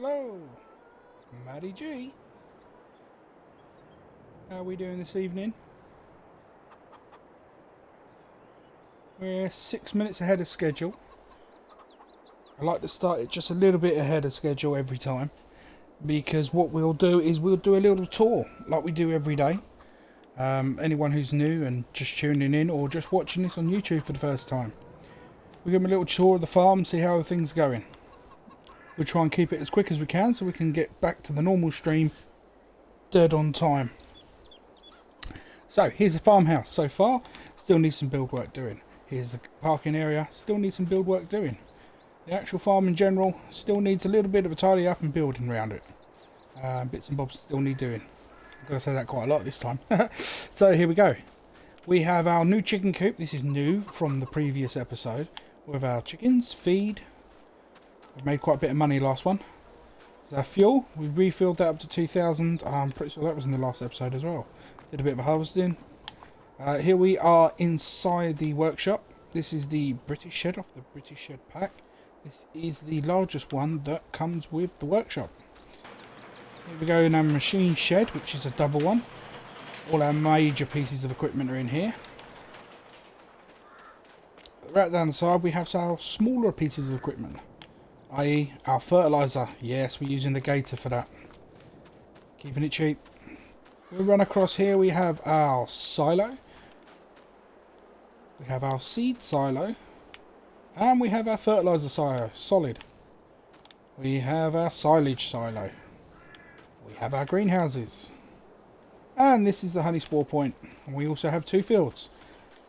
Hello, it's Matty G. How are we doing this evening? We're 6 minutes ahead of schedule. I like to start it just a little bit ahead of schedule every time, because what we'll do is we'll do a little tour like we do every day. Anyone who's new and just tuning in or just watching this on YouTube for the first time, we'll give them a little tour of the farm, see how things are going. We'll try and keep it as quick as we can so we can get back to the normal stream dead on time. So here's the farmhouse so far, still needs some build work doing. Here's the parking area, still needs some build work doing. The actual farm in general still needs a little bit of a tidy up and building around it. Bits and bobs still need doing. I've got to say that quite a lot this time. So here we go. We have our new chicken coop. This is new from the previous episode. With our chickens, feed. We made quite a bit of money last one. There's our fuel. We refilled that up to 2,000. I'm pretty sure that was in the last episode as well. Did a bit of harvesting. Here we are inside the workshop. This is the British shed off the British shed pack. This is the largest one that comes with the workshop. Here we go in our machine shed, which is a double one. All our major pieces of equipment are in here. Right down the side we have our smaller pieces of equipment, i.e. our fertiliser. Yes, we're using the gator for that. Keeping it cheap. We run across here, we have our silo. We have our seed silo. And we have our fertiliser silo, solid. We have our silage silo. We have our greenhouses. And this is the honey spore point. And we also have 2 fields.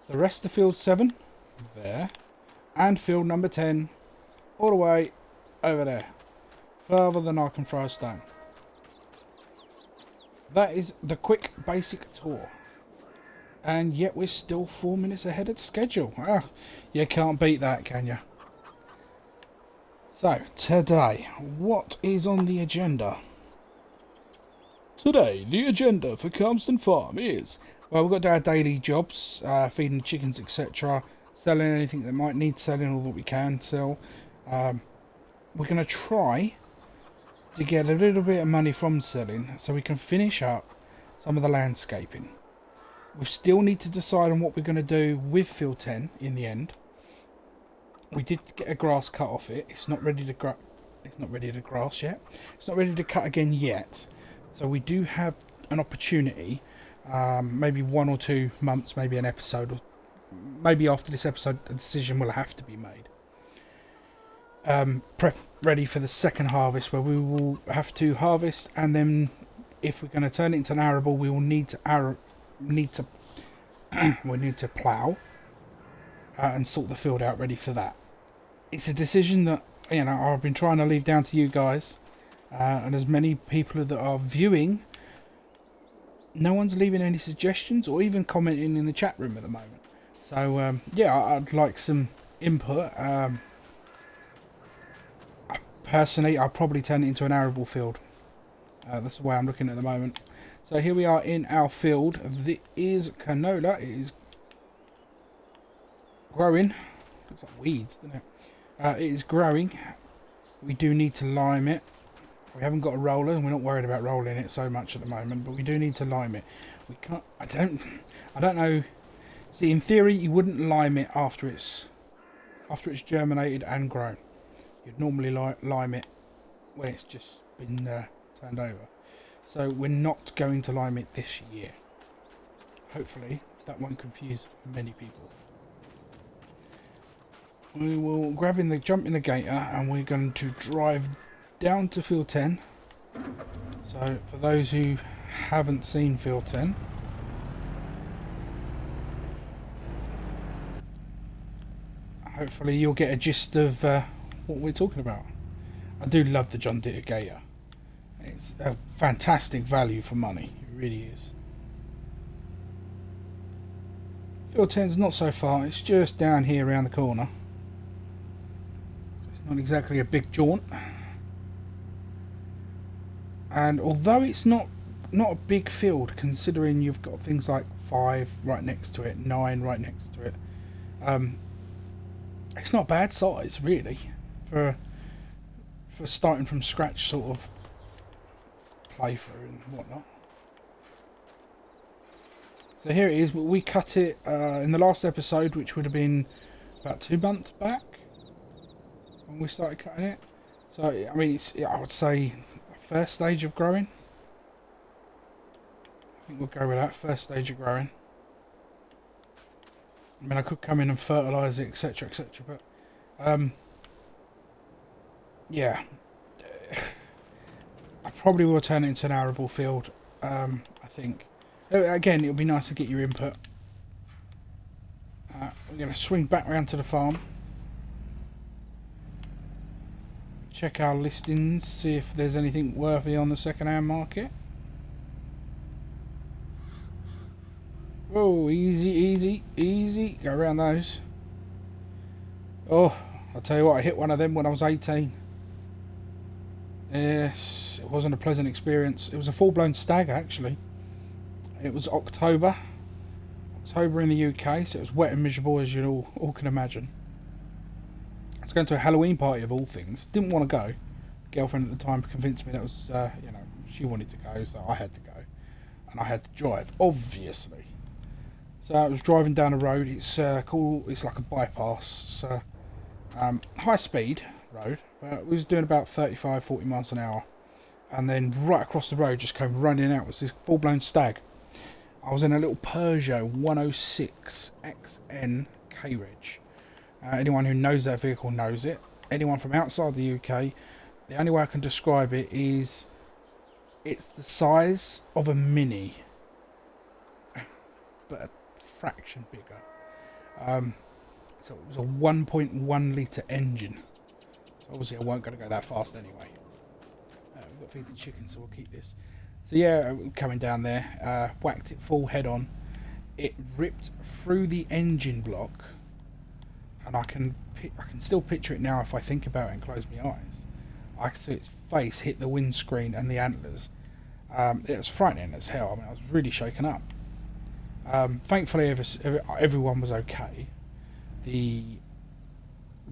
The rest of field 7, there. And field number 10, all the way over there. Further than I can throw a stone. That is the quick basic tour. And yet we're still 4 minutes ahead of schedule. Ah, you can't beat that, can you? So, today, what is on the agenda? Today, the agenda for Calmsden Farm is... Well, we've got to do our daily jobs, feeding the chickens, etc. Selling anything that might need selling or that we can sell. We're going to try to get a little bit of money from selling so we can finish up some of the landscaping. We still need to decide on what we're going to do with field 10 in the end. We did get a grass cut off it. It's not ready to grass yet. It's not ready to cut again yet. So we do have an opportunity, maybe 1 or 2 months, maybe an episode, or maybe after this episode a decision will have to be made. Prep ready for the second harvest, where we will have to harvest, and then if we're going to turn it into an arable, we will need to we need to plough and sort the field out ready for that. It's a decision that, you know, I've been trying to leave down to you guys, and as many people that are viewing, no one's leaving any suggestions or even commenting in the chat room at the moment. So yeah, I'd like some input. Personally, I'll probably turn it into an arable field. That's the way I'm looking at the moment. So here we are in our field. This is canola. It is growing. Looks like weeds, doesn't it? It is growing. We do need to lime it. We haven't got a roller, and we're not worried about rolling it so much at the moment. But we do need to lime it. We can't. I don't know. See, in theory, you wouldn't lime it after it's germinated and grown. You'd normally lime it when it's just been turned over. So we're not going to lime it this year. Hopefully that won't confuse many people. We will jump in the gator, and we're going to drive down to field 10. So for those who haven't seen field 10, hopefully you'll get a gist of what we're talking about. I do love the John Deere Gator. It's a fantastic value for money. It really is. Field 10's not so far. It's just down here around the corner. So it's not exactly a big jaunt. And although it's not a big field, considering you've got things like 5 right next to it, 9 right next to it, it's not bad size really for for starting from scratch sort of playthrough and whatnot. So here it is. We cut it in the last episode, which would have been about 2 months back when we started cutting it. So I mean, I would say first stage of growing. I think we'll go with that, first stage of growing. I mean, I could come in and fertilise it, etc, etc, but yeah, I probably will turn it into an arable field. I think again, it'll be nice to get your input. We're going to swing back round to the farm, check our listings, see if there's anything worthy on the second-hand market. Whoa, easy, easy, easy. Go around those. Oh, I'll tell you what, I hit one of them when I was 18. Yes, it wasn't a pleasant experience. It was a full-blown stag, actually. It was October in the UK, so it was wet and miserable, as you all can imagine. I was going to a Halloween party of all things. Didn't want to go. Girlfriend at the time convinced me that was, she wanted to go, so I had to go. And I had to drive, obviously. So I was driving down a road. It's it's like a bypass. It's high speed road, but we was doing about 35-40 miles an hour. And then right across the road just came running out was this full-blown stag. I was in a little Peugeot 106 XN K-Reg. Anyone who knows that vehicle knows it. Anyone from outside the UK, the only way I can describe it is it's the size of a Mini, but a fraction bigger. So it was a 1.1 litre engine. So obviously I weren't going to go that fast anyway. We've got to feed the chickens, so we'll keep this. So yeah, coming down there, whacked it full head on. It ripped through the engine block, and I can still picture it now if I think about it and close my eyes. I can see its face hit the windscreen and the antlers. It was frightening as hell. I mean, I was really shaken up. Thankfully, everyone was okay. The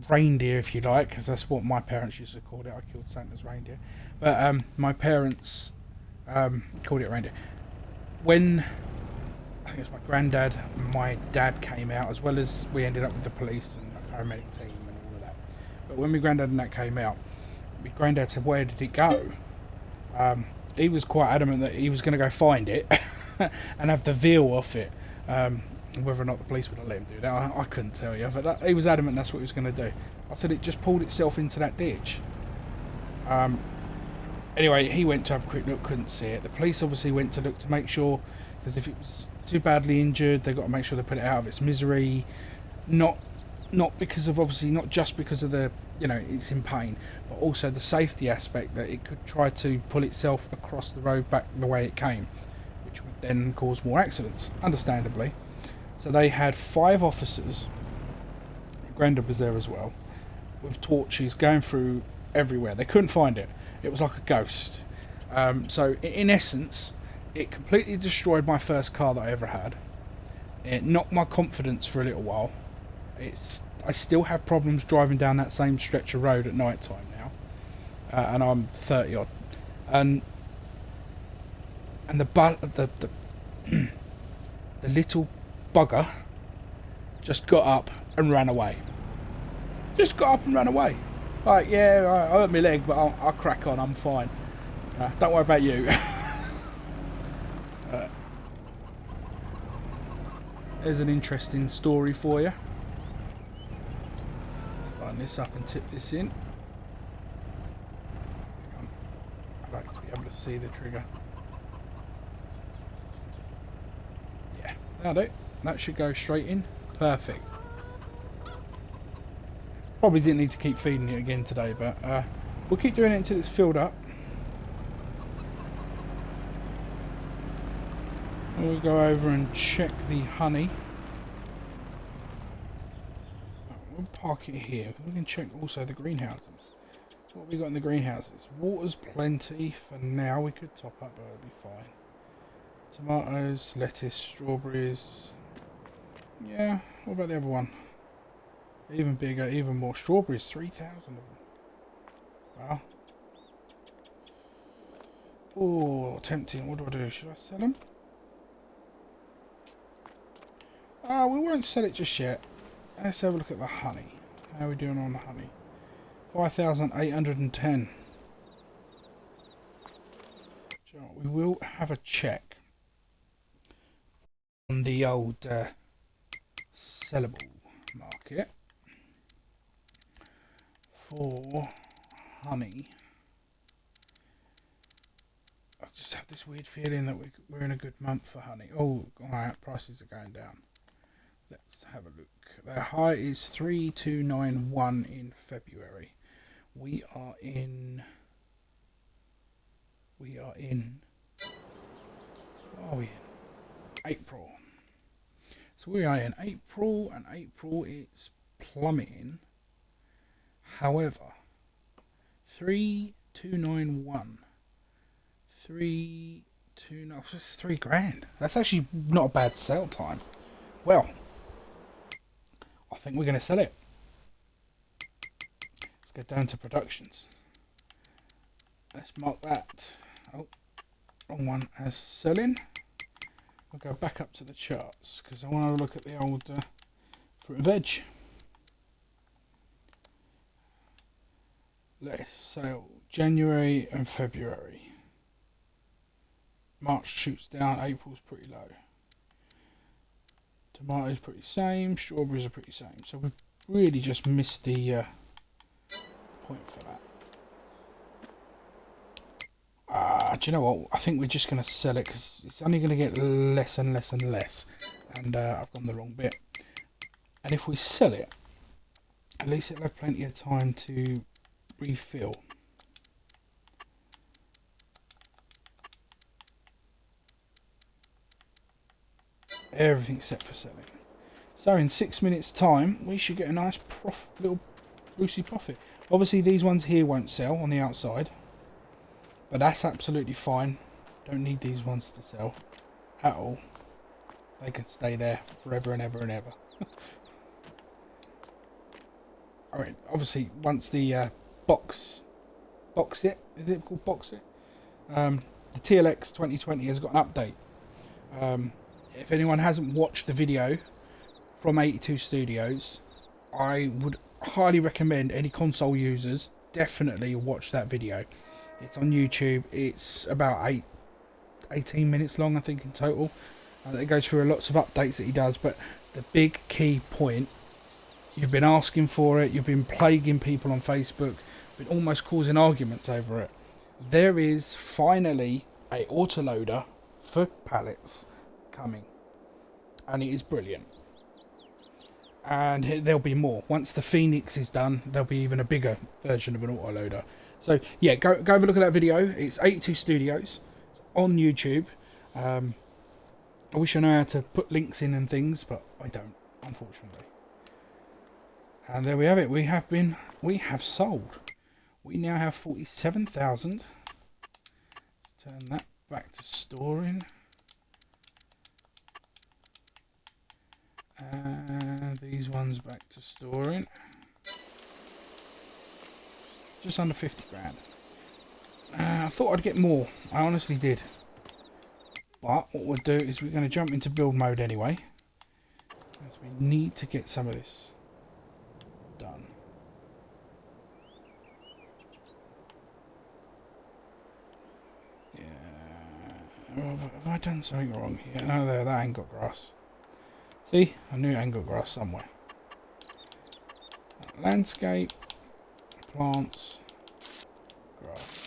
reindeer, if you like, because that's what my parents used to call it. I killed Santa's reindeer, but my parents called it reindeer. When I think it was my granddad and my dad came out, as well as we ended up with the police and the paramedic team and all of that. But when my granddad and that came out, my granddad said, "Where did it go?" He was quite adamant that he was going to go find it and have the veal off it. Whether or not the police would have let him do that, I couldn't tell you. But he was adamant that's what he was going to do. I said it just pulled itself into that ditch. Anyway, he went to have a quick look, couldn't see it. The police obviously went to look to make sure, because if it was too badly injured, they got to make sure they put it out of its misery. Not because of, obviously, not just because of the, it's in pain, but also the safety aspect that it could try to pull itself across the road back the way it came, which would then cause more accidents, understandably. So they had 5 officers, Grandad was there as well, with torches going through everywhere. They couldn't find it. It was like a ghost. So in essence, it completely destroyed my first car that I ever had. It knocked my confidence for a little while. I still have problems driving down that same stretch of road at night time now, and I'm 30 odd. And the little bugger just got up and ran away. Just got up and ran away. Like, yeah, I hurt my leg, but I'll crack on, I'm fine. Don't worry about you. There's an interesting story for you. Let's line this up and tip this in. I'd like to be able to see the trigger. Yeah, that'll do. That should go straight in. Perfect. Probably didn't need to keep feeding it again today, but we'll keep doing it until it's filled up. We'll go over and check the honey. We'll park it here. We can check also the greenhouses. So what have we got in the greenhouses? Water's plenty for now. We could top up, but it'll be fine. Tomatoes, lettuce, strawberries. Yeah, what about the other one? Even bigger, even more strawberries, 3,000 of them. Well. Oh, tempting. What do? Should I sell them? Oh, we won't sell it just yet. Let's have a look at the honey. How are we doing on the honey? 5,810. So we will have a check on the old sellable market for honey. I just have this weird feeling that we're in a good month for honey. Oh, alright, prices are going down. Let's have a look. Their high is 3291 in February. We are in. What are we in? April. So we are in April, and April it's plummeting. However, 3291. 329. That's £3,000. That's actually not a bad sale time. Well, I think we're going to sell it. Let's go down to productions. Let's mark that. Oh, wrong one as selling. We'll go back up to the charts because I want to look at the old fruit and veg. Let's sale January and February. March shoots down. April's pretty low. Tomatoes pretty same. Strawberries are pretty same. So we've really just missed the point for that. Do you know what? I think we're just going to sell it because it's only going to get less and less and less. And I've gone the wrong bit. And if we sell it, at least it'll have plenty of time to refill. Everything's set for selling. So in 6 minutes time we should get a nice little boosty profit. Obviously these ones here won't sell on the outside, but that's absolutely fine. Don't need these ones to sell at all. They can stay there forever and ever and ever. Alright, obviously once the box it, is it called box it? The TLX 2020 has got an update. If anyone hasn't watched the video from 82 Studios, I would highly recommend any console users definitely watch that video. It's on YouTube. It's about 18 minutes long, I think, in total. It goes through lots of updates that he does, but the big key point, you've been asking for it, you've been plaguing people on Facebook, been almost causing arguments over it. There is finally a autoloader for pallets coming, and it is brilliant, and there'll be more. Once the Phoenix is done, there'll be even a bigger version of an autoloader. So yeah, go have a look at that video. It's 82 Studios. It's on YouTube. I wish I knew how to put links in and things, but I don't, unfortunately. And there we have it. We have sold. We now have 47,000. Turn that back to storing. And these ones back to storing. Just under 50 grand. I thought I'd get more. I honestly did. But what we'll do is we're going to jump into build mode anyway, as we need to get some of this done. Yeah. Have I done something wrong here? No, there, that ain't got grass. See? I knew it ain't got grass somewhere. Landscape, plants, grass.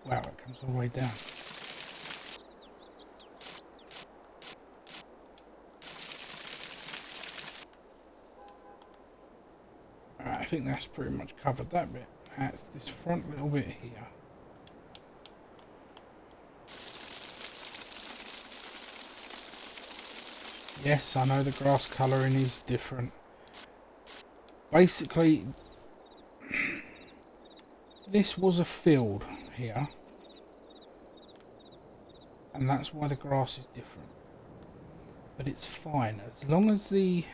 Wow, it comes all the way down. I think that's pretty much covered that bit. That's this front little bit here. Yes, I know the grass colouring is different. Basically, this was a field here, and that's why the grass is different. but it's fine as long as the...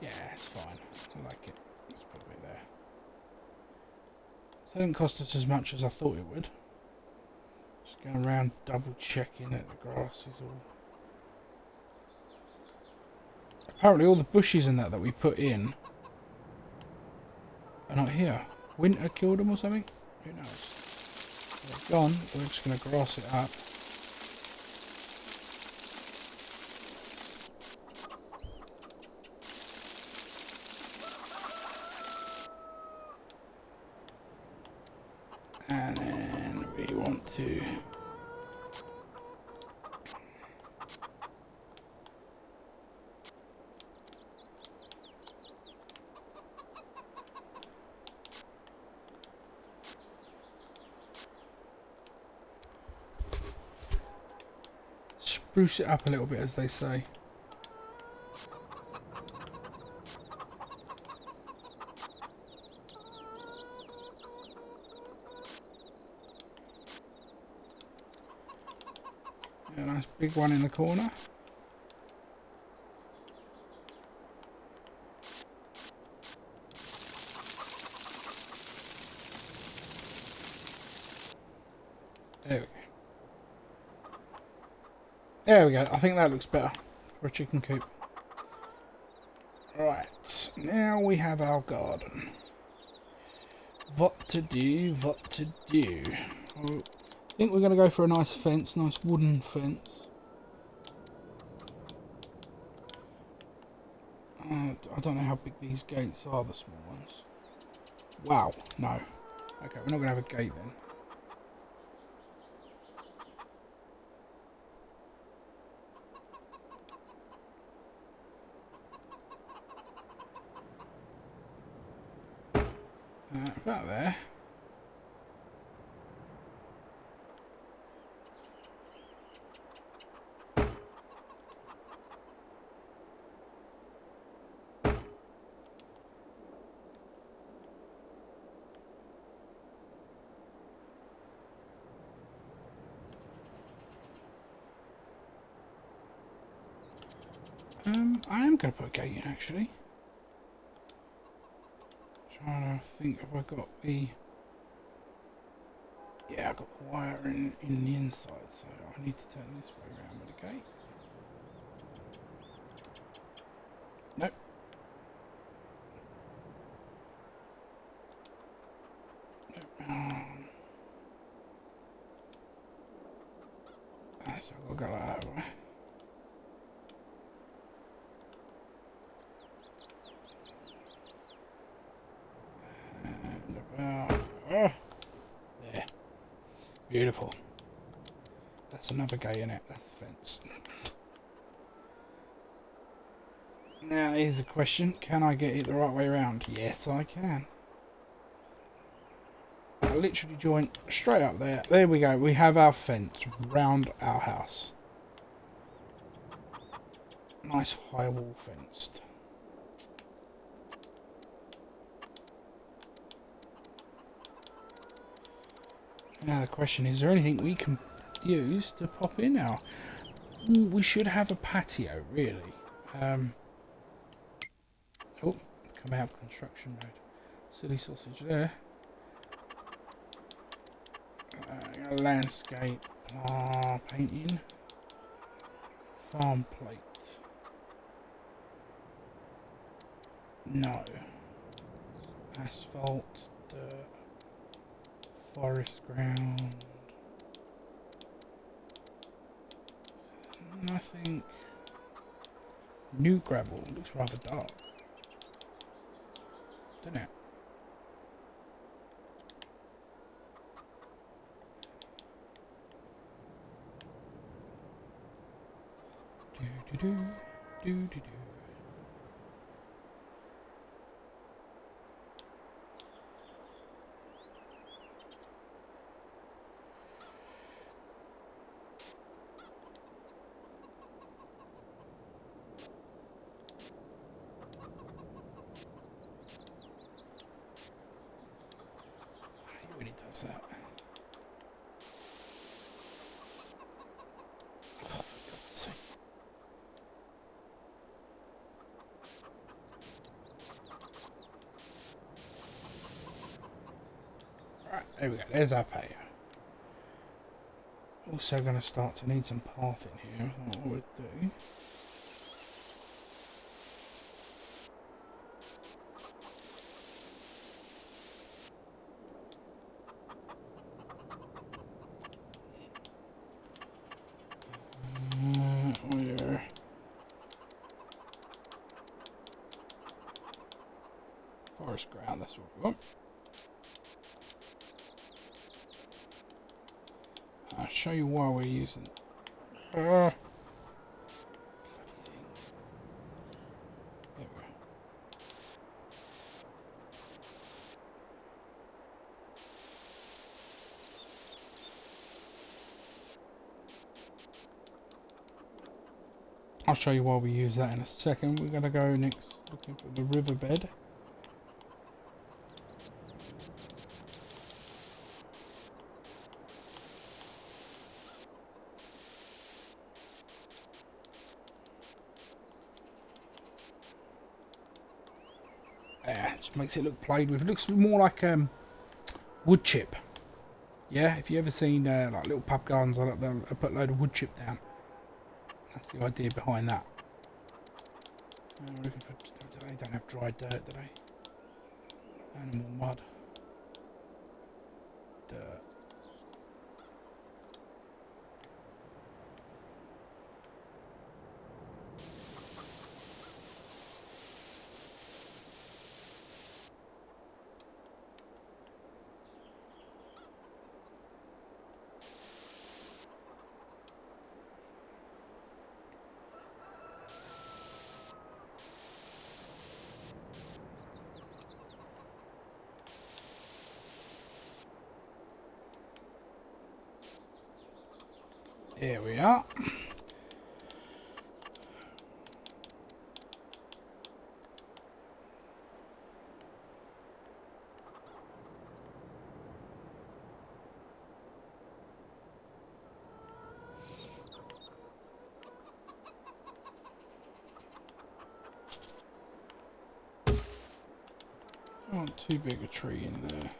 Yeah, it's fine. I like it. Let's put it there. So it didn't cost us as much as I thought it would. Just going around double checking that the grass is all... Apparently all the bushes and that we put in are not here. Winter killed them or something? Who knows? They're gone. We're just going to grass it up. And then we want to... spruce it up a little bit, as they say. A nice big one in the corner. There we go. There we go. I think that looks better for a chicken coop. Right, now we have our garden. What to do, what to do. Well, I think we're going to go for a nice fence, nice wooden fence. I don't know how big these gates are, the small ones. Wow, no. Okay, we're not going to have a gate then. About there. I am going to put a gate in, actually. Trying to think if I got the... Yeah, I've got the wire in the inside, so I need to turn this way around with the gate. Nope. So I've got to go like that way. And about... Oh! There. Beautiful. That's another gate in it. That's the fence. Now here's the question. Can I get it the right way around? Yes, I can. I literally join straight up there. There we go. We have our fence round our house. Nice high wall fenced. Now the question is there anything we can use to pop in now? Ooh, we should have a patio, really. Oh, come out of construction mode. Silly sausage there. Landscape painting. Farm plate. No. Asphalt, dirt, forest ground. Nothing. New gravel. Looks rather dark. Doesn't it? Do. When he does that. Oh, for God's sake. Right, there we go. There's our patio. Also going to start to need some pathing here. What I would do. Where? Forest ground, that's what we want. I'll show you why we're using bloody thing. There we go. I'll show you why we use that in a second. We're going to go next looking for the riverbed. Yeah, it just makes it look played with. It looks more like wood chip. Yeah, if you ever seen like little pub gardens, they'll put a load of wood chip down. That's the idea behind that. They don't have dry dirt, do they? Animal mud. Dirt. Here we are. Not too big a tree in there.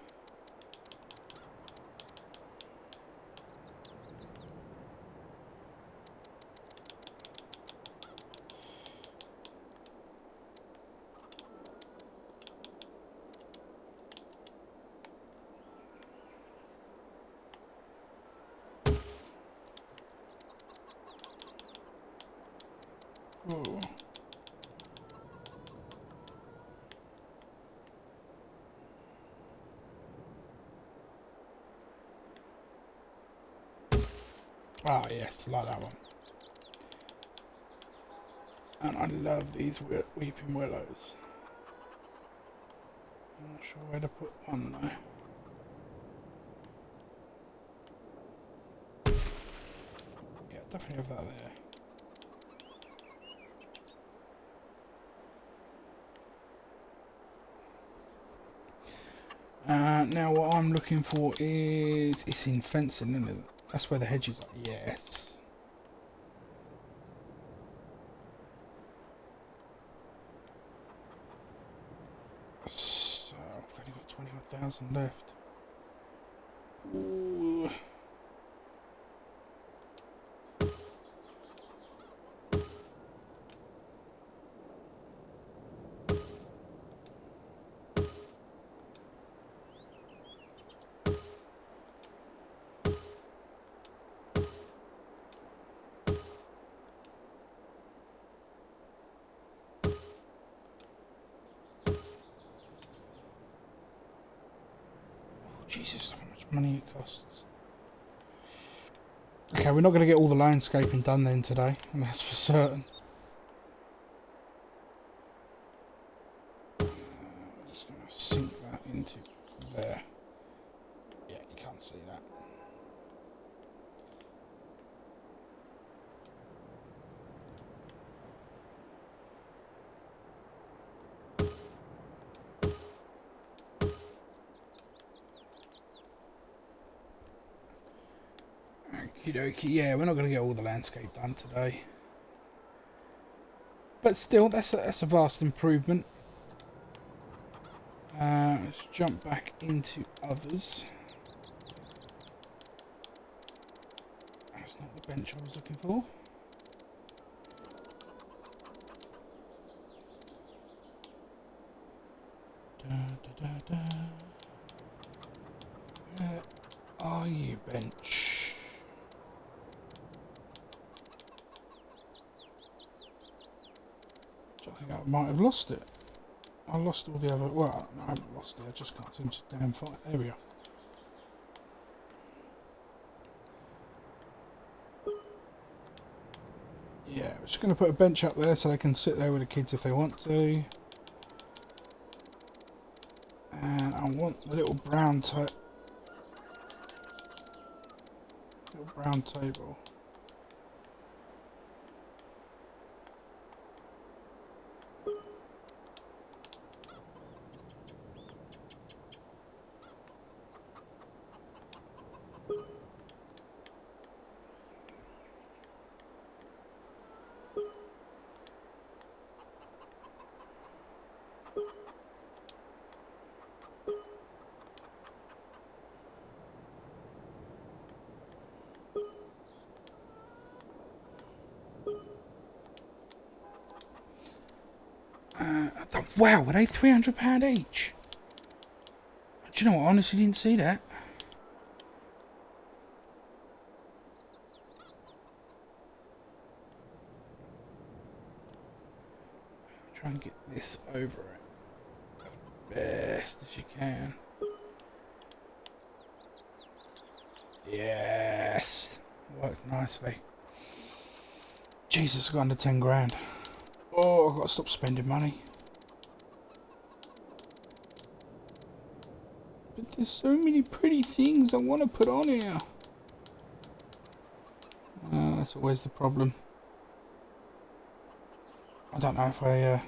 Whoa. Ah, yes, like that one. And I love these weeping willows. I'm not sure where to put one though. Yeah, definitely have that there. Now what I'm looking for is, it's in fencing, isn't it? That's where the hedges are. Yes. So I've only got 20,000 left. Ooh. Jesus, how much money it costs. Okay, we're not going to get all the landscaping done then today, and that's for certain. I'm just going to sink that into there. Yeah, you can't see that. Okie dokie, yeah, we're not going to get all the landscape done today. But still, that's a vast improvement. Let's jump back into others. bench I was looking for. Where are you, bench? I think I might have lost it. I lost all the other... Well, no, I haven't lost it. I just can't seem to damn find... There we are. Yeah, we're just going to put a bench up there so they can sit there with the kids if they want to. And I want the little brown table. Wow, were they £300 each? Do you know what? I honestly didn't see that. Try and get this over it as best as you can. Yes, worked nicely. Jesus, I got under 10 grand. Oh, I've got to stop spending money. But there's so many pretty things I want to put on here. That's always the problem. I don't know if I...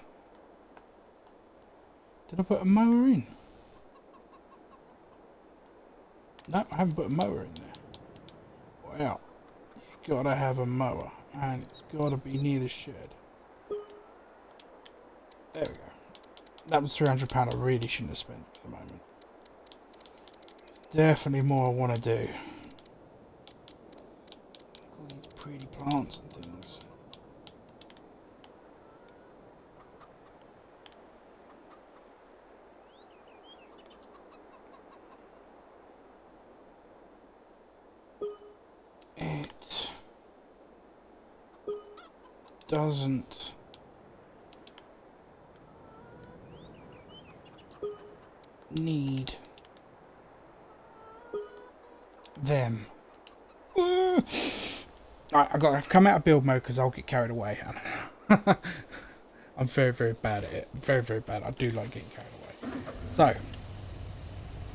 Did I put a mower in? No, I haven't put a mower in there. Well, you gotta have a mower. And it's gotta be near the shed. There we go. That was £300 I really shouldn't have spent at the moment. Definitely more I want to do. All these pretty plants and things. It doesn't need them. Alright, I've got to come out of build mode because I'll get carried away. I'm very, very bad at it. Very, very bad. I do like getting carried away. So,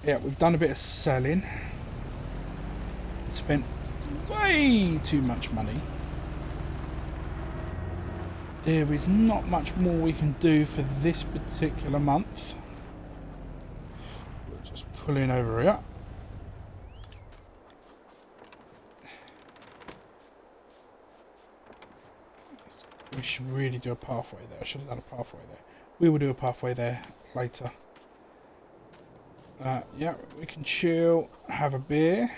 yeah, we've done a bit of selling. Spent way too much money. There is not much more we can do for this particular month. We're just pulling over here. We should really do a pathway there. I should have done a pathway there. We will do a pathway there later. Yeah, we can chill, have a beer.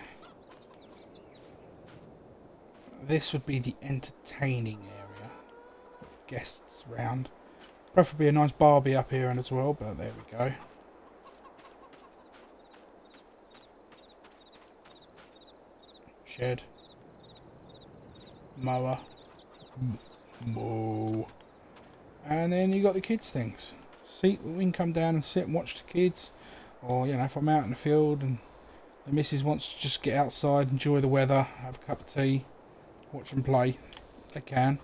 This would be the entertaining area. Guests round. Preferably a nice barbie up here and as well, but there we go. Shed. Mower. Moo. And then you got the kids things. Seat, we can come down and sit and watch the kids. Or, you know, if I'm out in the field and the missus wants to just get outside, enjoy the weather, have a cup of tea, watch them play, they can.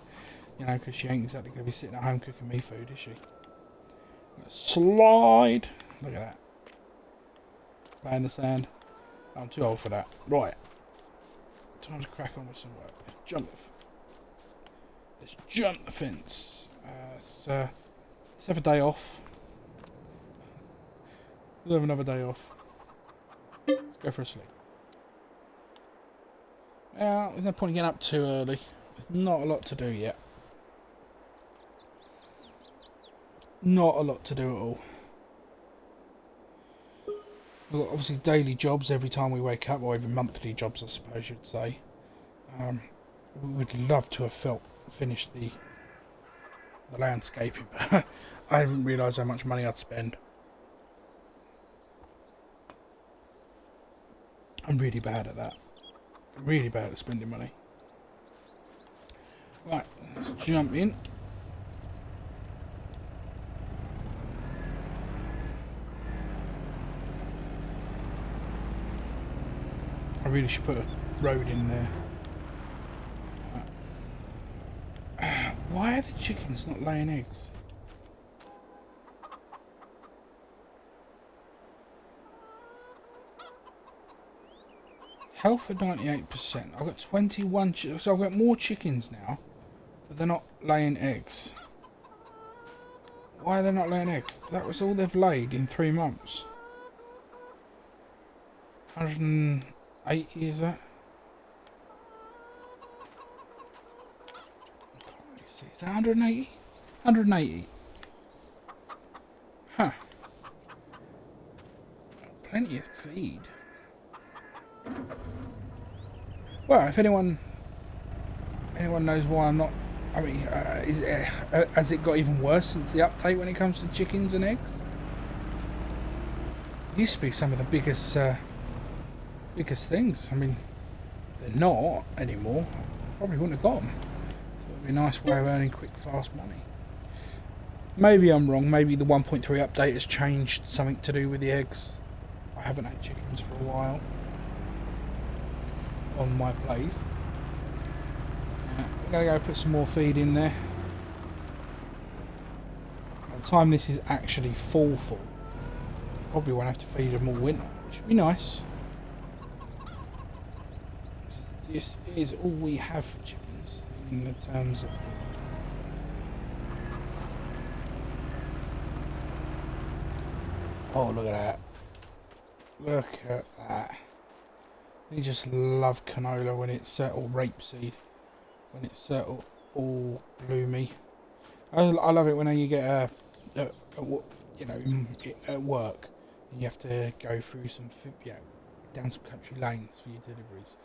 You know, because she ain't exactly going to be sitting at home cooking me food, is she? Slide. Look at that. Play in the sand. I'm too old for that. Right. Time to crack on with some work. Let's jump the fence. Let's have a day off. We'll have another day off. Let's go for a sleep. Well, there's no point in getting up too early. There's not a lot to do yet. Not a lot to do at all. We've got obviously daily jobs every time we wake up, or even monthly jobs I suppose you'd say. We would love to have finished the landscaping, but I didn't realise how much money I'd spend. I'm really bad at that. I'm really bad at spending money. Right, let's jump in. I really should put a road in there. Why are the chickens not laying eggs? Health at 98%. I've got 21 chickens, so I've got more chickens now, but they're not laying eggs. Why are they not laying eggs? That was all they've laid in 3 months. 180 is that? Is that 180? 180. Huh. Plenty of feed. Well, if anyone knows why I'm not, I mean, has it got even worse since the update when it comes to chickens and eggs? It used to be some of the biggest things. I mean, they're not anymore. Probably wouldn't have got them. So it'd be a nice way of earning quick, fast money. Maybe I'm wrong. Maybe the 1.3 update has changed something to do with the eggs. I haven't had chickens for a while on my place. I'm going to go put some more feed in there. By the time this is actually full, probably won't have to feed them all winter, which would be nice. This is all we have for chickens in the terms of food. Oh, look at that. Look at that. You just love canola when it's or rapeseed when it's all bloomy. I love it when you get at work and you have to go through down some country lanes for your deliveries,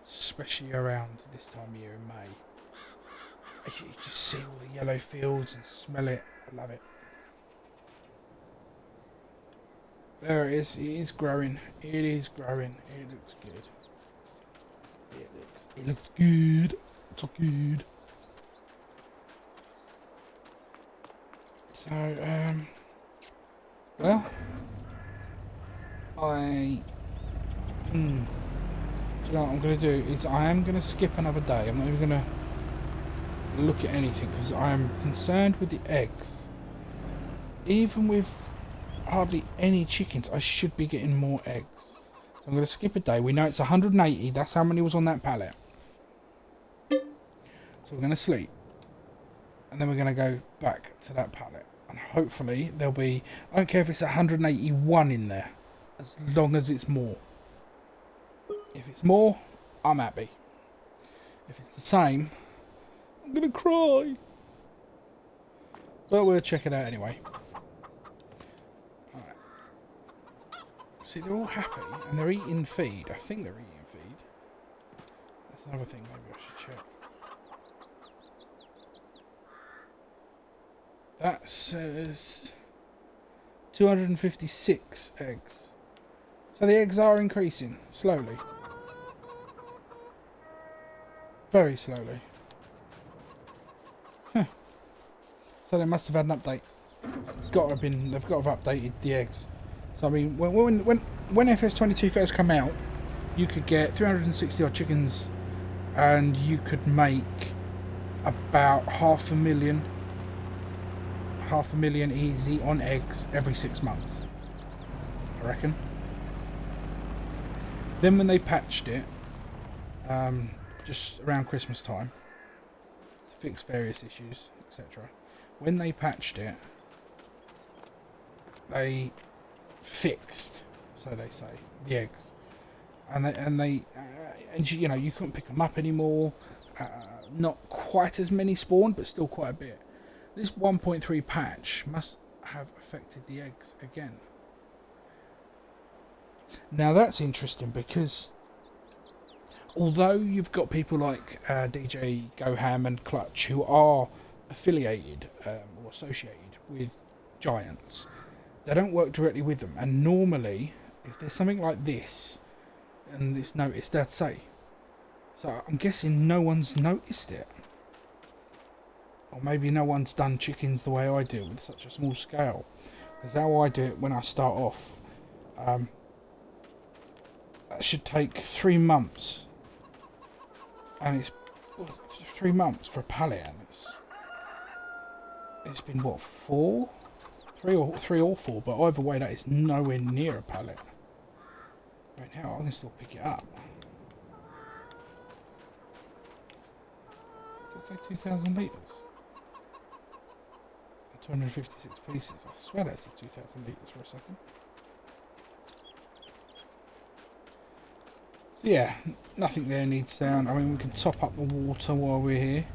especially around this time of year in May. You just see all the yellow fields and smell it. I love it. There it is. It is growing. It is growing. It looks good. It looks good. It's all good. So, well, do you know what I'm going to do? Is I am going to skip another day. I'm not even going to look at anything because I am concerned with the eggs. Even with hardly any chickens, I should be getting more eggs. So I'm going to skip a day. We know it's 180. That's how many was on that pallet. So we're going to sleep. And then we're going to go back to that pallet. And hopefully there'll be... I don't care if it's 181 in there. As long as it's more. If it's more, I'm happy. If it's the same, I'm going to cry. But we'll check it out anyway. Alright. See, they're all happy. And they're eating feed. I think they're eating feed. That's another thing maybe I should check. That says 256 eggs. So the eggs are increasing slowly. Very slowly. Huh. So they must have had an update. They've got to have updated the eggs. So I mean, when FS22 first come out, you could get 360 odd chickens, and you could make about half a million easy on eggs every 6 months, I reckon. Then when they patched it, just around Christmas time, to fix various issues, etc. When they patched it, they fixed, so they say, the eggs, and you know, you couldn't pick them up anymore. Not quite as many spawned, but still quite a bit. This 1.3 patch must have affected the eggs again. Now that's interesting because although you've got people like DJ Goham and Clutch who are affiliated or associated with Giants, they don't work directly with them. And normally, if there's something like this and it's noticed, they'd say. So I'm guessing no one's noticed it. Or maybe no one's done chickens the way I do with such a small scale. Because how I do it when I start off, that should take 3 months. And it's 3 months for a pallet, and it's been what, 4? 3 or 4, but either way that is nowhere near a pallet. I mean, hell, I can still pick it up. Does it say 2,000 litres? 256 pieces. I swear that's 2,000 litres for a second. So yeah, nothing there needs down. I mean, we can top up the water while we're here.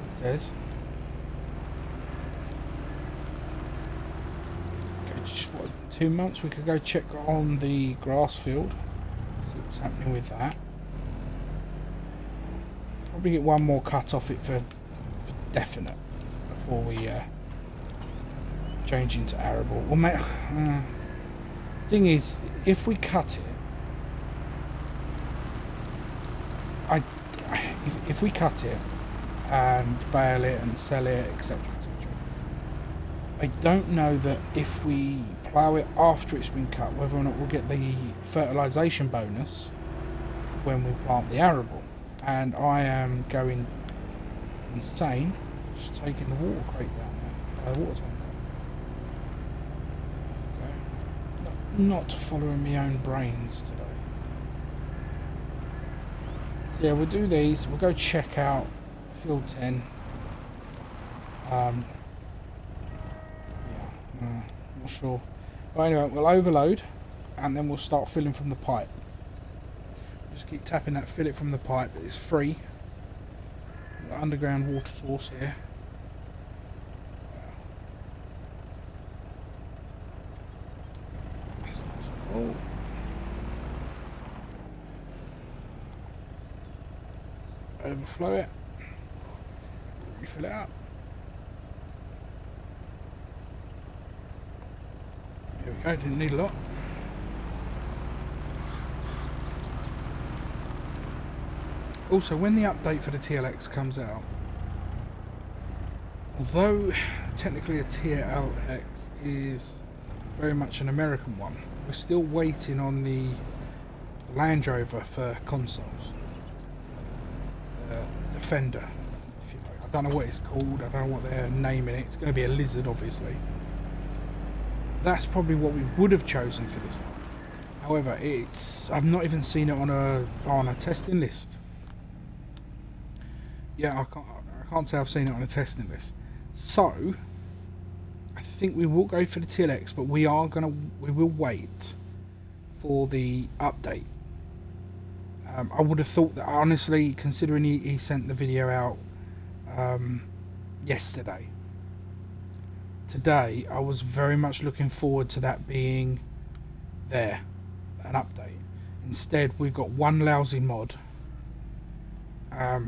It says. Okay, just what, 2 months we could go check on the grass field. See what's happening with that. Probably get one more cut off it for definite before we change into arable. Well, thing is, if we cut it, if we cut it and bale it and sell it, etc., etc., I don't know that if we plough it after it's been cut, whether or not we'll get the fertilisation bonus when we plant the arable. And I am going insane. Just taking the water crate down there. The water tank. Okay. Not following my own brains today. So yeah, we'll do these. We'll go check out field 10. Not sure. But anyway, we'll overload and then we'll start filling from the pipe. Just keep tapping that fillet from the pipe. It's free. Underground water source here. That's nice and full. Overflow it. Refill it up. There we go, didn't need a lot. Also, when the update for the TLX comes out, although technically a TLX is very much an American one, we're still waiting on the Land Rover for consoles. Defender, if you like. I don't know what it's called, I don't know what they're naming it. It's going to be a lizard, obviously. That's probably what we would have chosen for this one. However, I've not even seen it on a testing list. Yeah, I can't say I've seen it on a testing list. So, I think we will go for the TLX, but we will wait for the update. I would have thought that, honestly, considering he sent the video out yesterday. Today, I was very much looking forward to that being there, an update. Instead, we've got one lousy mod. I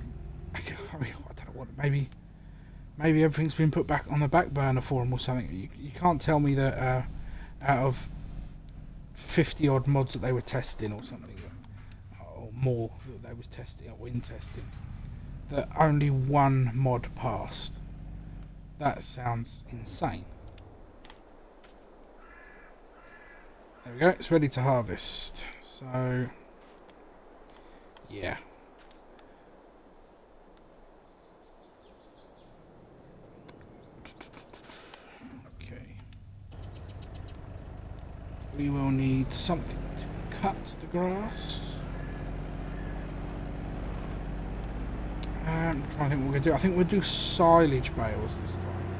don't know what. Maybe everything's been put back on the back burner for him or something. You can't tell me that out of 50 odd mods that they were testing or something, or more that they was testing or in testing, that only one mod passed. That sounds insane. There we go. It's ready to harvest. So yeah. We will need something to cut the grass. I'm trying to think what we're going to do. I think we'll do silage bales this time.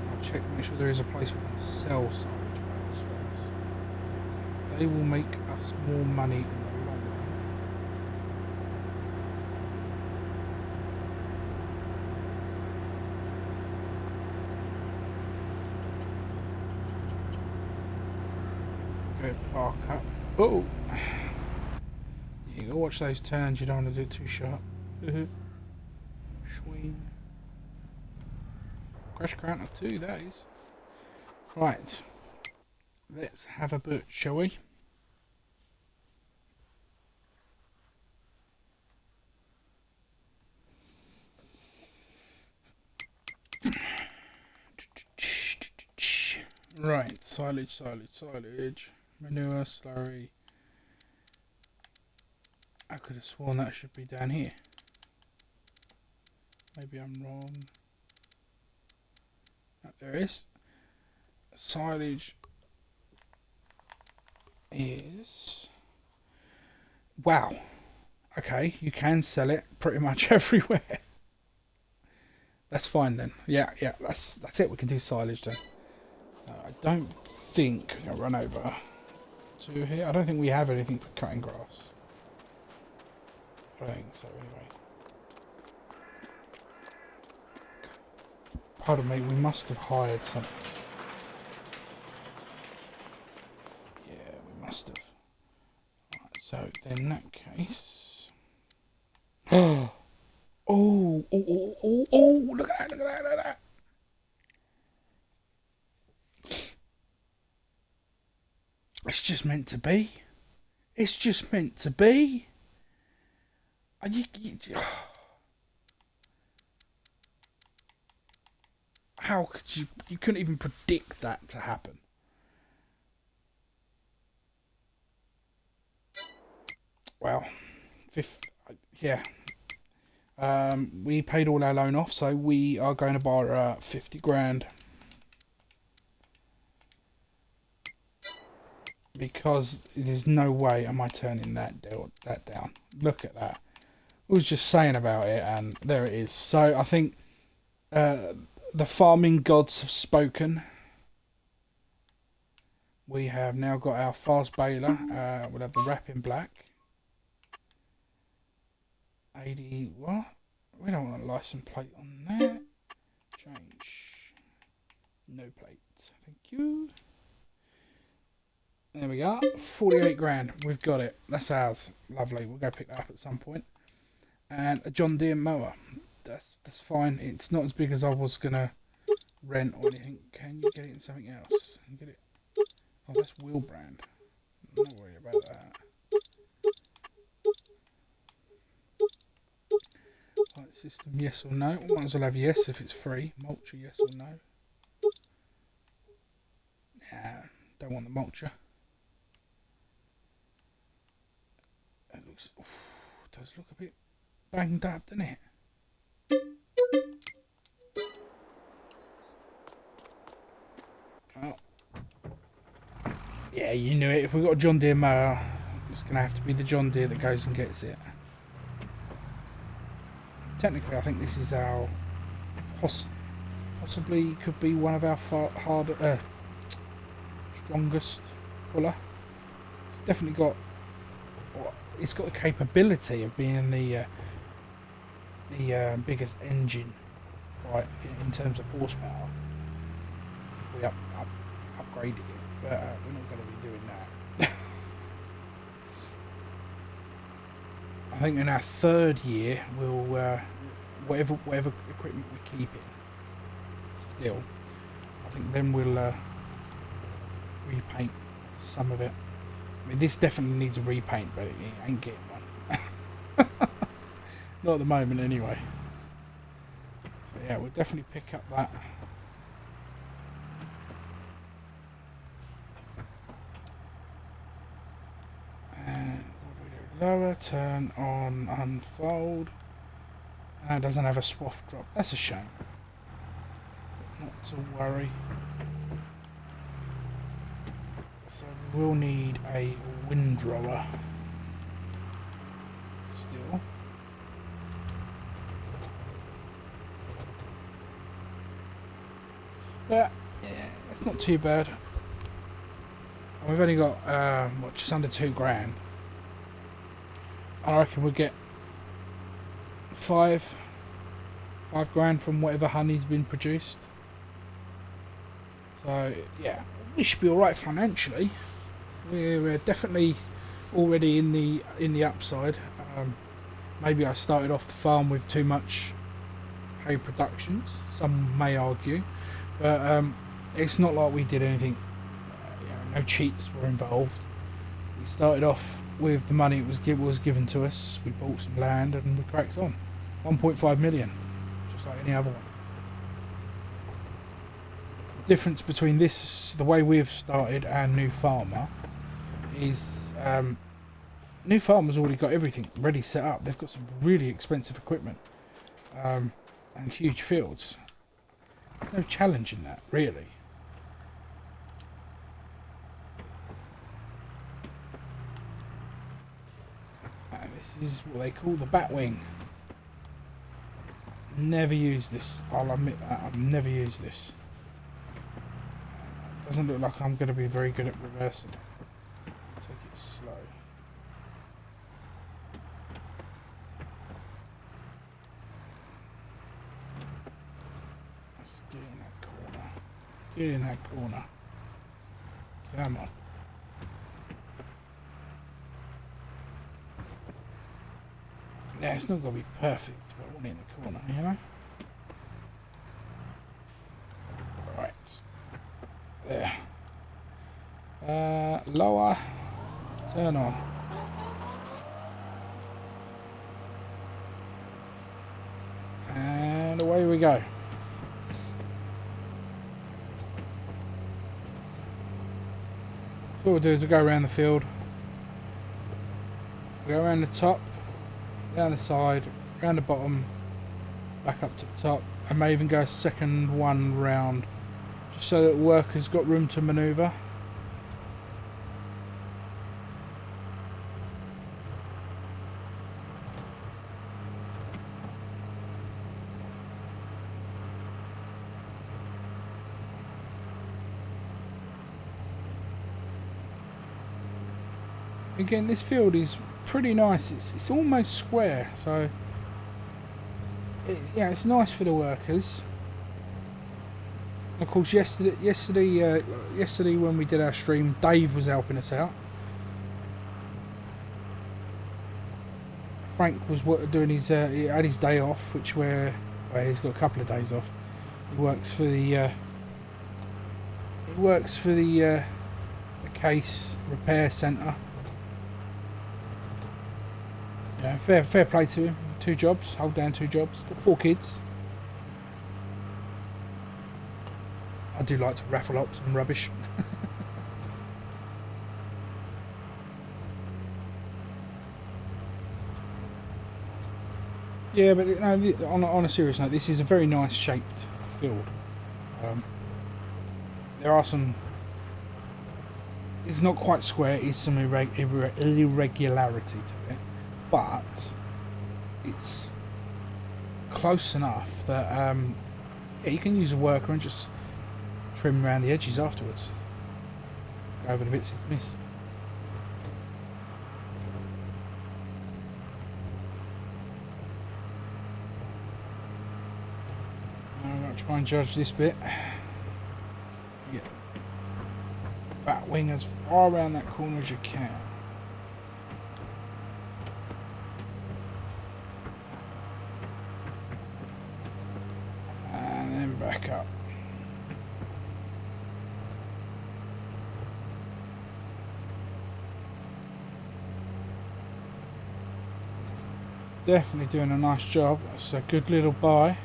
I'll check, make sure there is a place we can sell silage bales first. They will make us more money in the long run. Go park up. Oh! You gotta watch those turns, you don't want to do it too sharp. Swing. Crash counter 2, that is. Right. Let's have a butch, shall we? Right, silage. Manure, slurry. I could have sworn that should be down here. Maybe I'm wrong. Oh, there it is. Silage is... Wow. Okay, you can sell it pretty much everywhere. That's fine then. Yeah, that's it. We can do silage then. I don't think I'll run over to here. I don't think we have anything for cutting grass. I don't think so anyway. Pardon me, we must have hired something. Yeah, we must have. Right, so then in that case... Oh, look at that. It's just meant to be. It's just meant to be. How could you... You couldn't even predict that to happen. Well, yeah. We paid all our loan off, so we are going to borrow 50 grand. Because there's no way am I turning that down. Look at that. I was just saying about it, and there it is. So I think the farming gods have spoken. We have now got our fast baler. We'll have the wrap in black. 80, what? We don't want a license plate on that. Change. No plate. Thank you. There we go. 48 grand. We've got it. That's ours. Lovely. We'll go pick that up at some point. And a John Deere mower. That's fine. It's not as big as I was going to rent or anything. Can you get it in something else? Can you get it? Oh, that's wheel brand. I'm not worried about that. Light system, yes or no? Might as well have yes if it's free. Mulcher, yes or no? Nah, don't want the mulcher. It looks, does look a bit banged up, doesn't it? Well, yeah, you knew it. If we've got a John Deere mower, it's going to have to be the John Deere that goes and gets it. Technically, I think this is our possibly could be one of our strongest puller. It's definitely got. It's got the capability of being the biggest engine, right, in terms of horsepower. If we upgraded it, but we're not going to be doing that. I think in our third year we'll whatever equipment we're keeping still, I think then we'll repaint some of it. I mean, this definitely needs a repaint, but it ain't getting one. Not at the moment anyway. So yeah, we'll definitely pick up that. And what do we do? Lower, turn on, unfold. And it doesn't have a swath drop. That's a shame. But not to worry. So we will need a windrower still. But yeah, it's not too bad. We've only got just under 2 grand. I reckon we'll get 5 grand from whatever honey's been produced. So yeah, we should be alright financially. we're definitely already in the upside. Maybe I started off the farm with too much hay productions, some may argue, but it's not like we did anything. No cheats were involved. We started off with the money it was given to us. We bought some land and we cracked on. 1.5 million, just like any other one. The difference between the way we've started, and New Farmer is New Farmer's already got everything ready set up. They've got some really expensive equipment and huge fields. There's no challenge in that, really. And this is what they call the Batwing. Never use this. I'll admit that. I've never used this. Doesn't look like I'm going to be very good at reversing it. Take it slow. Let's get in that corner. Get in that corner. Come on. Yeah, it's not going to be perfect, but I want it in the corner, you know? Right. There. Lower. Turn on. And away we go. So what we'll do is we'll go around the field. We'll go around the top, down the side, around the bottom, back up to the top, and may even go a second one round, just so that workers got room to manoeuvre. Again, this field is pretty nice. It's almost square, so yeah, it's nice for the workers. Of course, yesterday when we did our stream, Dave was helping us out. Frank was doing his he had his day off, which well, he's got a couple of days off. He works for the case repair centre. Yeah, fair play to him. 2 jobs, hold down 2 jobs. Got 4 kids. I do like to raffle up some rubbish. Yeah, but no, on a serious note, this is a very nice shaped field. There are some. It's not quite square. It's some irregularity to it. But it's close enough that yeah, you can use a worker and just trim around the edges afterwards. Go over the bits it's missed. I'm going to try and judge this bit. Get Batwing as far around that corner as you can. Back up. Definitely doing a nice job. That's a good little buy.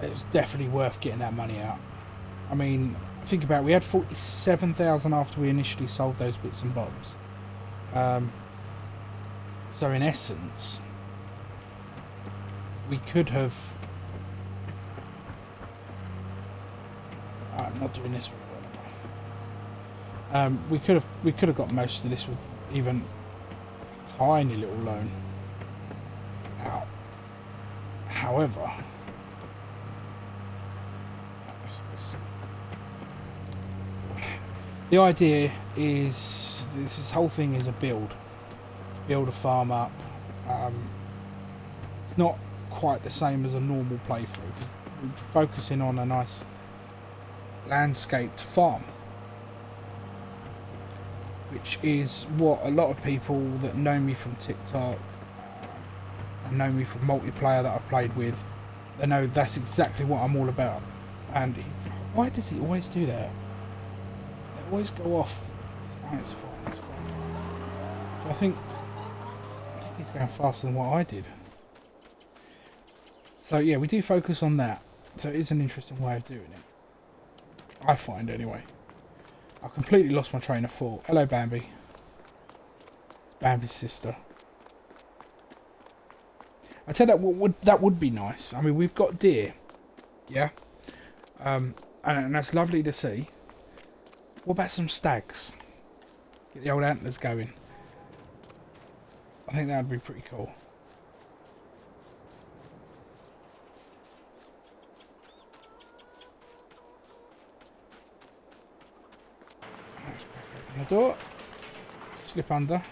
It's definitely worth getting that money out. I mean, think about it, we had 47,000 after we initially sold those bits and bobs. So in essence, we could have. I'm not doing this very well, am I? We could have got most of this with even a tiny little loan out. However, the idea is this whole thing is a build a farm up. It's not quite the same as a normal playthrough because we're focusing on a nice landscaped farm. which is what a lot of people that know me from TikTok and know me from multiplayer that I played with, they know that's exactly what I'm all about. And why does he always do that? They always go off. Oh, it's fine, it's fine. So I think he's going faster than what I did. So yeah, we do focus on that. So it is an interesting way of doing it. I find anyway. I completely lost my train of thought. Hello, Bambi. It's Bambi's sister. I tell you that would be nice. I mean, we've got deer, yeah, and that's lovely to see. What about some stags? Get the old antlers going. I think that would be pretty cool. Let's crack open the door. Slip under.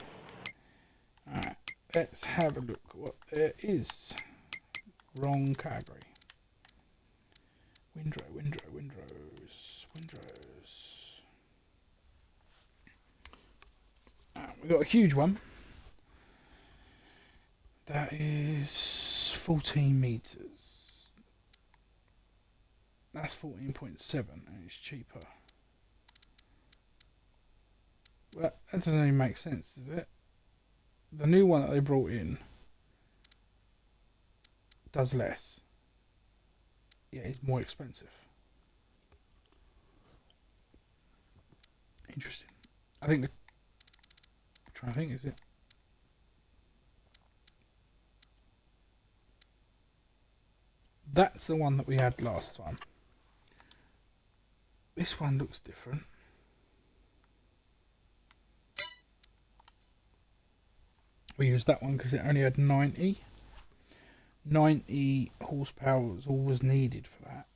Alright, let's have a look what there is. Wrong category. Windows. We've got a huge one. That is 14 meters. That's 14.7 and it's cheaper. Well, that doesn't even make sense, does it? The new one that they brought in does less. Yeah, it's more expensive. Interesting. I think I'm trying to think, is it? That's the one that we had last time. This one looks different. We used that one because it only had 90 horsepower was all was needed for that.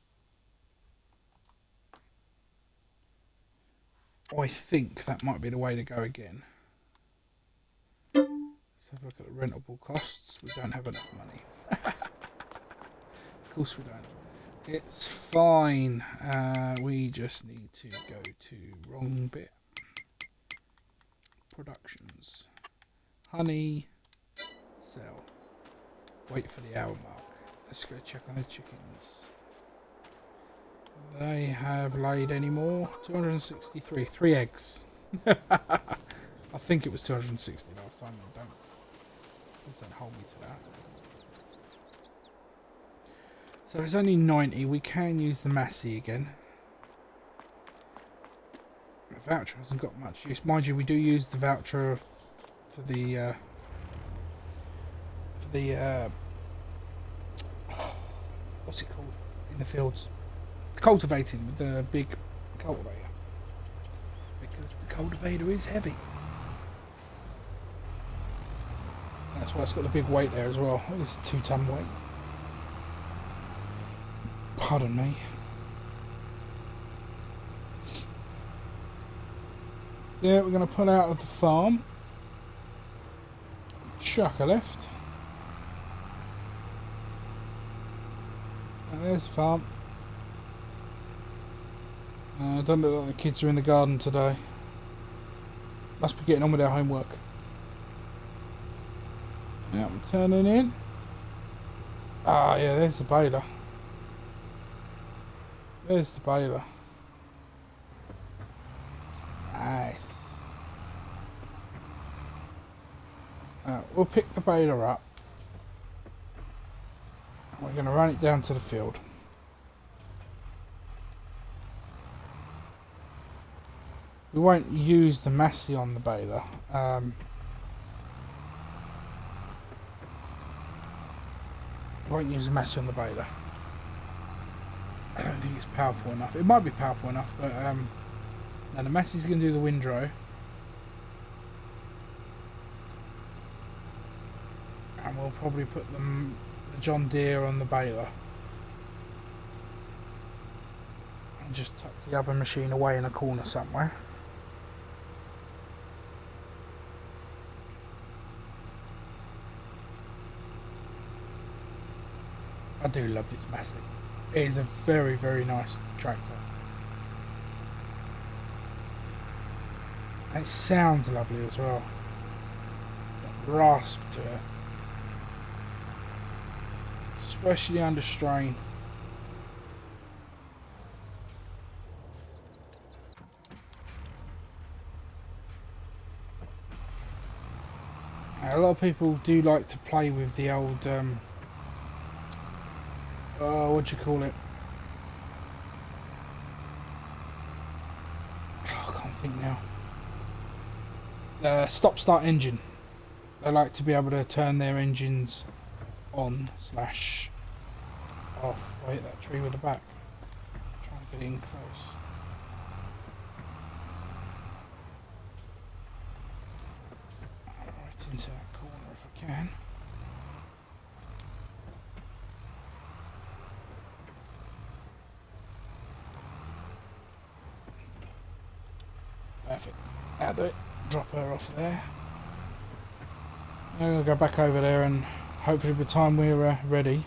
I think that might be the way to go again. Let's have a look at the rentable costs. We don't have enough money. Of course we don't. It's fine. We just need to go to wrong bit. Productions. Honey. Sell. Wait for the hour mark. Let's go check on the chickens. They have laid any more? 263. 3 eggs. I think it was 260 last time. Please don't hold me to that. So it's only 90. We can use the Massey again. The voucher hasn't got much use. Mind you, we do use the voucher for the what's it called in the fields? Cultivating with the big cultivator, because the cultivator is heavy. That's why it's got the big weight there as well. I think it's a 2-ton weight. Pardon me. Yeah, we're going to pull out of the farm. Chuck a left. And there's the farm. Don't look like the kids are in the garden today. Must be getting on with their homework. Yeah, I'm turning in. Ah, yeah, there's the baler. There's the baler. It's nice. We'll pick the baler up. We're going to run it down to the field. We won't use the Massey on the baler. We won't use the Massey on the baler. I don't think it's powerful enough. It might be powerful enough, but now the Massey's going to do the windrow. And we'll probably put the John Deere on the baler. And just tuck the other machine away in a corner somewhere. I do love this Massey. It is a very, very nice tractor. It sounds lovely as well. Got rasp to it. Especially under strain. A lot of people do like to play with the old, what do you call it? Oh, I can't think now. Stop-start engine. They like to be able to turn their engines on / off. If I hit that tree with the back. I'm trying to get in close. Right into that corner if I can. Perfect. That'll do it. Drop her off there. Now we'll go back over there and hopefully by the time we're ready.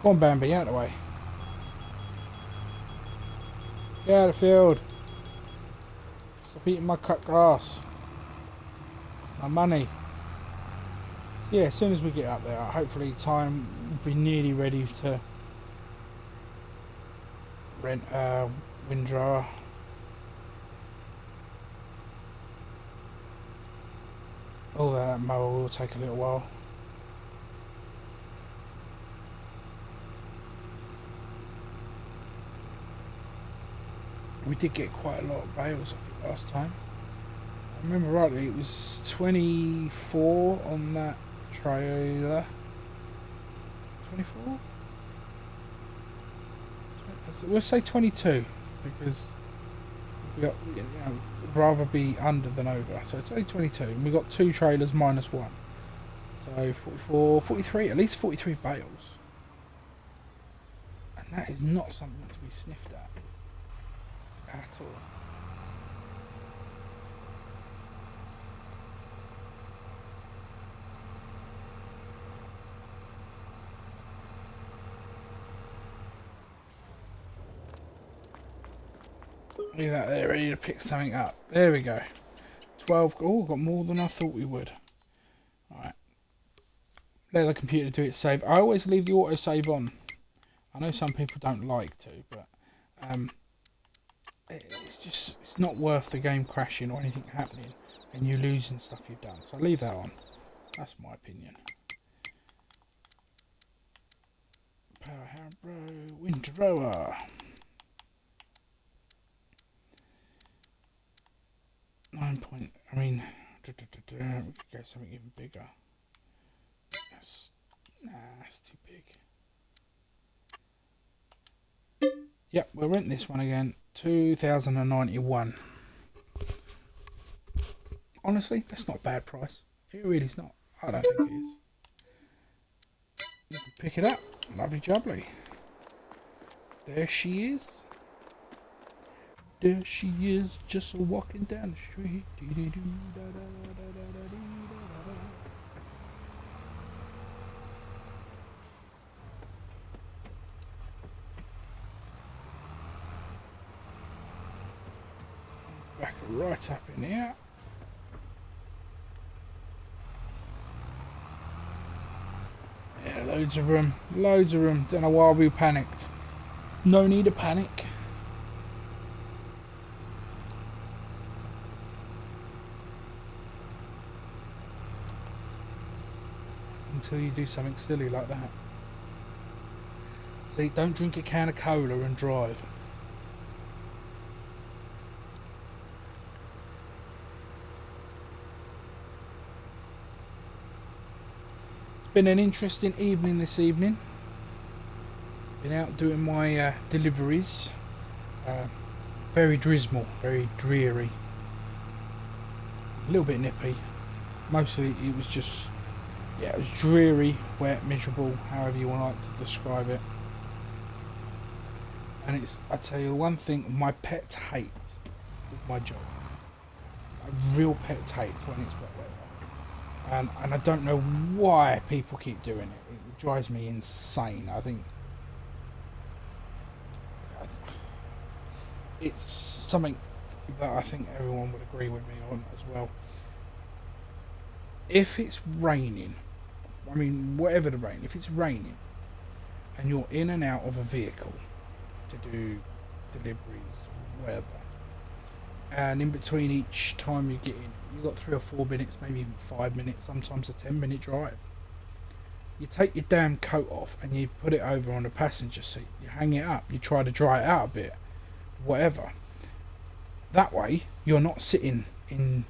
Go on, Bambi, out of the way. Get out of the field. Stop eating my cut grass. My money. So yeah, as soon as we get up there, hopefully time will be nearly ready to rent a windrower. All that mower will take a little while. We did get quite a lot of bales, I think, last time. I remember rightly, it was 24 on that trailer. 24? We'll say 22 because we got, you know, rather be under than over. So it's only 22, and we got 2 trailers minus 1. So 44, 43, at least 43 bales. And that is not something to be sniffed at all. Leave that there, ready to pick something up. There we go. 12. Oh, got more than I thought we would. Alright. Let the computer do its save. I always leave the autosave on. I know some people don't like to, but it's not worth the game crashing or anything happening and you losing stuff you've done. So leave that on. That's my opinion. Power handbro, windrower. 9 point. I mean, we could go something even bigger. That's too big. Yep, we'll rent this one again. 2,091. Honestly, that's not a bad price. It really is not. I don't think it is. You can pick it up. Lovely jubbly. There she is. There she is, just walking down the street. Back right up in here. Yeah, loads of room. Loads of room. Don't know why we panicked. No need to panic. Until you do something silly like that. See, don't drink a can of cola and drive. It's been an interesting evening this evening. Been out doing my deliveries. Very dismal, very dreary. A little bit nippy. Mostly it was just, yeah, it was dreary, wet, miserable, however you want to like to describe it. And it's, I tell you one thing, my pet hate with my job. A real pet hate when it's wet weather. And I don't know why people keep doing it. It drives me insane. I think it's something that I think everyone would agree with me on as well. If it's raining, I mean, whatever the rain, if it's raining and you're in and out of a vehicle to do deliveries, whatever, and in between each time you get in, you've got 3 or 4 minutes, maybe even 5 minutes, sometimes a 10-minute drive. You take your damn coat off and you put it over on the passenger seat. You hang it up, you try to dry it out a bit, whatever. That way, you're not sitting in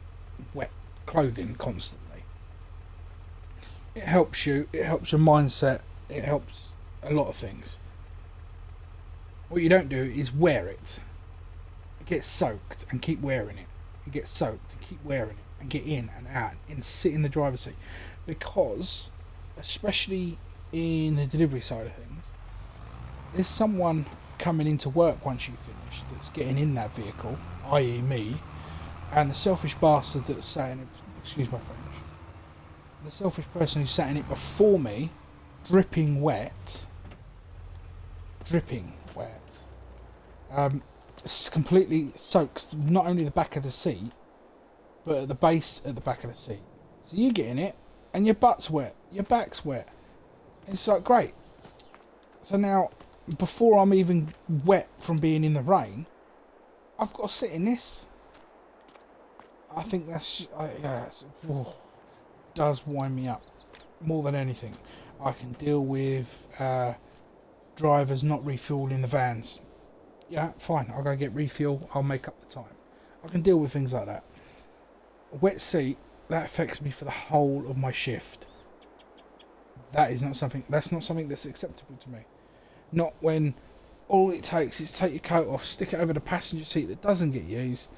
wet clothing constantly. It helps you, it helps your mindset, it helps a lot of things. What you don't do is wear it. It gets soaked and keep wearing it. It gets soaked and keep wearing it and get in and out and sit in the driver's seat. Because, especially in the delivery side of things, there's someone coming into work once you finish that's getting in that vehicle, i.e. me, and the selfish bastard that sat in it, excuse my French, the selfish person who sat in it before me, dripping wet, completely soaks not only the back of the seat, but at the base at the back of the seat. So you get in it, and your butt's wet, your back's wet. It's like, great. So now, before I'm even wet from being in the rain, I've got to sit in this. I think that's, does wind me up more than anything. I can deal with drivers not refueling the vans. Yeah, fine, I'll go get refuel, I'll make up the time. I can deal with things like that. A wet seat, that affects me for the whole of my shift. That's not something that's acceptable to me. Not when all it takes is take your coat off, stick it over the passenger seat that doesn't get used,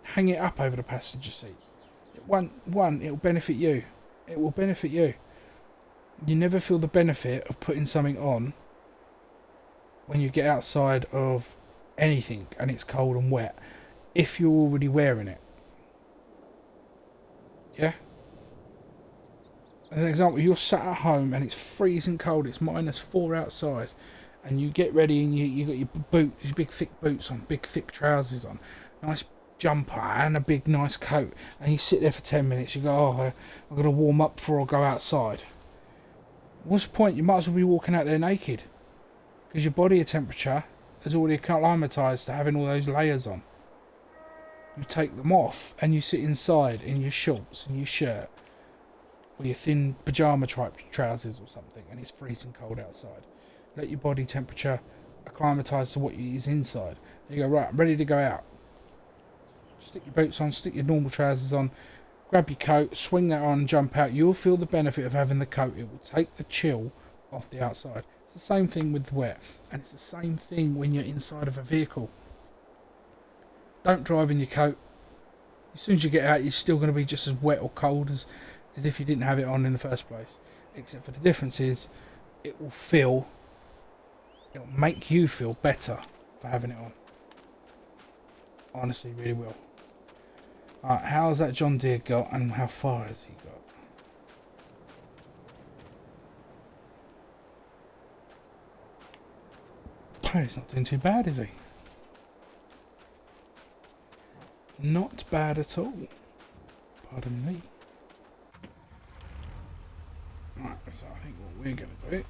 hang it up over the passenger seat. It'll benefit you. It will benefit you. You never feel the benefit of putting something on when you get outside of anything and it's cold and wet if you're already wearing it. Yeah? As an example, you're sat at home and it's freezing cold, it's -4 outside, and you get ready and you got your big thick boots on, big thick trousers on, nice jumper and a big nice coat, and you sit there for 10 minutes, you go, oh, I'm going to warm up before I go outside. What's the point? You might as well be walking out there naked, because your body temperature is already acclimatised to having all those layers on. You take them off and you sit inside in your shorts and your shirt or your thin pyjama type trousers or something, and it's freezing cold outside. Let your body temperature acclimatise to what is inside. You go, right, I'm ready to go out. Stick your boots on, stick your normal trousers on, grab your coat, swing that on, jump out. You'll feel the benefit of having the coat. It will take the chill off the outside. It's the same thing with wet, and it's the same thing when you're inside of a vehicle. Don't drive in your coat. As soon as you get out, you're still going to be just as wet or cold as if you didn't have it on in the first place. Except for the difference is, it'll make you feel better for having it on. Honestly, really will. Alright, how's that John Deere got, and how far has he got? Oh, he's not doing too bad, is he? Not bad at all. Pardon me. Right, so I think what we're going to do...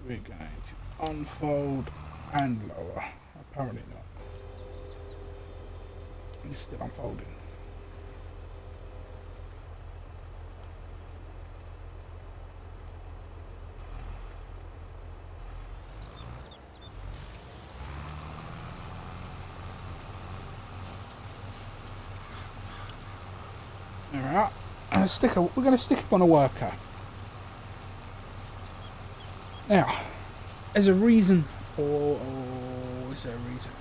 we're going to unfold and lower. Apparently not. It's still unfolding. Alright, we're going to stick him on a worker. Now, there's a reason, or is there a reason?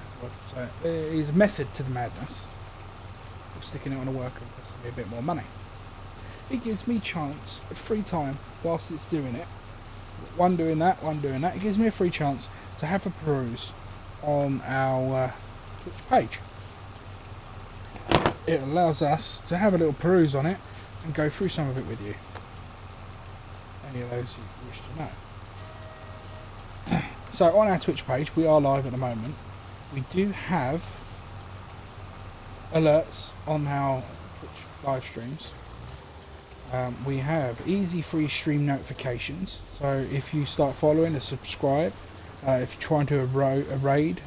So there is a method to the madness of sticking it on a worker. It costs me a bit more money. It gives me chance of free time whilst it's doing it. One doing that. It gives me a free chance to have a peruse on our Twitch page. It allows us to have a little peruse on it and go through some of it with you. any of those you wish to know. So on our Twitch page, we are live at the moment. We do have alerts on our Twitch live streams. We have easy free stream notifications, so if you start following or subscribe, if you try and do a raid,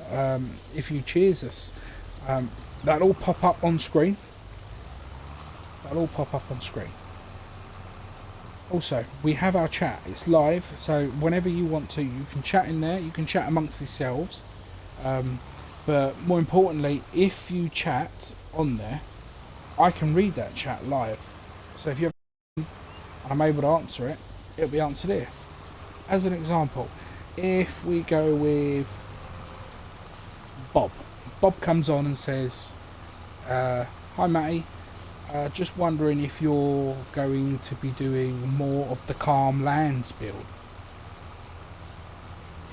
if you cheers us, that'll all pop up on screen. Also, we have our chat. It's live, so whenever you want to, you can chat in there. You can chat amongst yourselves. But more importantly, if you chat on there, I can read that chat live. So if you have and I'm able to answer it, it'll be answered here. As an example, if we go with Bob. Bob comes on and says, hi Matty, just wondering if you're going to be doing more of the Calmsden build.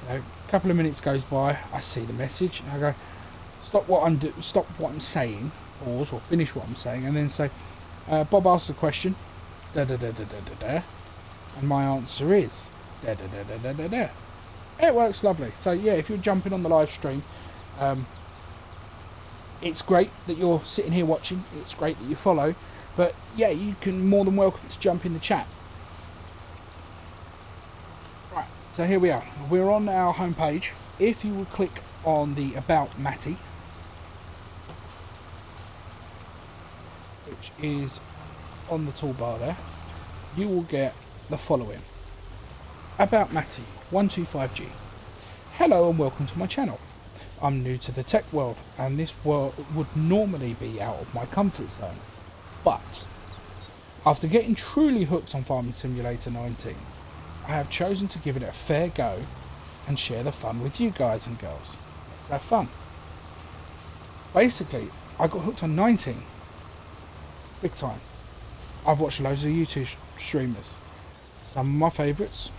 You know, a couple of minutes goes by, I see the message, and I go, stop what I'm saying, pause or finish what I'm saying, and then say, Bob asked a question, da da da da da da da, and my answer is da da da da da da da. It works lovely. So yeah, if you're jumping on the live stream, it's great that you're sitting here watching. It's great that you follow, but yeah, you can more than welcome to jump in the chat. Right, so here we are. We're on our homepage. If you will click on the About Matty, which is on the toolbar there, you will get the following. About Matty 125G. Hello and welcome to my channel. I'm new to the tech world, and this world would normally be out of my comfort zone. But after getting truly hooked on Farming Simulator 19, I have chosen to give it a fair go and share the fun with you guys and girls. Let's have fun. Basically, I got hooked on 19. Big time. I've watched loads of YouTube streamers. Some of my favourites,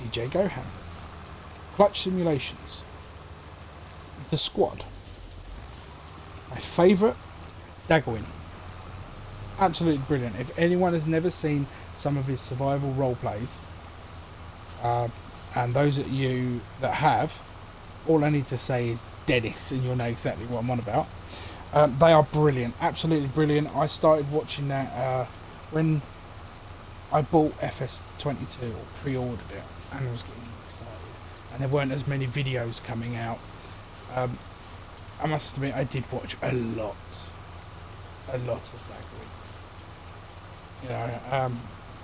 DJ Gohan, Clutch Simulations, The Squad. My favourite, Batwing. Absolutely brilliant. If anyone has never seen some of his survival role plays, and those of you that have, all I need to say is Dennis, and you'll know exactly what I'm on about. They are brilliant, absolutely brilliant. I started watching that when I bought FS22 or pre-ordered it, and I was getting excited, and there weren't as many videos coming out. I must admit, I did watch a lot of Batwing. You know,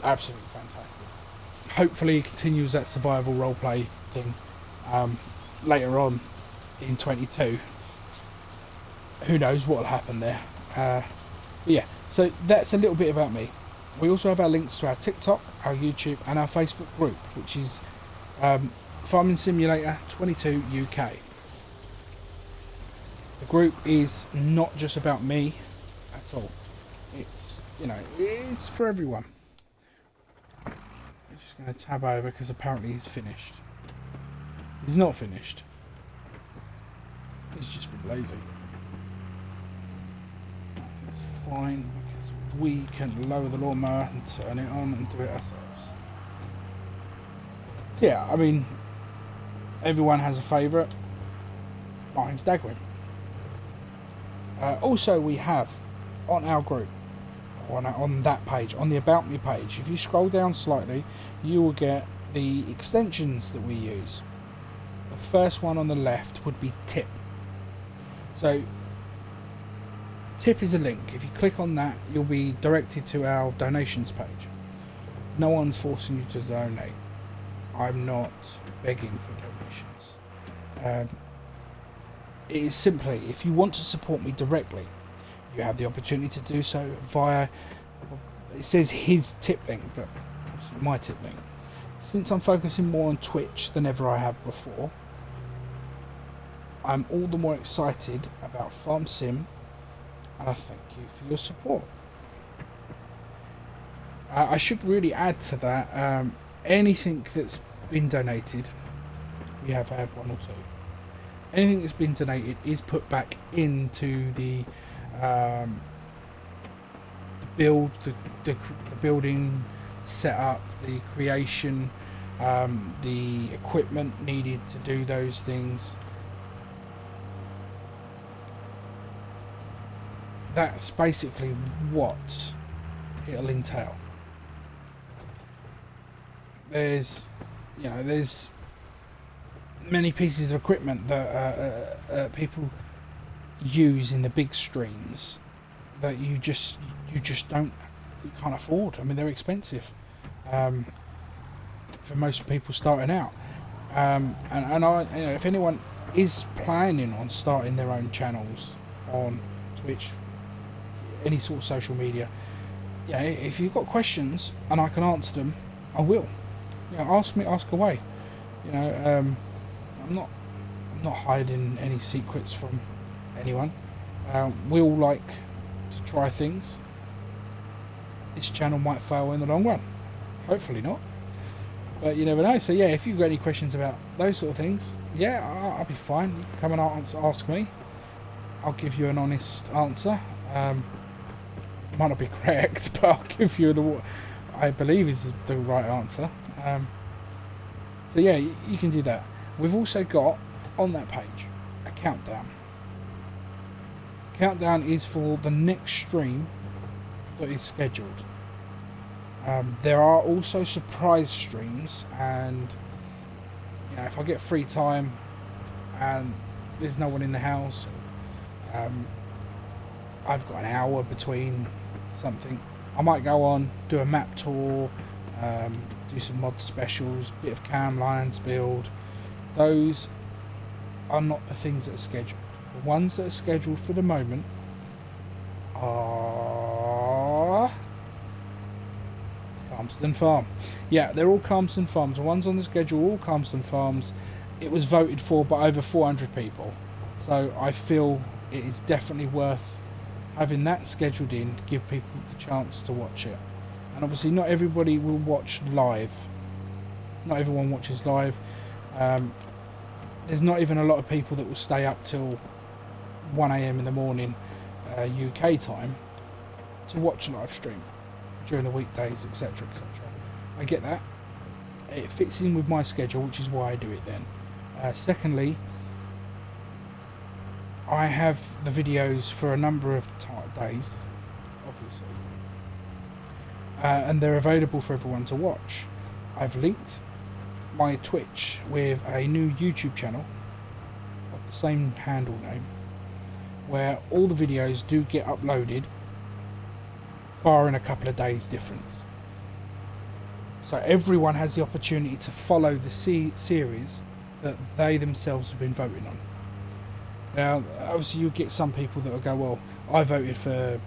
absolutely fantastic. Hopefully he continues that survival roleplay thing later on in 22. Who knows what will happen there. But yeah, so that's a little bit about me. We also have our links to our TikTok, our YouTube, and our Facebook group, which is Farming Simulator 22 UK. The group is not just about me at all. It's, you know, it's for everyone. I'm just going to tab over because apparently he's finished. He's not finished. He's just been lazy. It's fine because we can lower the lawnmower and turn it on and do it ourselves. So yeah, I mean, everyone has a favourite. Mine's Batwing. Also, we have on our group, on that page, on the About Me page, if you scroll down slightly, you will get the extensions that we use. The first one on the left would be Tip. So, Tip is a link. If you click on that, you'll be directed to our donations page. No one's forcing you to donate. I'm not begging for donations. It is simply, if you want to support me directly, you have the opportunity to do so via, it says his tip link, but obviously my tip link. Since I'm focusing more on Twitch than ever I have before, I'm all the more excited about Farm Sim, and I thank you for your support. I should really add to that, anything that's been donated, we have had one or two. Anything that's been donated is put back into the build, the building, setup, the creation, the equipment needed to do those things. That's basically what it'll entail. There's many pieces of equipment that people use in the big streams that you can't afford. I mean, they're expensive for most people starting out. And if anyone is planning on starting their own channels on Twitch, any sort of social media, if you've got questions and I can answer them, I will. Ask away. I'm not hiding any secrets from anyone. We all like to try things. This channel might fail in the long run. Hopefully not. But you never know. So if you've got any questions about those sort of things, I'll be fine. You can come and ask me. I'll give you an honest answer. Might not be correct, but I'll give you what I believe is the right answer. You can do that. We've also got on that page a countdown. Countdown is for the next stream that is scheduled. There are also surprise streams, and if I get free time and there's no one in the house, I've got an hour between something, I might go on, do a map tour, do some mod specials, bit of Calmsden build. Those are not the things that are scheduled. The ones that are scheduled for the moment are Calmsden Farm. They're all Calmsden Farms. The ones on the schedule are all Calmsden Farms. It was voted for by over 400 people. So I feel it is definitely worth having that scheduled in to give people the chance to watch it. And obviously not everybody will watch live. Not everyone watches live. There's not even a lot of people that will stay up till 1 AM in the morning UK time to watch a live stream during the weekdays, etc, etc. I get that. It fits in with my schedule, which is why I do it then. Secondly, I have the videos for a number of days, obviously, and they're available for everyone to watch. I've linked my Twitch with a new YouTube channel of the same handle name, where all the videos do get uploaded, barring a couple of days difference. So everyone has the opportunity to follow the series that they themselves have been voting on. Now, obviously, you get some people that will go, well, I voted for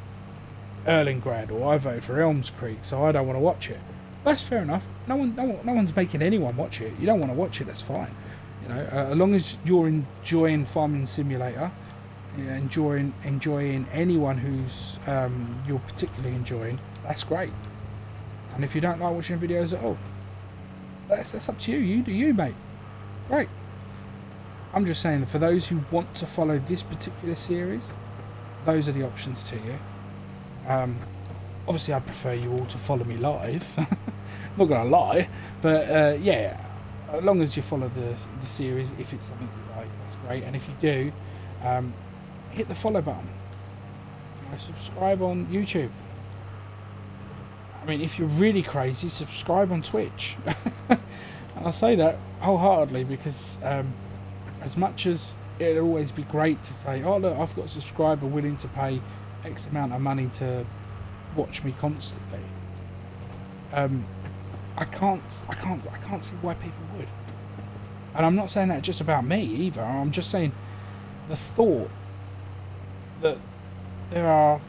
Erlingrad, or I voted for Elms Creek, so I don't want to watch it. That's fair enough. No one's making anyone watch it. You don't want to watch it, that's fine. As long as you're enjoying Farming Simulator, enjoying anyone who's you're particularly enjoying, that's great. And if you don't like watching videos at all, that's up to you. You do you, mate. Great. I'm just saying that for those who want to follow this particular series, those are the options to you. Obviously, I'd prefer you all to follow me live. Not gonna lie, but as long as you follow the series, if it's something you like, that's great. And if you do, hit the follow button. Subscribe on YouTube. I mean, if you're really crazy, subscribe on Twitch. And I say that wholeheartedly because as much as it'll always be great to say, oh look, I've got a subscriber willing to pay X amount of money to watch me constantly, I can't see why people would. And I'm not saying that just about me either. I'm just saying the thought that there are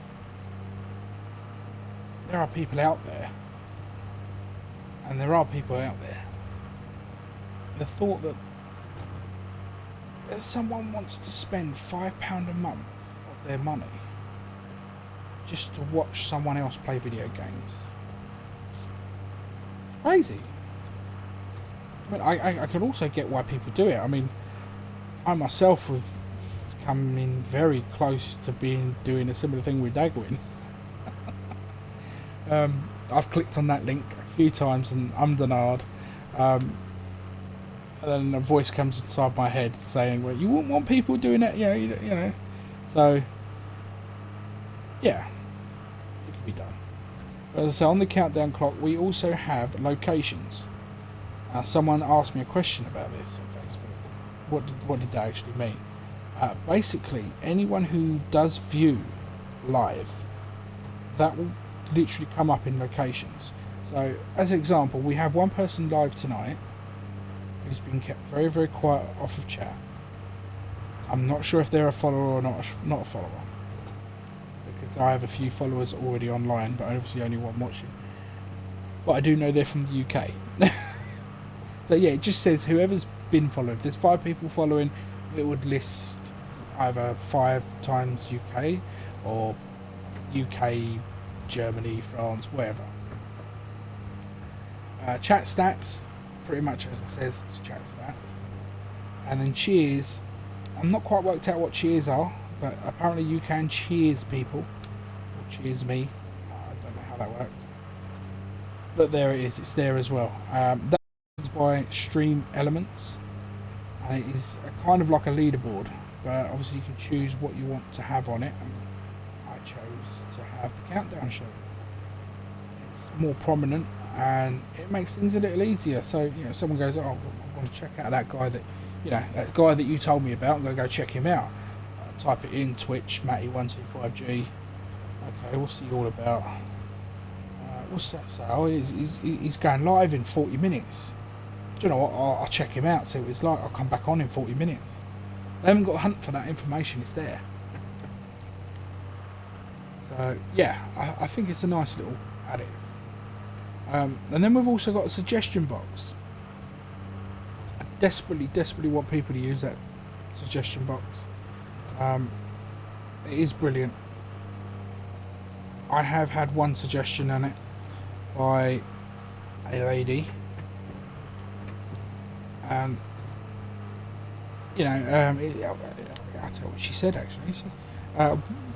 people out there, and there are people out there. The thought that someone wants to spend £5 a month of their money just to watch someone else play video games. It's crazy. I mean, I could also get why people do it. I mean, I myself have come in very close to doing a similar thing with Dagwin. I've clicked on that link few times and denied. And then a voice comes inside my head saying, well, you wouldn't want people doing that, you know. So, yeah, it can be done. But as I say, on the countdown clock, we also have locations. Someone asked me a question about this on Facebook. What did that actually mean? Basically, anyone who does view live, that will literally come up in locations. So, as an example, we have one person live tonight who's been kept very, very quiet off of chat. I'm not sure if they're a follower or not a follower, because I have a few followers already online, but obviously only one watching. But I do know they're from the UK. So yeah, it just says whoever's been followed. If there's 5 people following, it would list either 5 times UK or UK, Germany, France, wherever. Chat stats, pretty much as it says, it's chat stats. And then cheers, I'm not quite worked out what cheers are, but apparently you can cheers people, or cheers me. I don't know how that works. But there it is, it's there as well. That's by Stream Elements, and it is kind of like a leaderboard, but obviously you can choose what you want to have on it, and I chose to have the countdown showing. It's more prominent and it makes things a little easier. So, you know, someone goes, oh, I want to check out that guy that guy that you told me about, I'm going to go check him out. Type it in, Twitch, Matty125G. Okay, what's he all about? What's that say? Oh, he's going live in 40 minutes. Do you know what? I'll check him out, see what it's like. I'll come back on in 40 minutes. They haven't got to hunt for that information, it's there. So, yeah, I think it's a nice little additive. And then we've also got a suggestion box. I desperately want people to use that suggestion box. It is brilliant. I have had one suggestion on it by a lady, and you know, I'll tell you what she said actually. She says,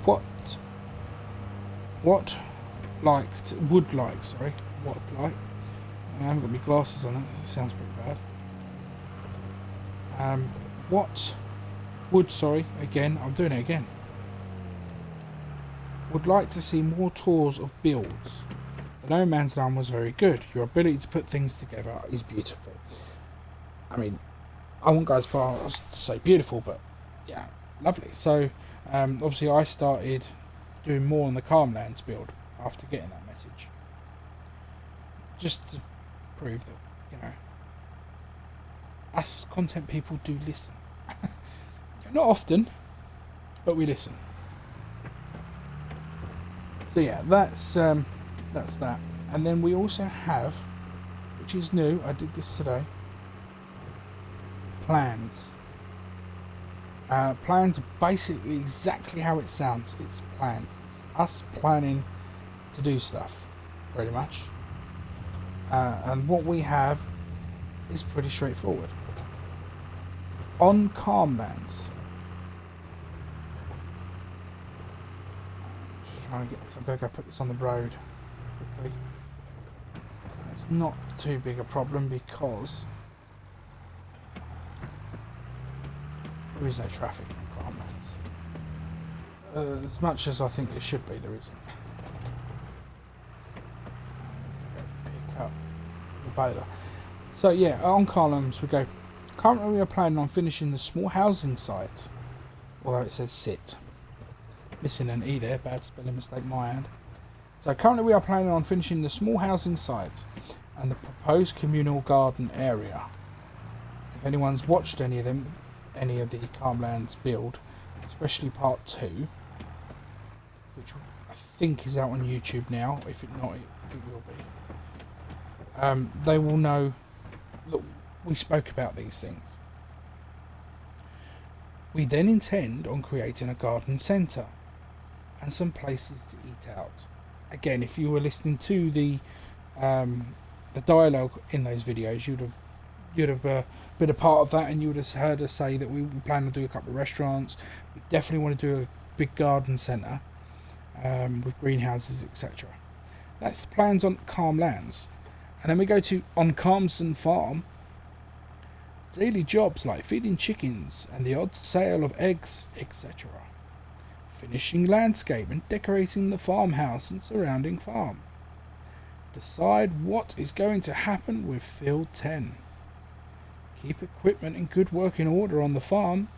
what would like, I haven't got my glasses on, it sounds pretty bad. Again, I'm doing it again. Would like to see more tours of builds. The No Man's Land was very good. Your ability to put things together is beautiful. I mean, I won't go as far as to say beautiful, but yeah, lovely. So, obviously I started doing more on the Calmlands build after getting that message. Just to prove that, you know, us content people do listen. Not often, but we listen. So yeah, that's that. And then we also have, which is new, I did this today, plans. Plans are basically exactly how it sounds. It's plans. It's us planning to do stuff, pretty much. And what we have is pretty straightforward. On Calmlands, trying to get this. I'm going to go put this on the road quickly. It's not too big a problem because there is no traffic on Calmlands. As much as I think there should be, there isn't. Pick up the baler. So yeah, on Calmlands we go. Currently we are planning on finishing the small housing site, although it says sit. Missing an E there, bad spelling mistake my end. So currently we are planning on finishing the small housing site and the proposed communal garden area. If anyone's watched any of the Calmlands build, especially part 2, which I think is out on YouTube now, if it not, it will be. They will know that we spoke about these things. We then intend on creating a garden centre and some places to eat out. Again, if you were listening to the dialogue in those videos, you'd have been a part of that, and you would have heard us say that we plan to do a couple of restaurants. We definitely want to do a big garden centre with greenhouses, etc. That's the plans on Calmlands. And then we go to on Calmsden farm. Daily jobs like feeding chickens and the odd sale of eggs, etc. Finishing landscape and decorating the farmhouse and surrounding farm. Decide what is going to happen with field 10. Keep equipment in good working order on the farm.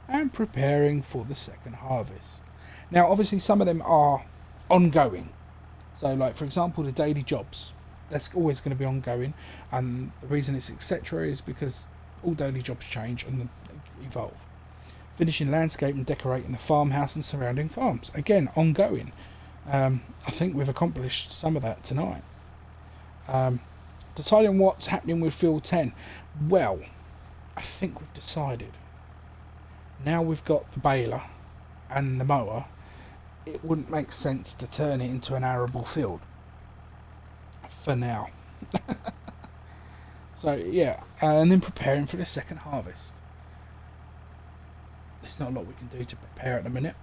And preparing for the second harvest. Now obviously some of them are ongoing. So like for example the daily jobs. That's always going to be ongoing, and the reason it's etc. is because all daily jobs change and evolve. Finishing landscape and decorating the farmhouse and surrounding farms. Again, ongoing. I think we've accomplished some of that tonight. Deciding what's happening with field 10. Well, I think we've decided. Now we've got the baler and the mower, it wouldn't make sense to turn it into an arable field. For now. So yeah, and then preparing for the second harvest. There's not a lot we can do to prepare at the minute.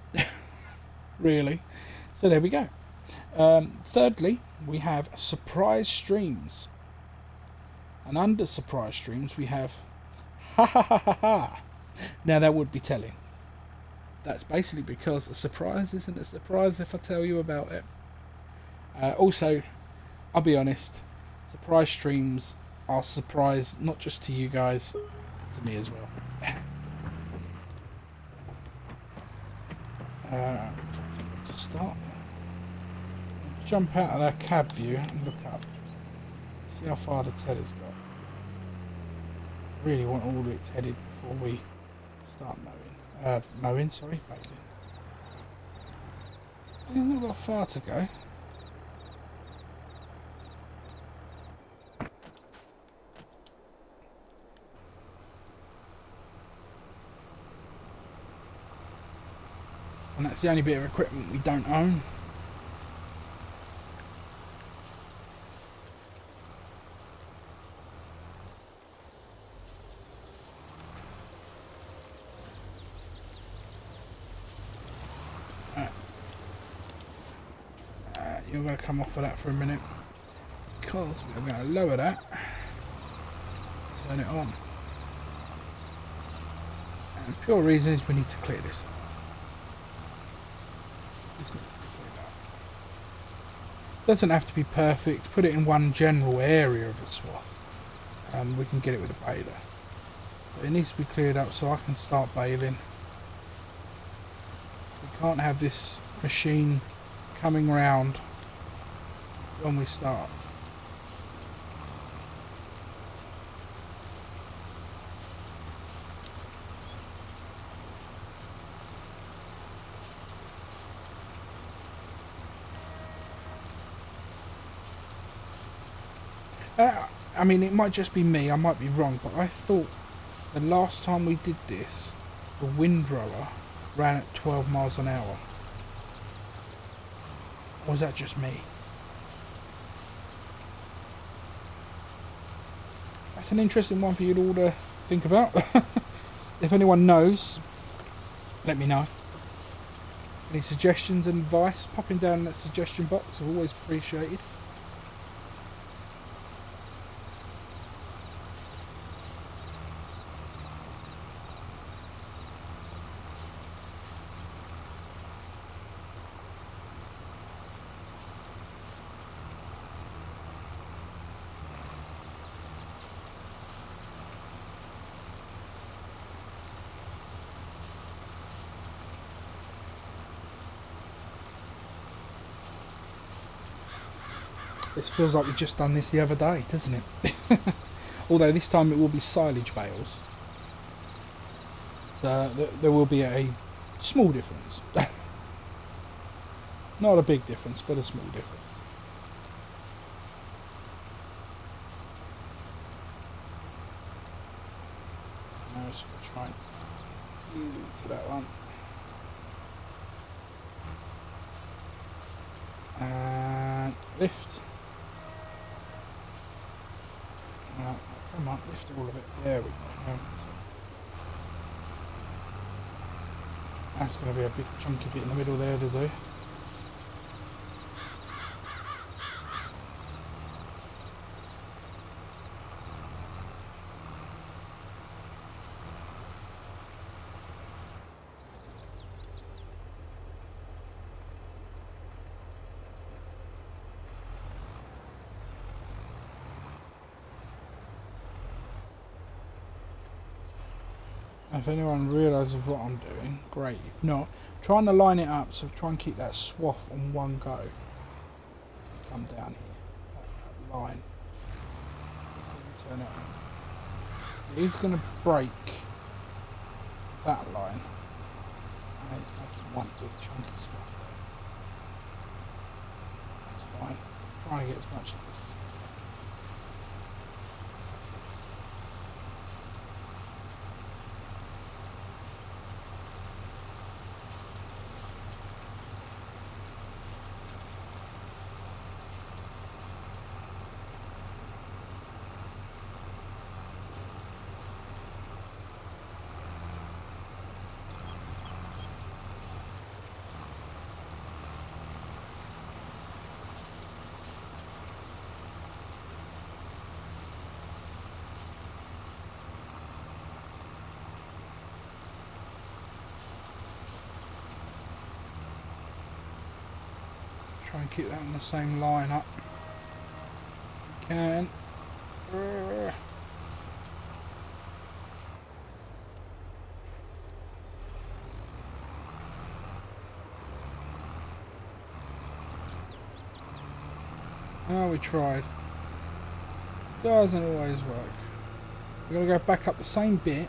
Really. So there we go. Thirdly, we have surprise streams. And under surprise streams we have ha ha ha ha ha. Now that would be telling. That's basically because a surprise isn't a surprise if I tell you about it. Also, I'll be honest, surprise streams are surprise not just to you guys, but to me as well. I'm trying to think where to start. Jump out of that cab view and look up. See how far the telly's got. I really want all it's headed before we start mowing. Baling. We've not got far to go. And that's the only bit of equipment we don't own. You're going to come off of that for a minute because we're going to lower that, turn it on. And the pure reason is we need to clear this up. This needs to be cleared up. Doesn't have to be perfect. Put it in one general area of a swath and we can get it with a baler. But it needs to be cleared up so I can start baling. We can't have this machine coming round when we start. I mean, it might just be me, I might be wrong, but I thought the last time we did this, the windrower ran at 12 miles an hour. Or was that just me? That's an interesting one for you all to think about. If anyone knows, let me know. Any suggestions and advice, popping down in that suggestion box, are always appreciated. This feels like we've just done this the other day, doesn't it? Although this time it will be silage bales. So there will be a small difference. Not a big difference, but a small difference. Now just going to try and ease into that one. And lift. Come on, lift all of it. There we go. That's going to be a big chunky bit in the middle there to do. If anyone realises what I'm doing, great. If not, trying to line it up, so try and keep that swath on one go. Come down here, that line, before we turn it on. It is going to break that line, and it's making one big chunky swath there. That's fine. Try and get as much as this. Try and keep that in the same line up. If you can. Oh, we tried. Doesn't always work. We're going to go back up the same bit.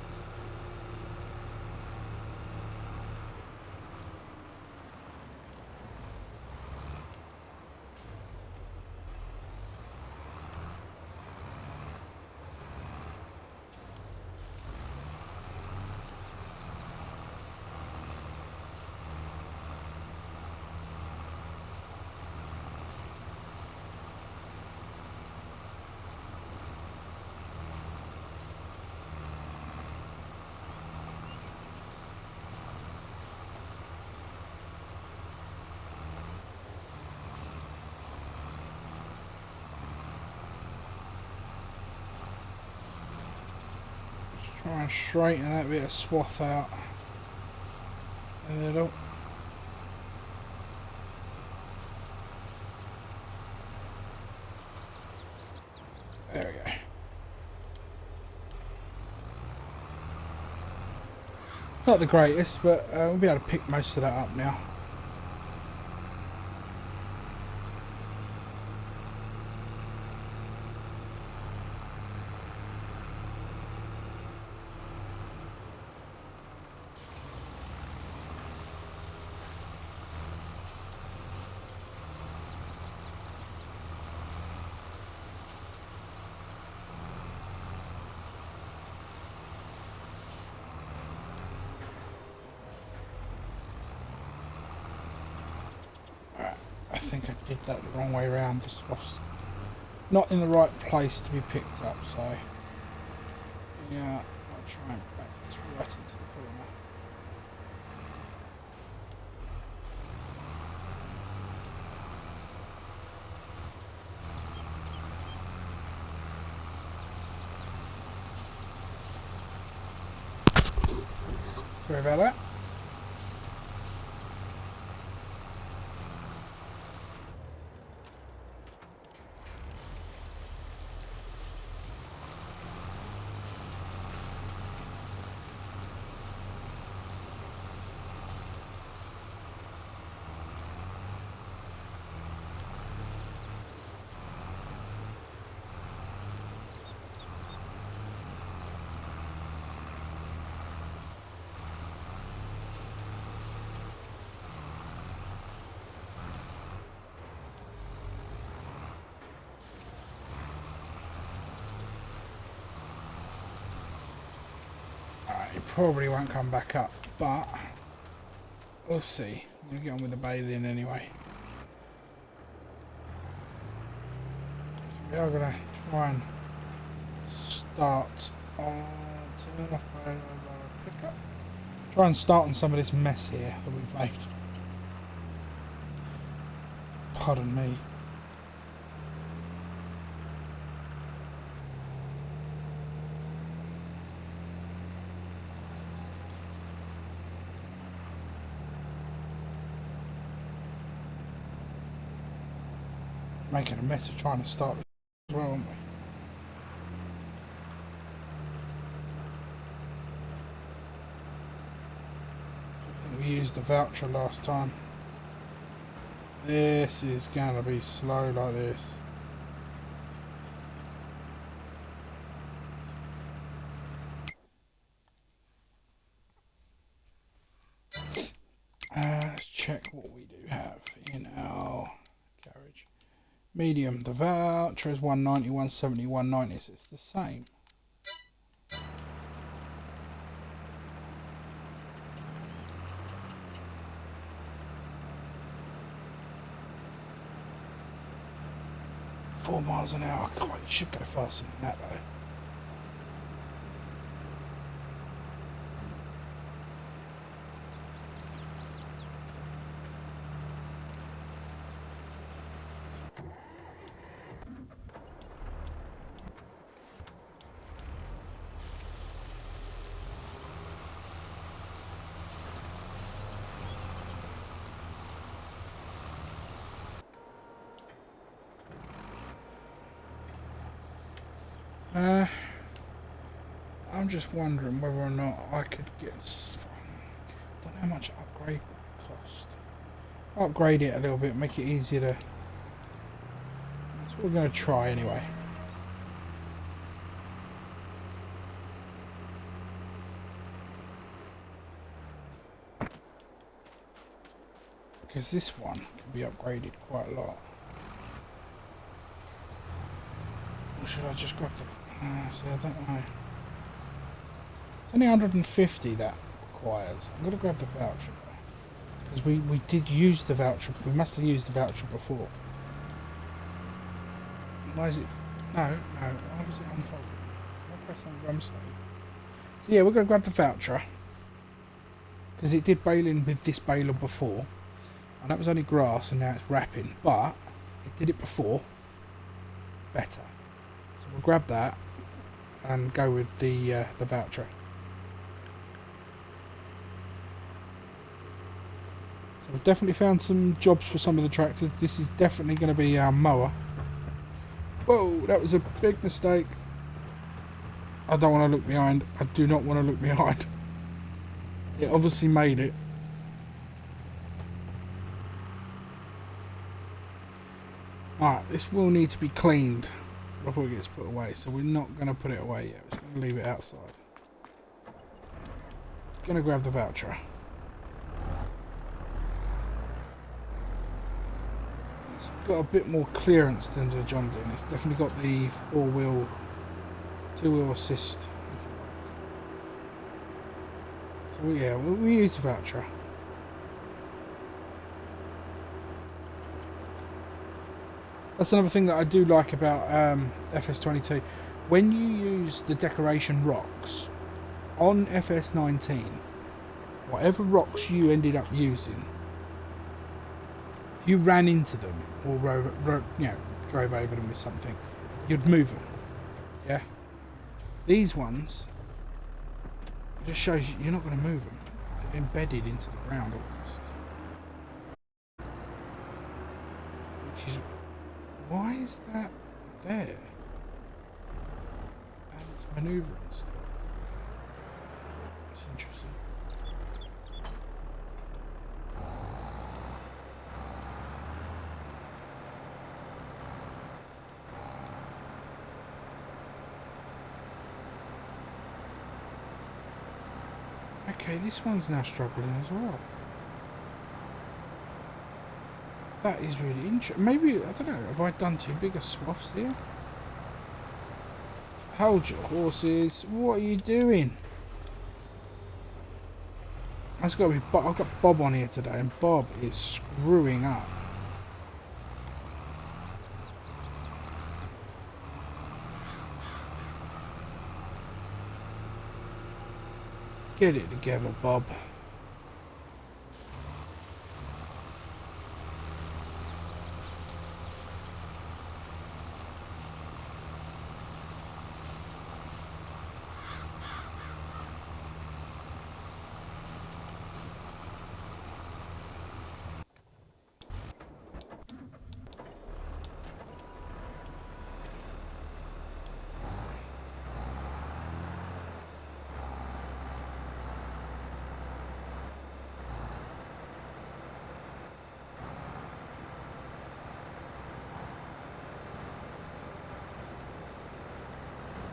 Try and straighten that bit of swath out in the middle. There we go. Not the greatest, but we'll be able to pick most of that up now. I think I did that the wrong way around. This was not in the right place to be picked up, so yeah, I'll try and back this right into the corner. Sorry about that. It probably won't come back up, but we'll see. I'm going to get on with the bathing anyway. So we are going to try and start on turn off pickup. Try and start on some of this mess here that we've made. Pardon me. Making a mess of trying to start this as well, aren't we? used the voucher last time. This is gonna be slow like this. Let's check what we do have in our garage. Medium, the voucher is 190, 170, 190, so it's the same. $4 miles an hour. God, it should go faster than that though. I'm just wondering whether or not I could get. I don't know how much upgrade would cost. Upgrade it a little bit, make it easier to. That's what we're going to try anyway. Because this one can be upgraded quite a lot. Or should I just grab the. See, I don't know. It's only 150 that requires. I'm going to grab the voucher because we did use the voucher. We must have used the voucher before. Why is it? No. Why was it unfolding? I press on drum save. So yeah, we're going to grab the voucher because it did bail in with this baler before, and that was only grass, and now it's wrapping. But it did it before. Better. So we'll grab that and go with the voucher. So we've definitely found some jobs for some of the tractors. This is definitely going to be our mower. Whoa, that was a big mistake. I don't want to look behind. I do not want to look behind. It obviously made it. Alright, this will need to be cleaned before it gets put away. So we're not going to put it away yet. We're just going to leave it outside. Going to grab the voucher. Got a bit more clearance than the John Deere. It's definitely got the two-wheel assist. So yeah, we use the voucher. That's another thing that I do like about FS22. When you use the decoration rocks on FS19, whatever rocks you ended up using, you ran into them or drove over them with something, you'd move them. Yeah, these ones, it just shows you're not going to move them. They're embedded into the ground almost. Which is, why is that there? And it's manoeuvring still. That's interesting. Okay, this one's now struggling as well. That is really interesting. Maybe, I don't know, have I done too big a swaths here? Hold your horses. What are you doing? That's got to be Bob. I've got Bob on here today, and Bob is screwing up. Get it together, Bob.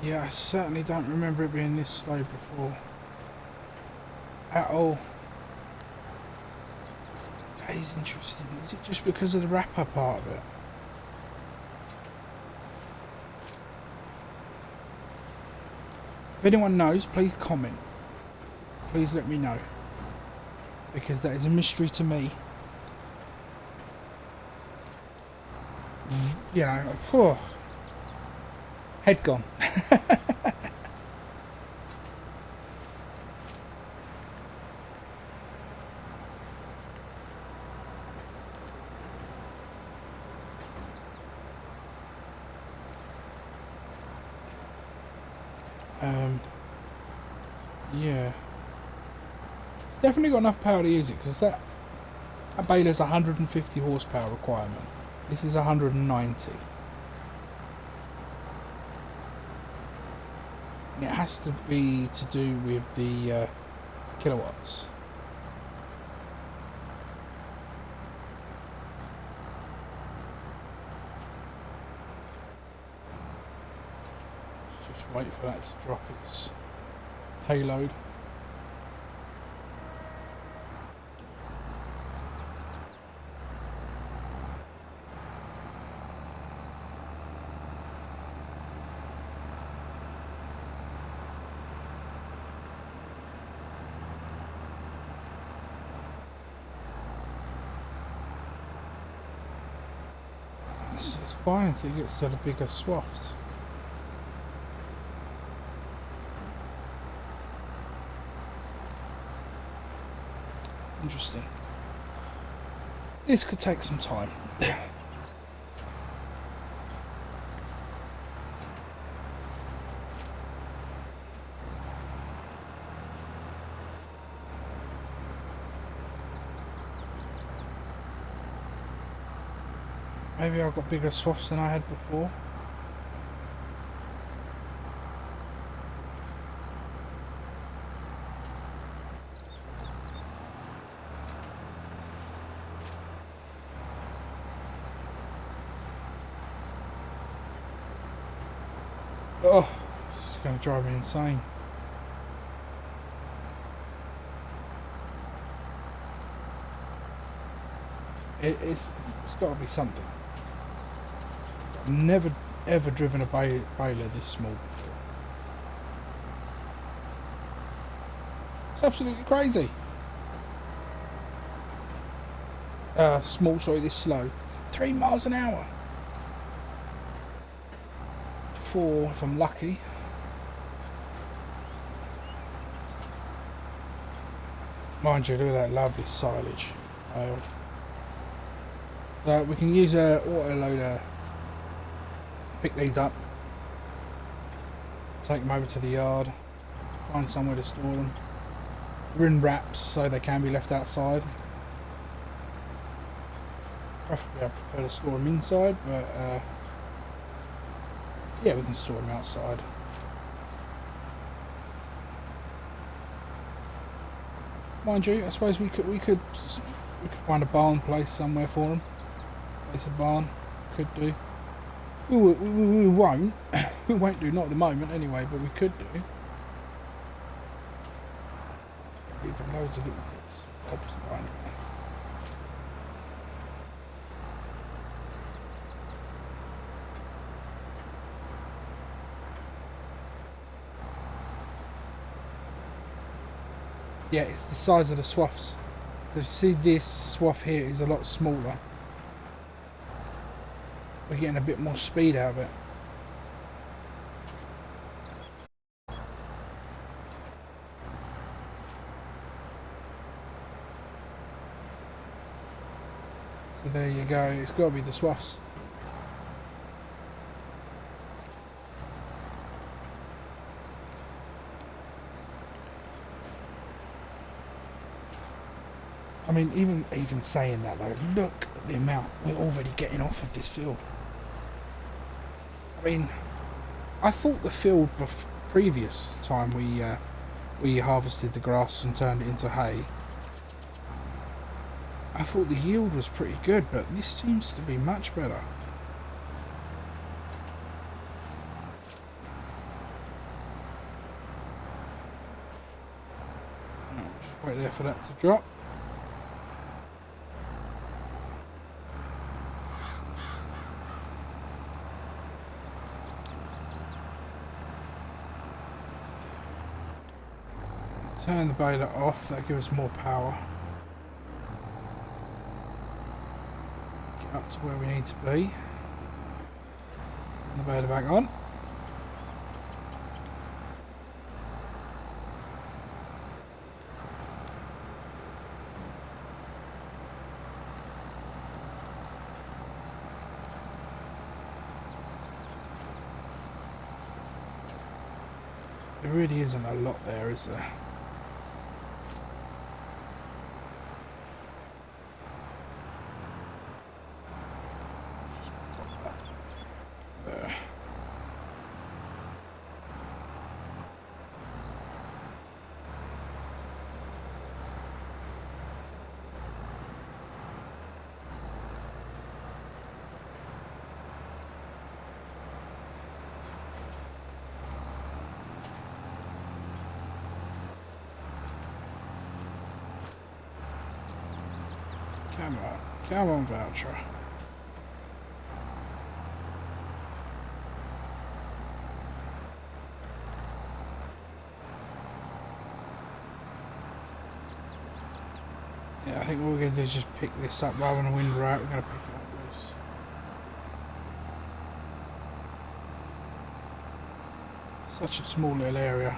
Yeah, I certainly don't remember it being this slow before. At all. That is interesting. Is it just because of the wrapper part of it? If anyone knows, please comment. Please let me know. Because that is a mystery to me. You know, oh, head gone. Yeah. It's definitely got enough power to use it, because that baler's 150 horsepower requirement. This is 190. It has to be to do with the kilowatts. Just wait for that to drop its payload. It's fine until it gets to the bigger swaths. Interesting. This could take some time. Maybe I've got bigger swaths than I had before. Oh, this is going to drive me insane. It's got to be something. I've never ever driven a baler this small before. It's absolutely crazy. Small, sorry, this slow. 3 miles an hour. 4 if I'm lucky. Mind you, look at that lovely silage. We can use a autoloader. Pick these up, take them over to the yard, find somewhere to store them. They're in wraps so they can be left outside. Preferably I prefer to store them inside, but yeah, we can store them outside. Mind you, I suppose we could find a barn place somewhere for them. Place a barn, could do. We won't. We won't do, not at the moment anyway, but we could do. Even loads of little bits. Bobs lying around. Yeah, it's the size of the swaths. So you see this swath here is a lot smaller. We're getting a bit more speed out of it. So there you go, it's got to be the swaths. I mean, even saying that though, look at the amount we're already getting off of this field. I mean, I thought the field previous time we harvested the grass and turned it into hay, I thought the yield was pretty good, but this seems to be much better. Wait there for that to drop. Turn the baler off, that gives us more power. Get up to where we need to be. Turn the baler back on. There really isn't a lot there, is there? Come on, voucher. Yeah, I think what we're going to do is just pick this up rather than wind route. We're going to pick it up loose. Such a small little area.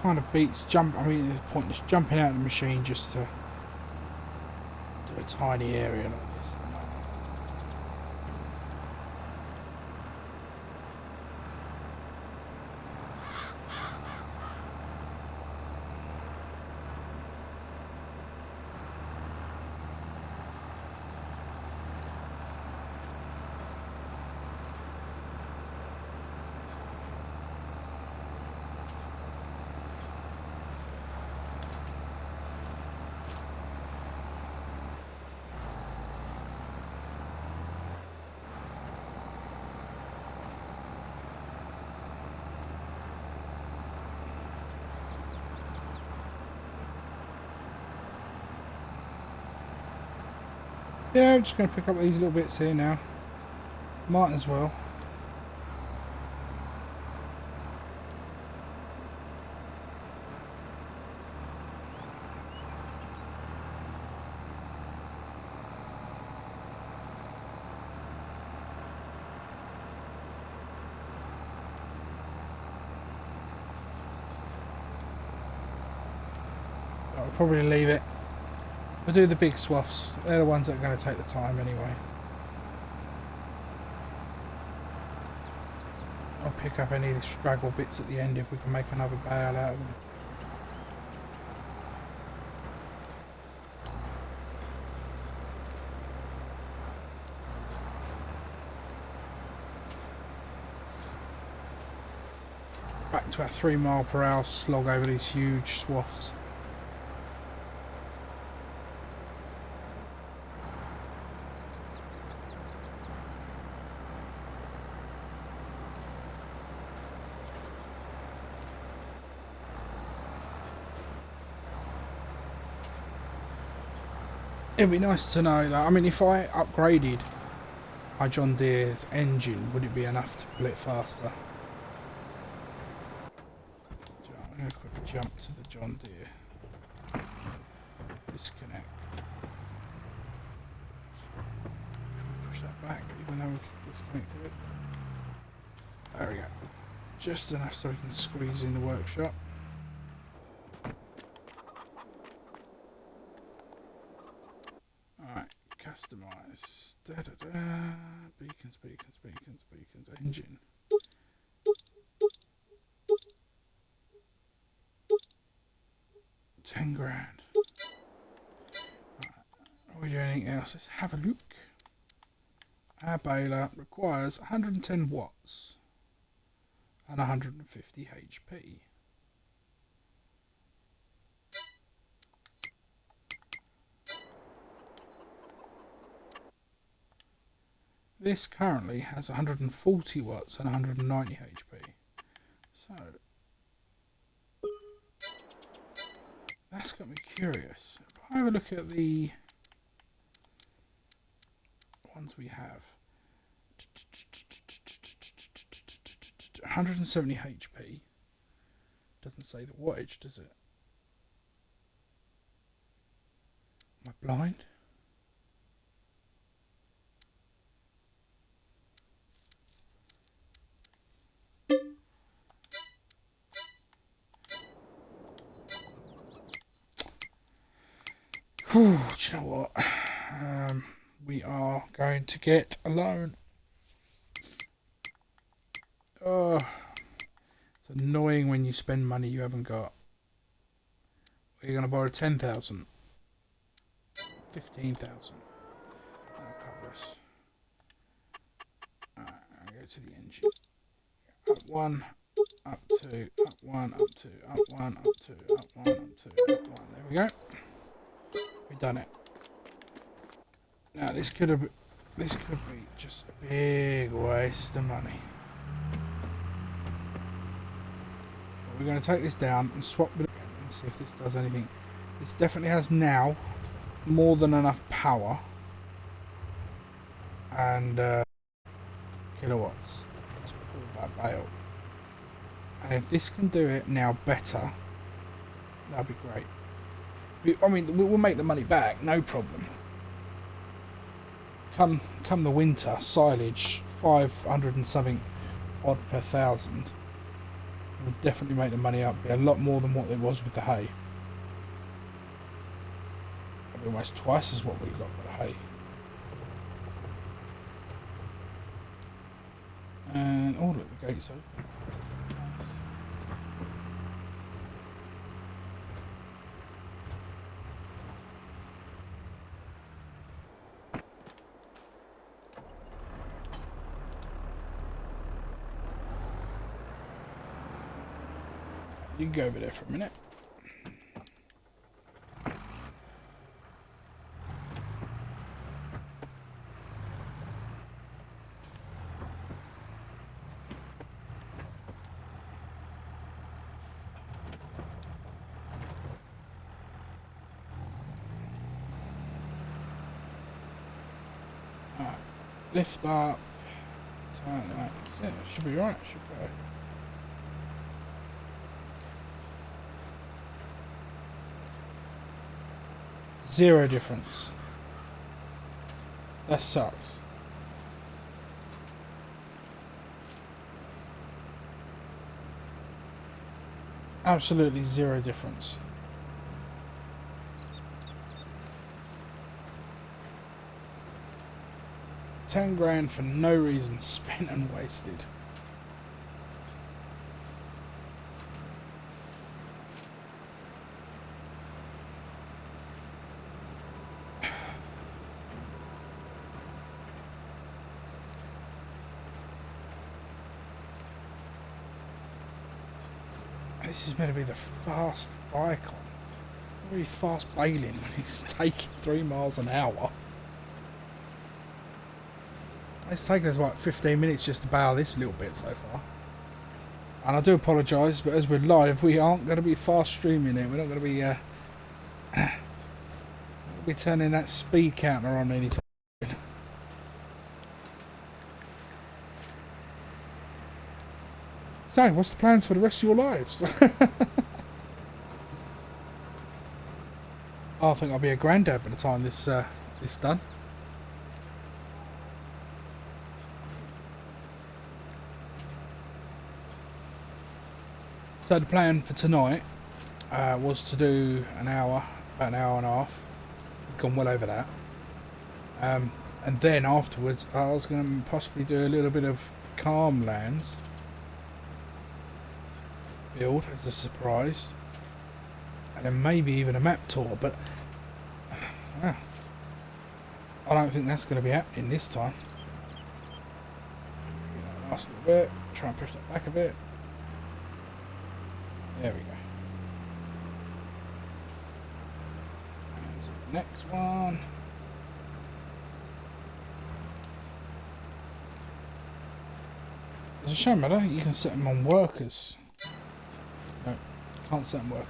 Kind of beats jump. I mean, it's pointless jumping out of the machine just to do a tiny area like this. Yeah, I'm just going to pick up these little bits here now. Might as well. I'll probably leave it. We'll do the big swaths. They're the ones that are going to take the time anyway. I'll pick up any of the straggle bits at the end if we can make another bale out of them. Back to our 3 mile per hour slog over these huge swaths. It'd be nice to know that. I mean, if I upgraded my John Deere's engine, would it be enough to pull it faster? I'm going to quickly jump to the John Deere. Disconnect. Can we push that back even though we disconnected it? There we go. Just enough so we can squeeze in the workshop. Customize. Da, da, da. Beacons, beacons, beacons, beacons. Engine. £10,000. Right. Are we doing anything else? Let's have a look. Our baler requires 110 watts and 150 HP. This currently has 140 watts and 190 HP. So that's got me curious. If I have a look at the ones we have, 170 HP. Doesn't say the wattage, does it? Am I blind? Whew, do you know what? We are going to get a loan. Oh, it's annoying when you spend money you haven't got. We're going to borrow 10,000. 15,000. That'll cover us. I'll go to the engine. Up one, up two, up one, up two, up one, up two, up one, up two, up one. There we go. We've done it. Now this could be just a big waste of money. But we're going to take this down and swap it again and see if this does anything. This definitely has now more than enough power and kilowatts to pull that bale. And if this can do it now better, that'd be great. I mean, we'll make the money back, no problem. Come the winter, silage 500 and something odd per thousand. We'll definitely make the money up. Be a lot more than what it was with the hay. It'll be almost twice as what we got with the hay. And oh look, the gate's open. Nice. You can go over there for a minute. Alright, lift up, turn that, that's it, should be right, should go. Zero difference. That sucks. Absolutely zero difference. £10,000 for no reason, spent and wasted. This is meant to be the fast icon. Really fast baling when he's taking 3 miles an hour. It's taken us like 15 minutes just to bail this little bit so far. And I do apologise, but as we're live, we aren't going to be fast streaming it. We're not going to be turning that speed counter on anytime. So, what's the plans for the rest of your lives? I think I'll be a granddad by the time this is done. So the plan for tonight was to do an hour, about an hour and a half. We've gone well over that. And then afterwards, I was going to possibly do a little bit of Calmsden build as a surprise, and then maybe even a map tour, but I don't think that's going to be happening this time. Last little bit, try and push that back a bit. There we go. And to the next one. There's a shame I don't think you can set them on workers. can't certain workers.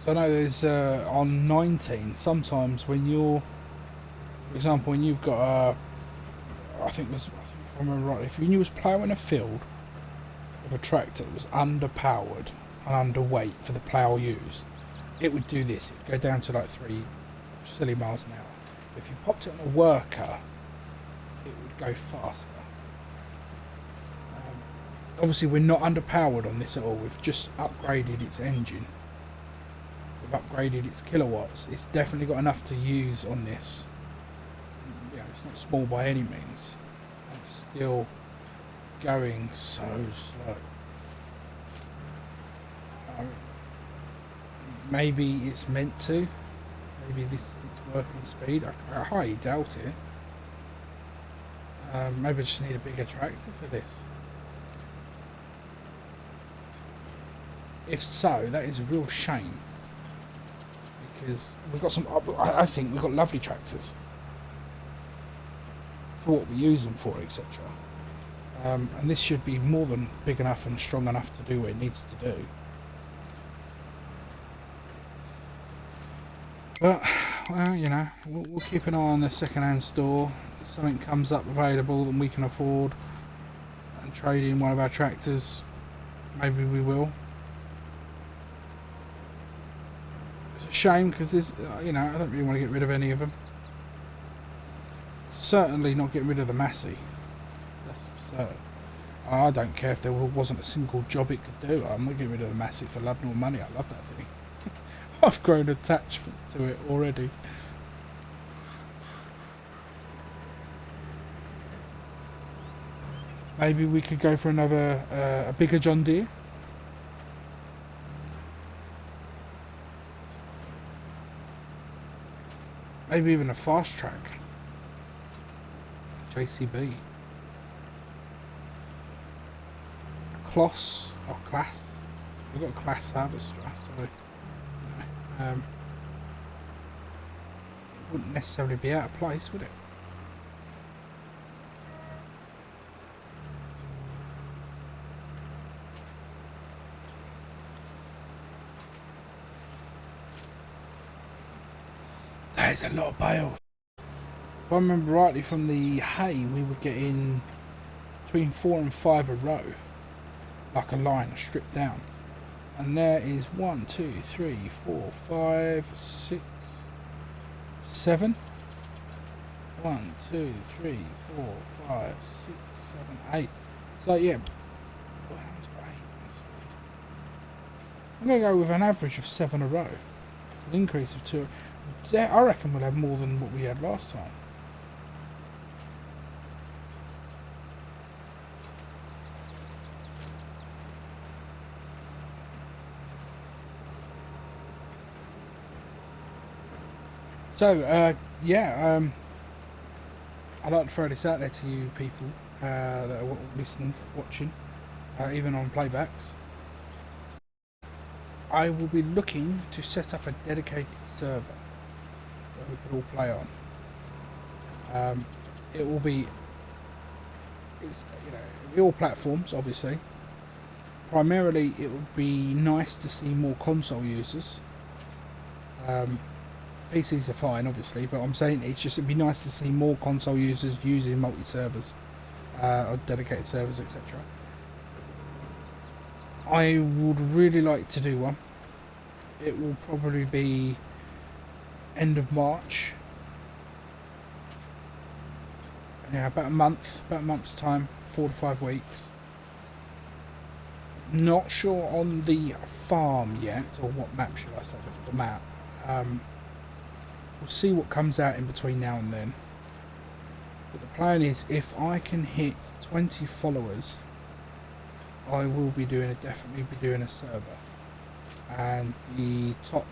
So I know there's on 19, sometimes when you're, for example, when you've got a, I think if I remember right, if you was ploughing a field with a tractor that was underpowered and underweight for the plough used, it would do this. It would go down to like 3 silly miles an hour. If you popped it on a worker, it would go faster. Obviously we're not underpowered on this at all. We've just upgraded its engine. We've upgraded its kilowatts. It's definitely got enough to use on this. Yeah, it's not small by any means. It's still going so slow. Maybe it's meant to. Maybe this is its working speed. I highly doubt it. Maybe I just need a bigger tractor for this. If so, that is a real shame. Because we've got some, I think we've got lovely tractors for what we use them for, etc. And this should be more than big enough and strong enough to do what it needs to do. But, well, you know, we'll keep an eye on the second-hand store. If something comes up available that we can afford and trade in one of our tractors, maybe we will. It's a shame because there's, you know, I don't really want to get rid of any of them. Certainly not getting rid of the Massey. That's for certain. I don't care if there wasn't a single job it could do. I'm not getting rid of the Massey for love nor money. I love that thing. I've grown attachment to it already. Maybe we could go for another, a bigger John Deere. Maybe even a fast track. JCB. Kloss or Class. We've got a Class harvester, so it wouldn't necessarily be out of place, would it? That is a lot of bales. If I remember rightly from the hay, we were getting between 4 and 5 a row, like a line stripped down. And there is 1, 2, 3, 4, 5, 6, 7. 1, 2, 3, 4, 5, 6, 7, 8. So yeah, I'm going to go with an average of 7 a row. It's an increase of 2. I reckon we'll have more than what we had last time. So, yeah, I'd like to throw this out there to you people that are listening, watching, even on playbacks. I will be looking to set up a dedicated server where we can all play on. It will be, it's, you know, it'll be all platforms, obviously. Primarily, it would be nice to see more console users. PCs are fine, obviously, but I'm saying it's just, it'd be nice to see more console users using multi-servers, or dedicated servers, etc. I would really like to do one. It will probably be end of March. Yeah, about a month's time, 4 to 5 weeks. Not sure on the farm yet, or what map should I say, the map. We'll see what comes out in between now and then. But the plan is, if I can hit 20 followers, I will be definitely be doing a server. And the top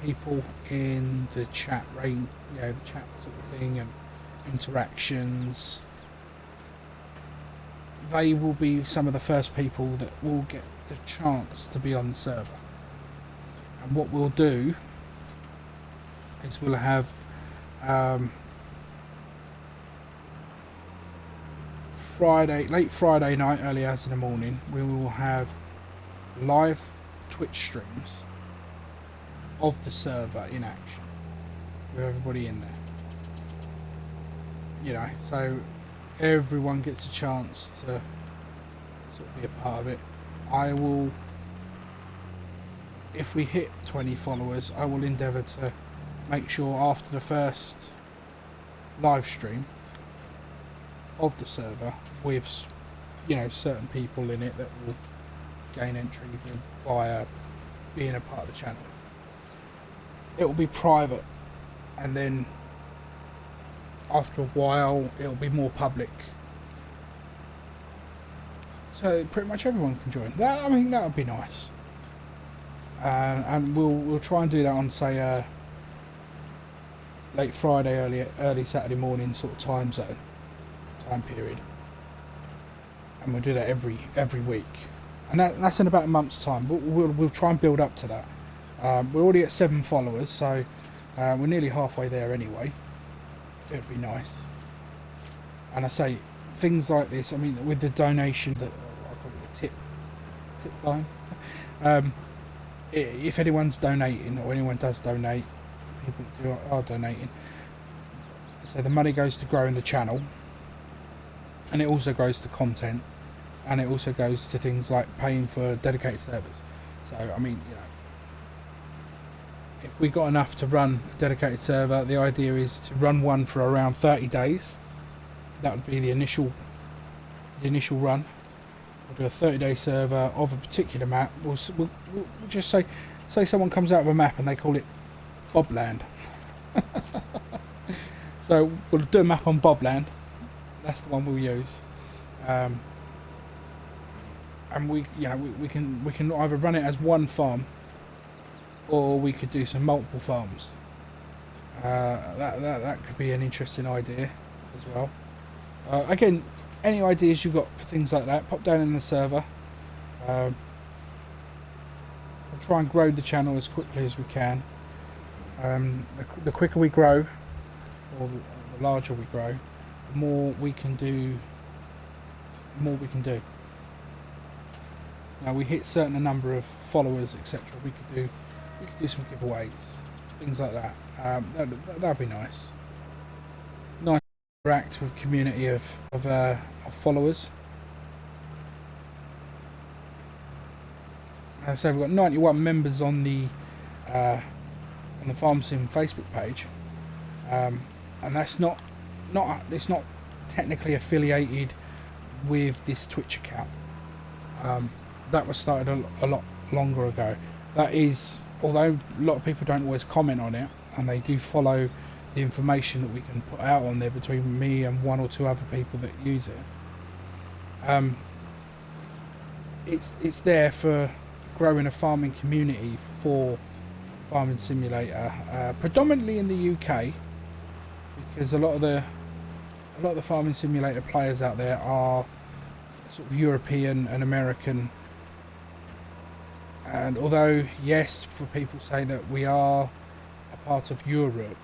people in the chat range, you know, the chat sort of thing and interactions, they will be some of the first people that will get the chance to be on the server. And what we'll do is we'll have late Friday night, early hours in the morning, we will have live Twitch streams of the server in action with everybody in there. You know, so everyone gets a chance to sort of be a part of it. I will, if we hit 20 followers, I will endeavour to make sure after the first live stream of the server with, you know, certain people in it that will gain entry via being a part of the channel. It will be private, and then after a while it will be more public, so pretty much everyone can join. That, I mean, that would be nice. And we'll try and do that on, say, late Friday, early Saturday morning sort of time period, and we'll do that every week, and that's in about a month's time. We'll try and build up to that. We're already at 7 followers, so we're nearly halfway there anyway. It'd be nice. And I say things like this, I mean, with the donation, I call it the tip line. If anyone's donating, or anyone does donate, people are donating, so the money goes to growing the channel, and it also goes to content, and it also goes to things like paying for dedicated servers. So I mean, you know, if we got enough to run a dedicated server, the idea is to run one for around 30 days. That would be the initial run. We'll do a 30-day server of a particular map. We'll just say someone comes out with a map and they call it Bobland. So we'll do a map on Bobland. That's the one we'll use. And we can either run it as one farm, or we could do some multiple farms. That could be an interesting idea as well. Again, any ideas you've got for things like that, pop down in the server. We'll try and grow the channel as quickly as we can. The quicker we grow, or the larger we grow, the more we can do. Now we hit certain number of followers, etc. We could do some giveaways, things like that. That'd be nice. Nice to interact with community of followers. So we've got 91 members on the Farmsim Facebook page, and that's not technically affiliated with this Twitch account. That was started a lot longer ago. That is, although a lot of people don't always comment on it, and they do follow the information that we can put out on there between me and 1 or 2 other people that use it. It's there for growing a farming community for Farming Simulator, predominantly in the UK, because a lot of the Farming Simulator players out there are sort of European and American. And although, yes, for people say that we are a part of Europe,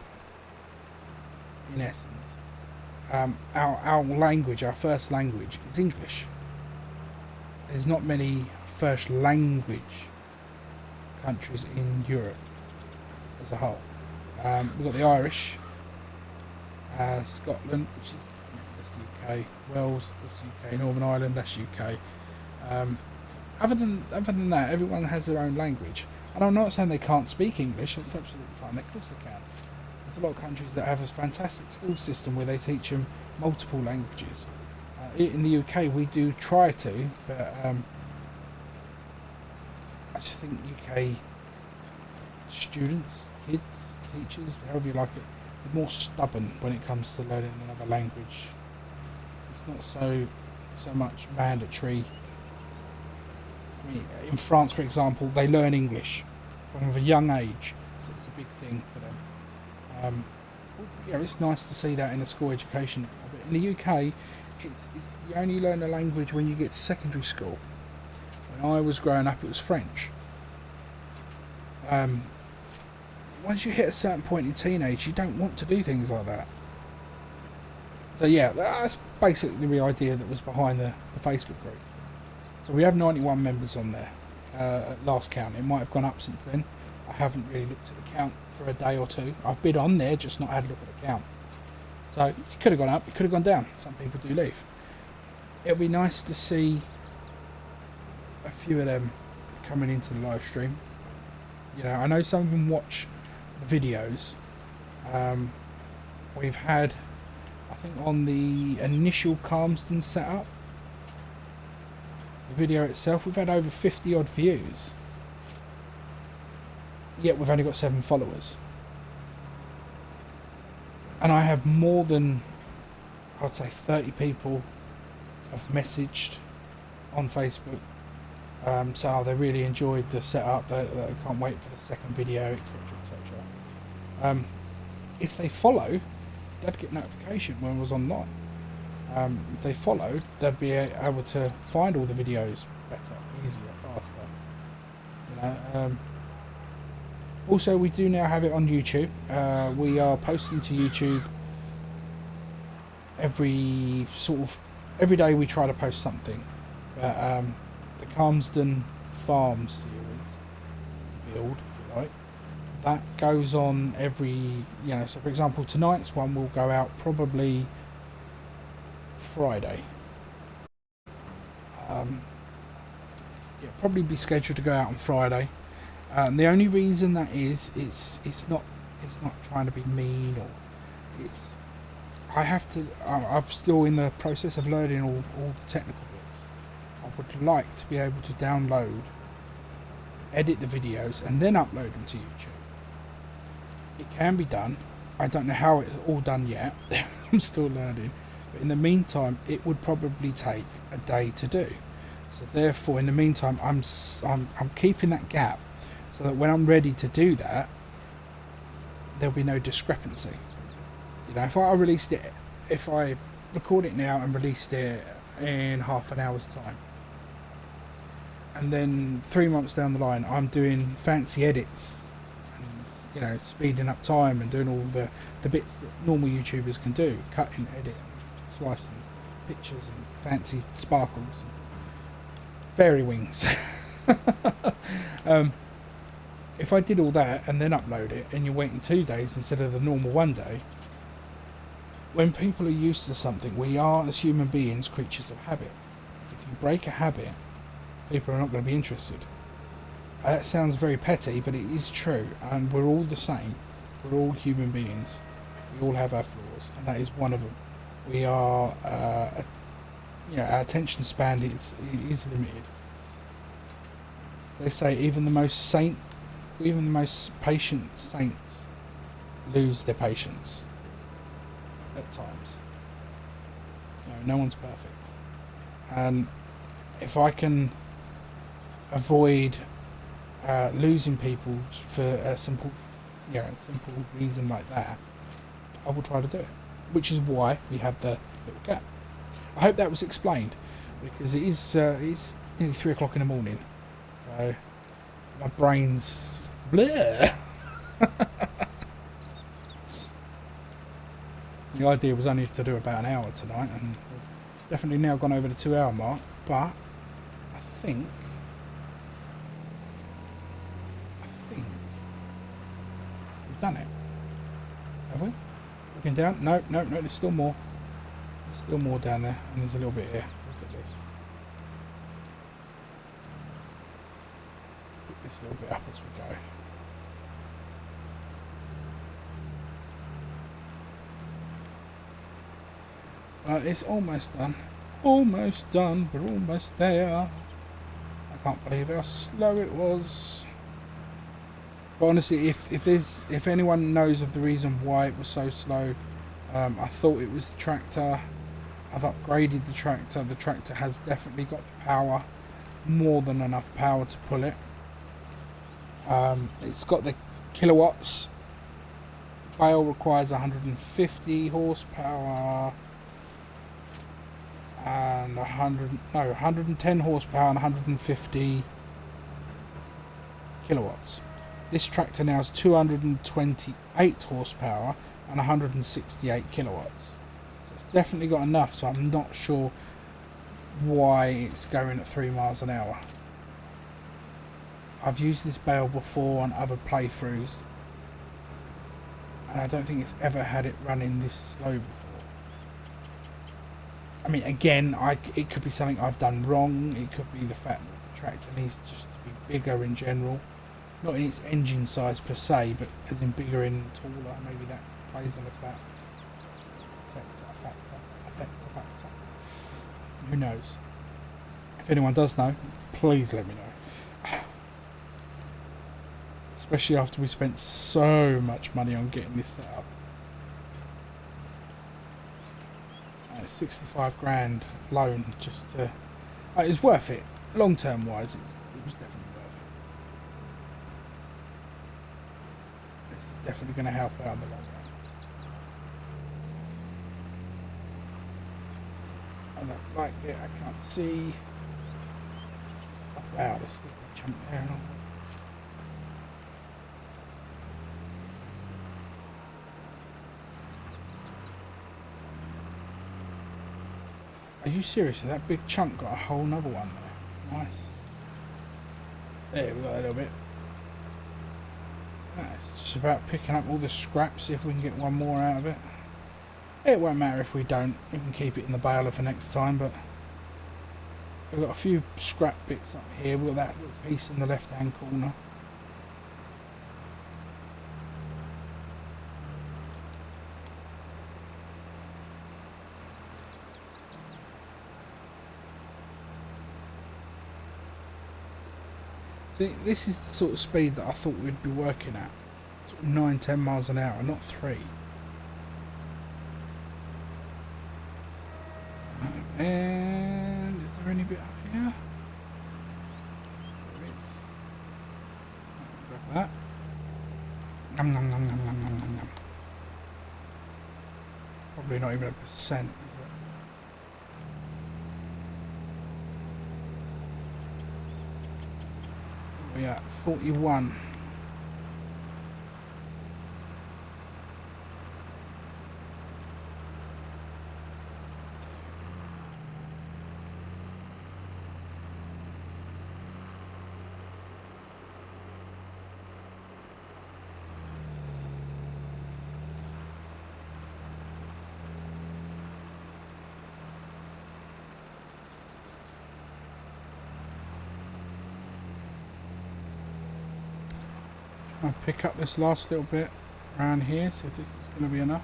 in essence, our language, our first language, is English. There's not many first language countries in Europe as a whole. We've got the Irish, Scotland, which is that's UK, Wales, that's UK, Northern Ireland, that's UK. Other than that, everyone has their own language, and I'm not saying they can't speak English. It's absolutely fine. Of course they can. There's a lot of countries that have a fantastic school system where they teach them multiple languages. In the UK, we do try to, but I just think UK students, kids, teachers, however you like it, are more stubborn when it comes to learning another language. It's not so much mandatory. I mean, in France, for example, they learn English from a young age, so it's a big thing for them. Yeah, it's nice to see that in the school education. But in the UK, it's you only learn a language when you get to secondary school. When I was growing up, it was French. Once you hit a certain point in teenage, you don't want to do things like that. So yeah, that's basically the idea that was behind the Facebook group. So we have 91 members on there at last count. It might have gone up since then. I haven't really looked at the count for a day or two. I've been on there, just not had a look at the count. So it could have gone up, it could have gone down. Some people do leave. It'll be nice to see a few of them coming into the live stream. You know, I know some of them watch the videos. We've had, I think on the initial Calmsden setup, the video itself, we've had over 50 odd views. Yet we've only got 7 followers. And I have more than, I would say 30 people have messaged on Facebook. So they really enjoyed the setup, they can't wait for the second video, etc, etc. If they follow, they'd get notification when it was online. If they followed, they'd be able to find all the videos better, easier, faster. You know. Also, we do now have it on YouTube. We are posting to YouTube every day. We try to post something. But the Calmsden Farm series build, if you like, that goes on every, you know. So, for example, tonight's one will go out probably Friday. Yeah, probably be scheduled to go out on Friday. The only reason that is, it's not trying to be mean, or it's, I'm still in the process of learning all the technical bits. I would like to be able to download, edit the videos and then upload them to YouTube. It can be done. I don't know how it's all done yet. I'm still learning. But in the meantime, it would probably take a day to do. So therefore, in the meantime, I'm keeping that gap, so that when I'm ready to do that, there'll be no discrepancy. You know, if I record it now and released it in half an hour's time, and then 3 months down the line I'm doing fancy edits and, you know, speeding up time and doing all the bits that normal YouTubers can do, cutting, editing, slicing pictures and fancy sparkles and fairy wings. If I did all that and then upload it, and you're waiting 2 days instead of the normal 1 day, when people are used to something, we are, as human beings, creatures of habit. If you break a habit, people are not going to be interested. That sounds very petty, but it is true, and we're all the same. We're all human beings. We all have our flaws, and that is one of them. We are, you know, our attention span is limited. They say even the most patient saints lose their patience at times. You know, no one's perfect, and if I can avoid losing people for a simple reason like that, I will try to do it. Which is why we have the little gap. I hope that was explained, because it's nearly 3 o'clock in the morning, so my brain's blur. The idea was only to do about an hour tonight, and we've definitely now gone over the 2 hour mark, but I think we've done it. Have we? Looking down? No, there's still more. There's still more down there, and there's a little bit here. Look at this. Pick this little bit up as we go. It's almost done. Almost done. We're almost there. I can't believe how slow it was. But honestly, if anyone knows of the reason why it was so slow, I thought it was the tractor. I've upgraded the tractor. The tractor has definitely got the power, more than enough power to pull it. It's got the kilowatts. Bale requires 150 horsepower. And 110 horsepower and 150 kilowatts. This tractor now has 228 horsepower and 168 kilowatts. So it's definitely got enough, so I'm not sure why it's going at 3 miles an hour. I've used this bale before on other playthroughs, and I don't think it's ever had it running this slow before. I mean, again, it could be something I've done wrong. It could be the fact that the tractor needs just to be bigger in general. Not in its engine size per se, but as in bigger and taller. Maybe that plays an effect. Factor. Who knows? If anyone does know, please let me know. Especially after we spent so much money on getting this set up. 65 grand loan just to... it's worth it. Long term wise, it was definitely worth it. This is definitely going to help out in the long run. I don't like it, I can't see. Oh, wow, there's still a chunk there and all. Are you serious? That big chunk got a whole nother one there. Nice. There, we got a little bit. It's just about picking up all the scraps, see if we can get one more out of it. It won't matter if we don't. We can keep it in the baler for next time, but we've got a few scrap bits up here. We've got that little piece in the left-hand corner. See, this is the sort of speed that I thought we'd be working at. Sort of 9-10 miles an hour, not 3. And is there any bit up here? There is. Grab that. Nom, nom, nom, nom, nom, nom, nom, nom. Probably not even 1%, is it? We're at 41. I'll pick up this last little bit around here, see if this is going to be enough.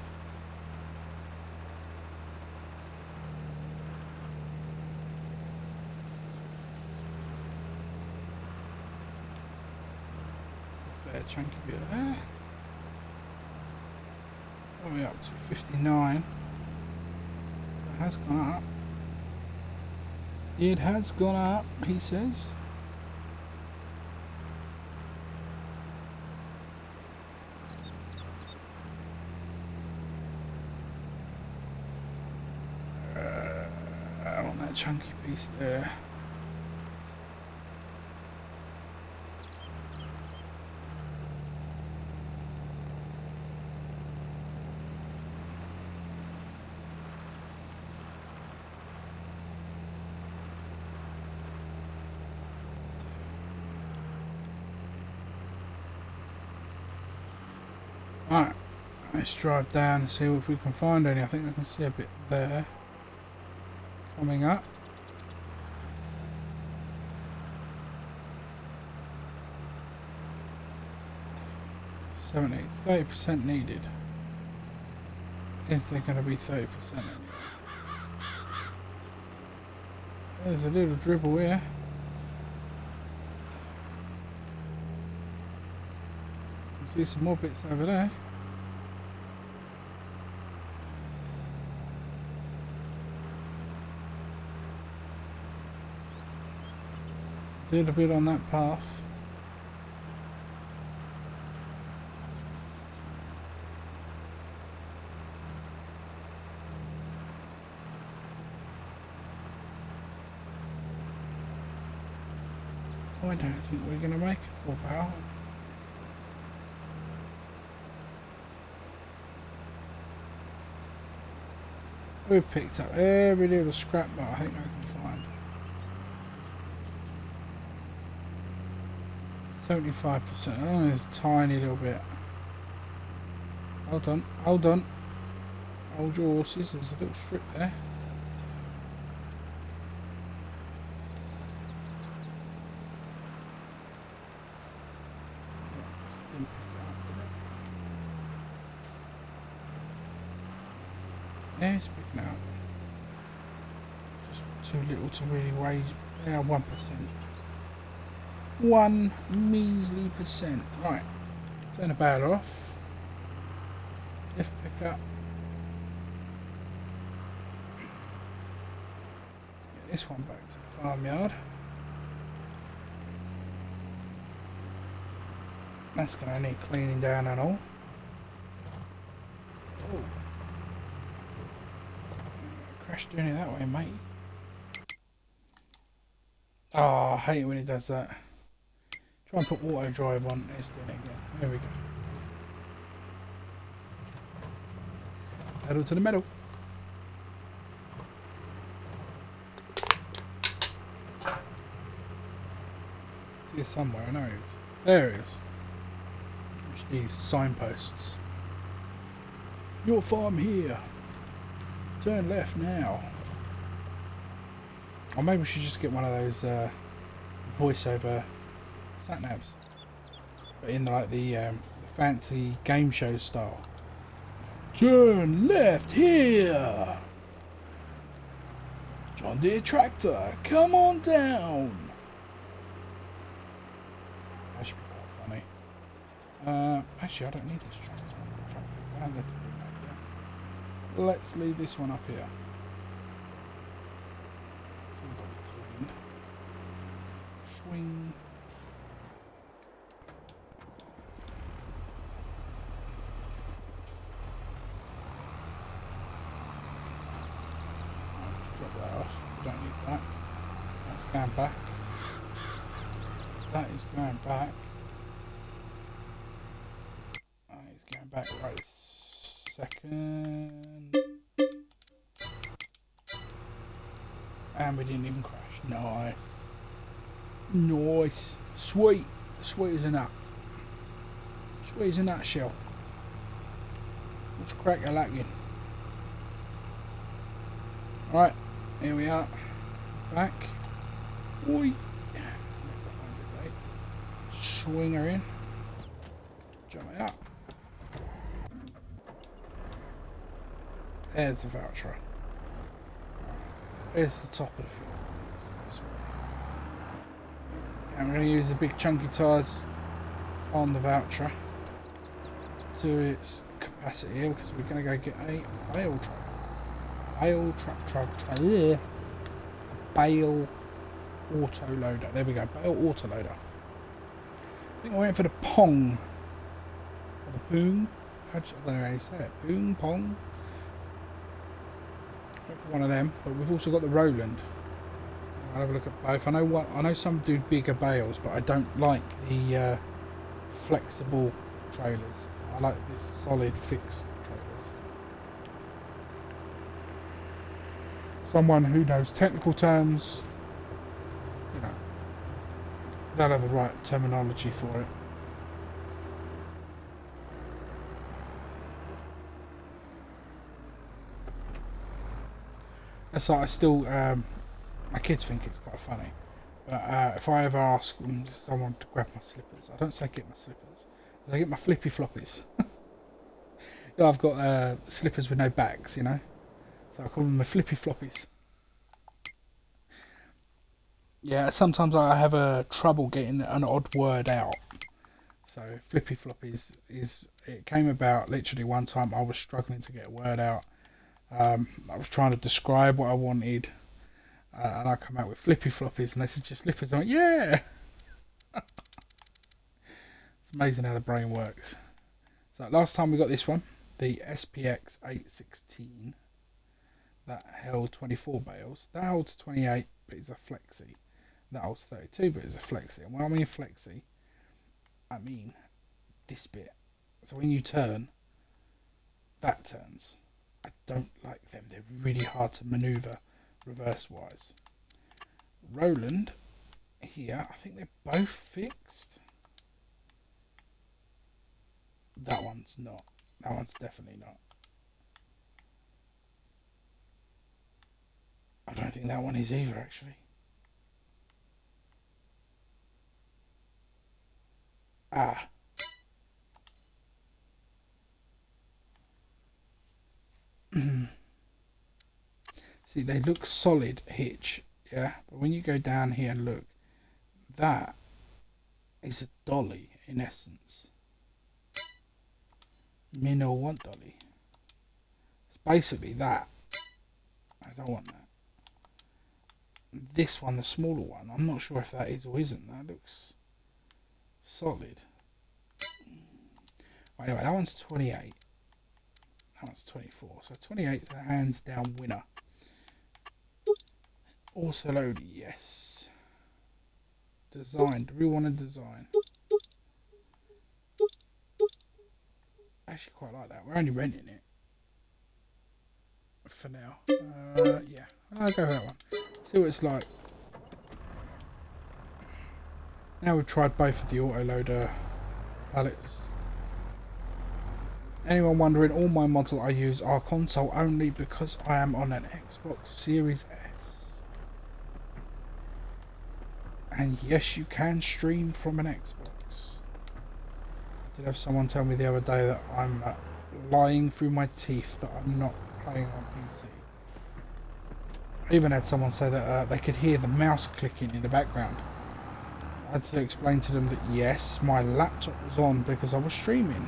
It's a fair chunky bit there. What are we up to? 59. It has gone up. It has gone up, he says. Chunky piece there. Alright, let's drive down and see if we can find any. I think I can see a bit there coming up. 30% needed. Is there going to be 30% anyway? There's a little dribble here. I see some more bits over there. A little bit on that path. I don't think we're going to make it 4 barrel. We've picked up every little scrap that I think I can find. 75%. Oh, there's a tiny little bit. Hold on, hold on. Hold your horses, there's a little strip there. Didn't pick it up, did it? Yeah, it's picking it up. Just too little to really weigh. Yeah, 1%. 1 measly percent. Right. Turn the barrel off. Lift pick up. Let's get this one back to the farmyard. That's going to need cleaning down and all. Oh. Crash doing it that way, mate. Oh, I hate it when it does that. Try and put auto drive on. It's doing it again. There we go. Pedal to the metal. It's here somewhere. I know it is. There it is. Just need signposts. Your farm here. Turn left now. Or maybe we should just get one of those voiceover sat-navs, but in like the fancy game show style. Turn left here. John Deere tractor, come on down. That should be quite funny. Actually, I don't need this tractor. I've got tractors down there to bring that here. Let's leave this one up here. So we've got it clean. Swing. Drop that off. We don't need that. That's going back. That is going back. That is going back right this second. And we didn't even crash. Nice. Nice. Sweet. Sweet as a nut. Sweet as a nutshell. Let's crack a lacking. Right. Here we are, back. Oi. Swing her in. Jump it up. There's the voucher. There's the top of the field. This way. And we're going to use the big chunky tyres on the voucher to its capacity here because we're going to go get a bale truck. Bale a bale auto loader. There we go, bale auto loader. I think we're waiting for the pong. Or the poong. I don't know how you say it. Poong, pong. Wait for one of them, but we've also got the Roland. I'll have a look at both. I know some do bigger bales, but I don't like the flexible trailers. I like this solid fixed trailers. Someone who knows technical terms, you know, they'll have the right terminology for it. That's like I still, my kids think it's quite funny, but if I ever ask someone to grab my slippers, I don't say get my slippers, I get my flippy floppies. You know, I've got slippers with no backs, you know. So I call them the flippy floppies. Yeah, sometimes I have trouble getting an odd word out. So flippy floppies it came about literally one time I was struggling to get a word out. I was trying to describe what I wanted, and I come out with flippy floppies, and they said just slippers. I'm like, yeah. It's amazing how the brain works. So last time we got this one, the SPX 816. That held 24 bales. That holds 28, but it's a flexi. That holds 32, but it's a flexi. And when I mean flexi, I mean this bit. So when you turn, that turns. I don't like them. They're really hard to manoeuvre reverse-wise. Roland, here, I think they're both fixed. That one's not. That one's definitely not. I don't think that one is either, actually. Ah. See, they look solid hitch, yeah? But when you go down here and look, that is a dolly, in essence. Me no want dolly. It's basically that. I don't want that. This one, the smaller one, I'm not sure if that is or isn't. That looks solid. Anyway, that one's 28. That one's 24. So 28 is a hands down winner. Also loaded, yes. Design. Do we want to design? I actually quite like that. We're only renting it for now. Yeah, I'll go with that one. See what it's like. Now we've tried both of the autoloader pallets. Anyone wondering, all my mods that I use are console only because I am on an Xbox Series S. And yes, you can stream from an Xbox. I did have someone tell me the other day that I'm lying through my teeth that I'm not playing on PC. I even had someone say that they could hear the mouse clicking in the background. I had to explain to them that yes, my laptop was on because I was streaming.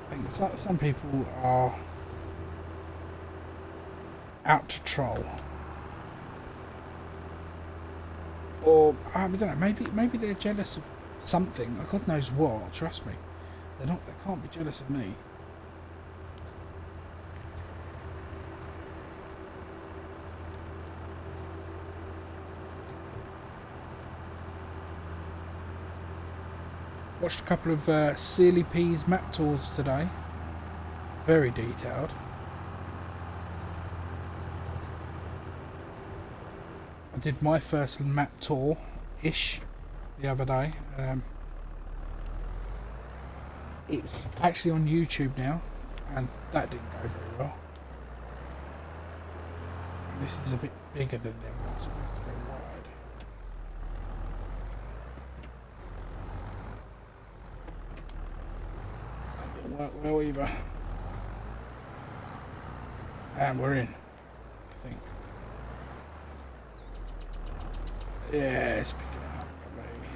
I think some people are out to troll. Or, I don't know, maybe they're jealous of something. God knows what, trust me. They can't be jealous of me. Watched a couple of Sealy P's map tours today. Very detailed. I did my first map tour-ish the other day. It's actually on YouTube now, and that didn't go very well. And this is a bit bigger than the other one, so we have to go wide. That didn't work well either. And we're in, I think. Yeah, it's picking it up, maybe.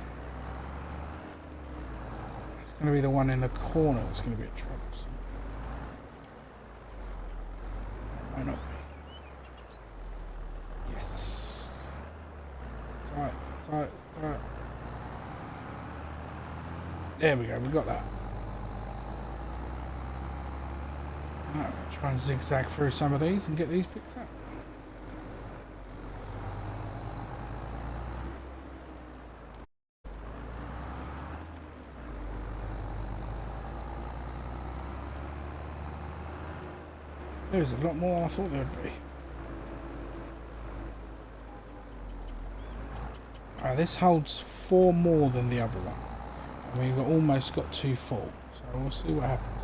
It's going to be the one in the corner that's going to be a troublesome. It might not be. Yes. It's tight, it's tight, it's tight. There we go, we got that. Now, try and zigzag through some of these and get these picked up. There's a lot more than I thought there would be. This holds 4 more than the other one. And we've almost got 2 full. So we'll see what happens.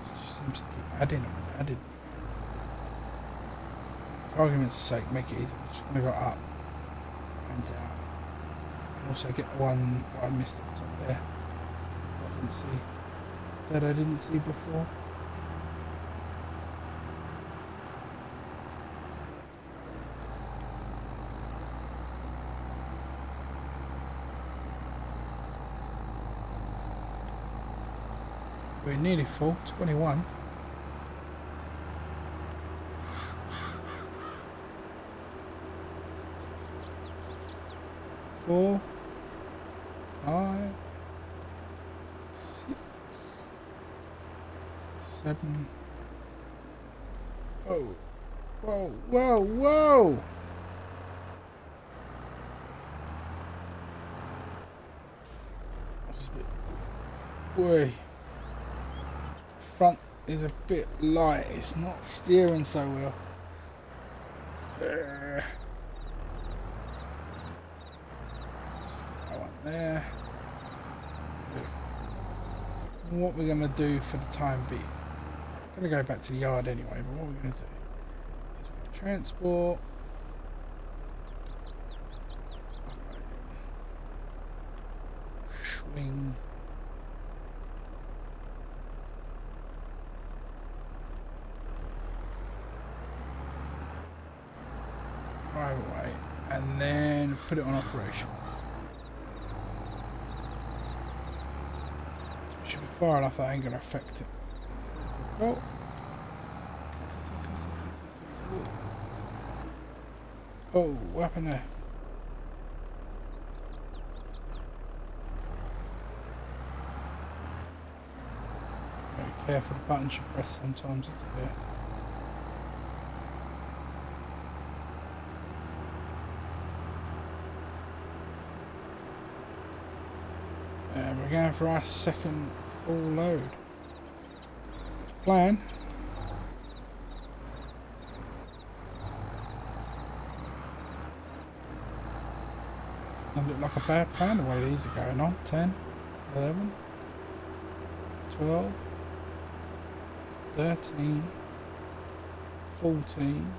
It just seems to keep adding and adding. For argument's sake, make it easy. I'm just going to go up and down. And also get the one that I missed at the top there. I didn't see. That I didn't see before. We're nearly full, 21. Four, 5, 6, 7. Whoa, whoa, whoa, whoa! That's a bit. Boy. front is a bit light. It's not steering so well. That one there. What we're going to do for the time being, I'm going to go back to the yard anyway, but what we're going to do is we're going to transport, swing, drive away, and then put it on operation. Should be far enough that ain't going to affect it. Oh. Oh, what happened there? Very careful, the buttons you press sometimes it's a bit. And we're going for our second full load. That's the plan. Doesn't look like a bad plan the way these are going on. 10, 11, 12, 13, 14,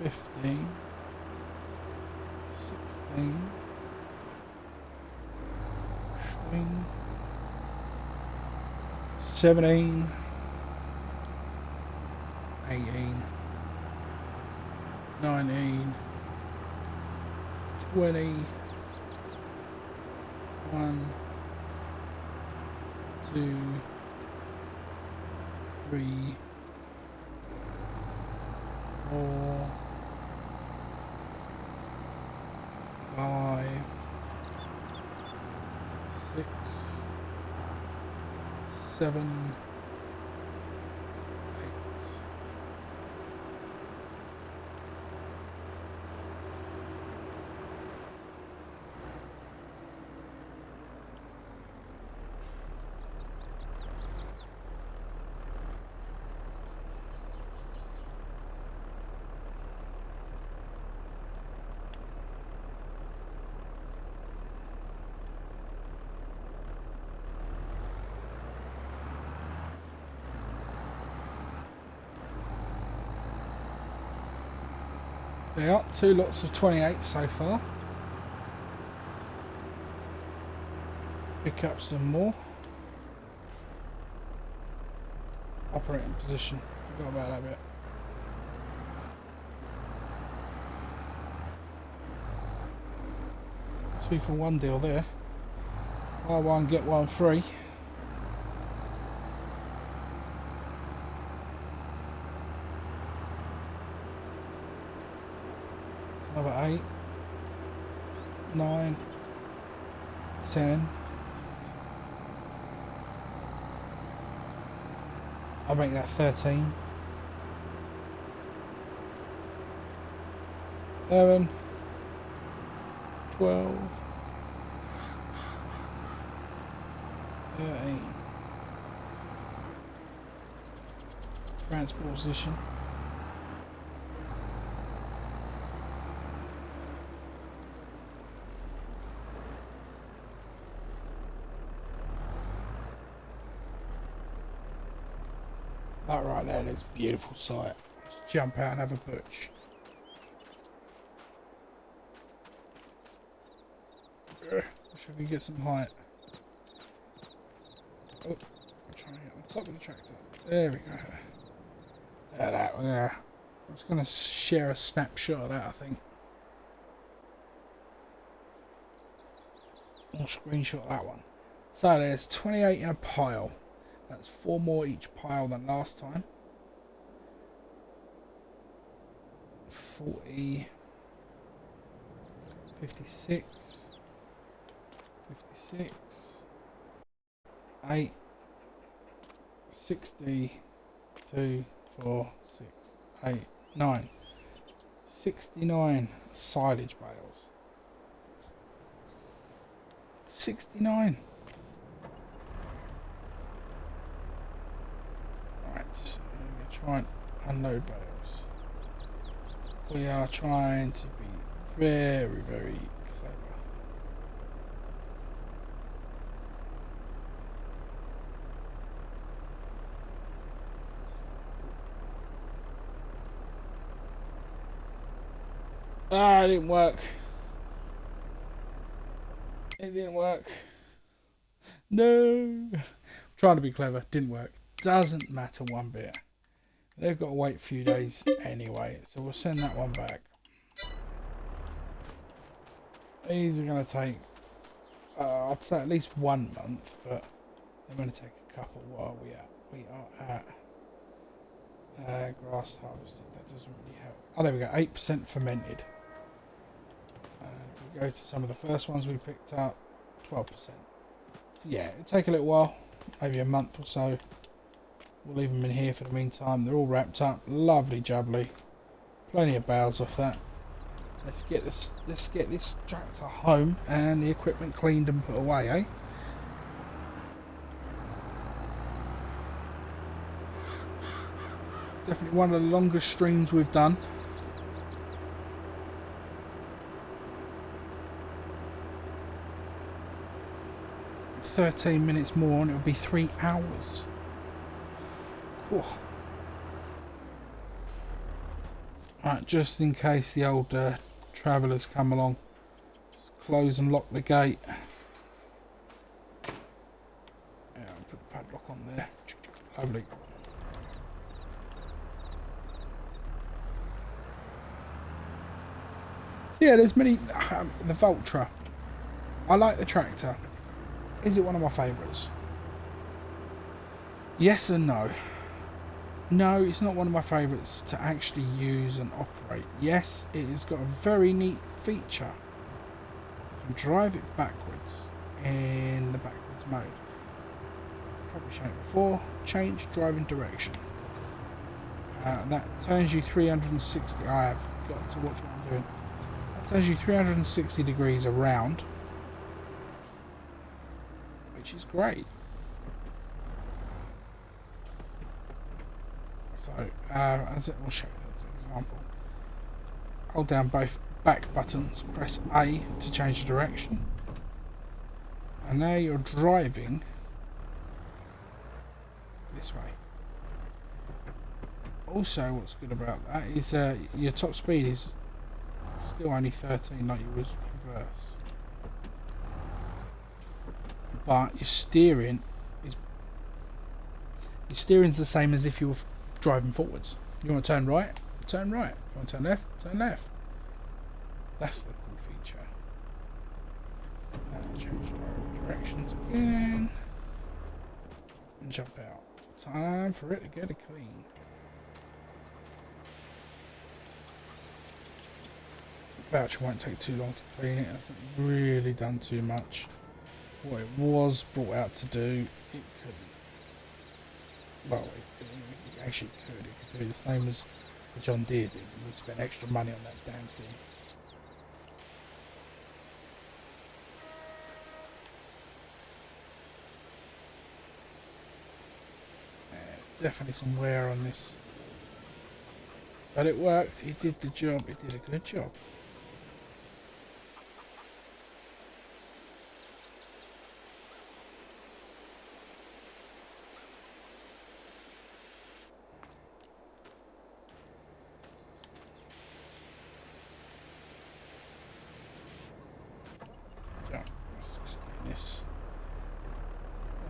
15, 16, swing, 17, 18, 19, 20, 1, 2, 3, 4, 5, 6, 7, 8. There are 2 lots of 28 so far. Pick up some more. Operating position. Forgot about that bit. 2 for 1 deal there. Buy one, get one free. Another 8, 9, 10. I'll make that 13. 11, 12, 13. Transport position. That right there is a beautiful sight. Let's jump out and have a butch. Wish I could get some height. Oh, I'm trying to get on top of the tractor. There we go. There. I'm just going to share a snapshot of that, I think. I'll screenshot that one. So there's 28 in a pile. That's 4 more each pile than last time. 40, 56, 56, 8, 60, 2, 4, 6, 8, 9. 69 silage bales. 69. try and unload bales. We are trying to be very, very clever. Ah, it didn't work. It didn't work. No. Trying to be clever. Didn't work. Doesn't matter one bit. They've got to wait a few days anyway. So we'll send that one back. These are going to take, I'd say at least 1 month. But they're going to take a couple. What are we at? We are at grass harvested. That doesn't really help. Oh, there we go. 8% fermented. If we go to some of the first ones we picked up, 12%. So yeah, it'll take a little while, maybe a month or so. We'll leave them in here for the meantime. They're all wrapped up, lovely jubbly. Plenty of bales off that. Let's get this tractor home and the equipment cleaned and put away, eh? Definitely one of the longest streams we've done. "13 minutes more and it'll be 3 hours. Whew. Right, just in case the old travellers come along, just close and lock the gate. Yeah, I'll put the padlock on there. Lovely. So yeah, there's many. The Vultra. I like the tractor. Is it one of my favourites? Yes and no. No, it's not one of my favourites to actually use and operate. Yes, it has got a very neat feature. You can drive it backwards in the backwards mode. Probably shown it before. Change driving direction. That turns you 360. I have got to watch what I'm doing. That turns you 360 degrees around, which is great. So, as it will show you as an example, hold down both back buttons, press A to change the direction, and now you're driving this way. Also, what's good about that is your top speed is still only 13 like you was reverse, but your steering's the same as if you were driving forwards. You want to turn right? Turn right. You want to turn left? Turn left. That's the cool feature. And change directions again. And jump out. Time for it to get a clean. Voucher won't take too long to clean it. It hasn't really done too much. What it was brought out to do, it couldn't. Well, it actually could. It could do the same as the John Deere did. We spent extra money on that damn thing. Definitely some wear on this. But it worked. It did the job. It did a good job.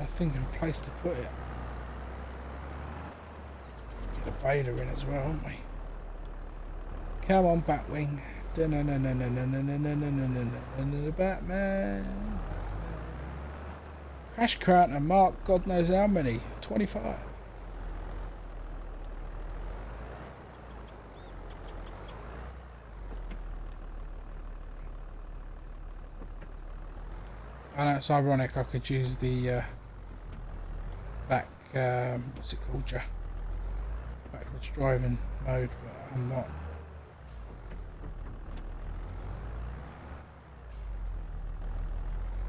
I think of a place to put it. Get a baler in as well, haven't we? Come on, Batwing. Batman. Crash current and mark God knows how many. 25. I know it's ironic I could use the back, what's it called, backwards driving mode, but I'm not.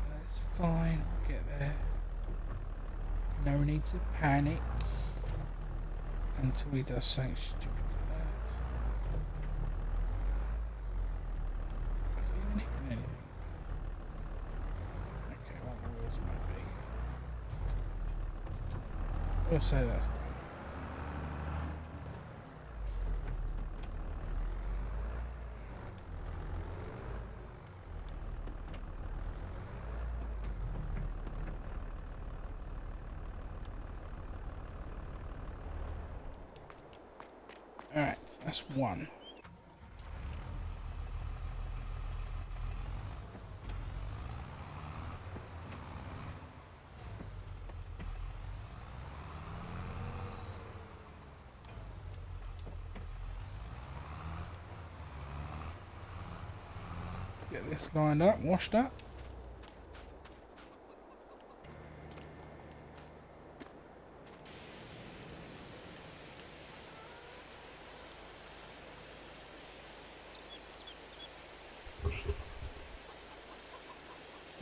That's fine, we'll get there. No need to panic. until he does something stupid like that. Is he even hitting anything? Okay, one more wheels maybe. We'll say that's done. Alright, that's one. Get this lined up, washed up.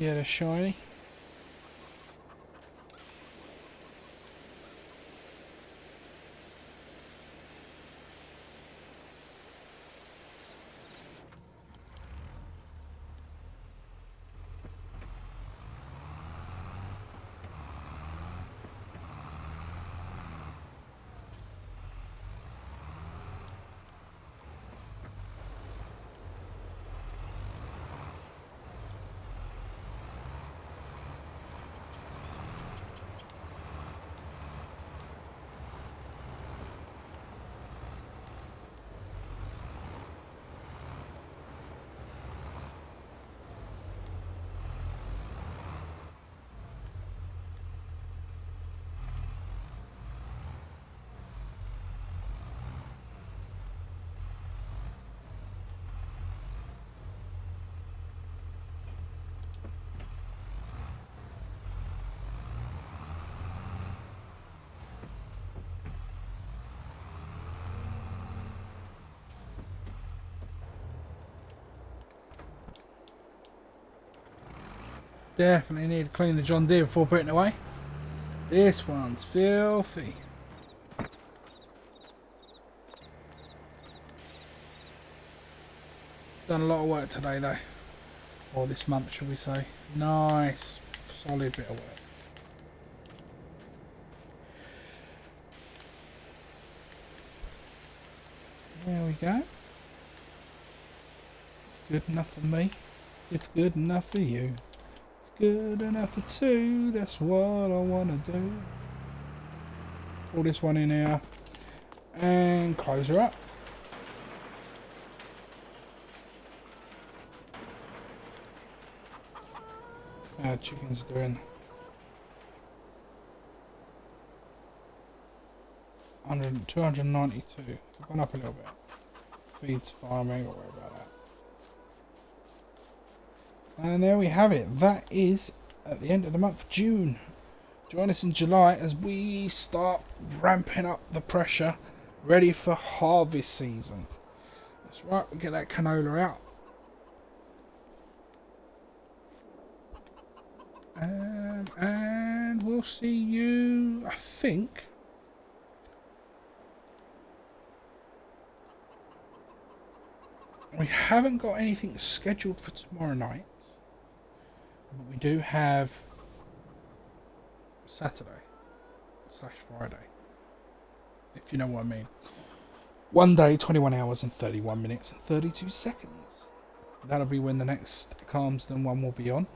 Yeah, they're shiny. Definitely need to clean the John Deere before putting it away. This one's filthy. Done a lot of work today though. Or this month, shall we say. Nice. Solid bit of work. There we go. It's good enough for me. It's good enough for you. It's good enough for two. That's what I want to do. Pull this one in here. And close her up. How chicken's doing? 292. It's gone up a little bit. Feeds farm, ain't got to worry about that. And there we have it. That is at the end of the month of June. Join us in July as we start ramping up the pressure, ready for harvest season. That's right, we'll get that canola out. And we'll see you, I think, we haven't got anything scheduled for tomorrow night, but we do have Saturday/Friday, if you know what I mean. 1 day, 21 hours and 31 minutes and 32 seconds. That'll be when the next Calmsden one will be on.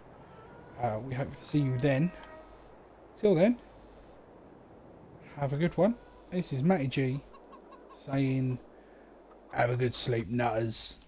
We hope to see you then. Till then, have a good one. This is Matty G saying, have a good sleep, nutters.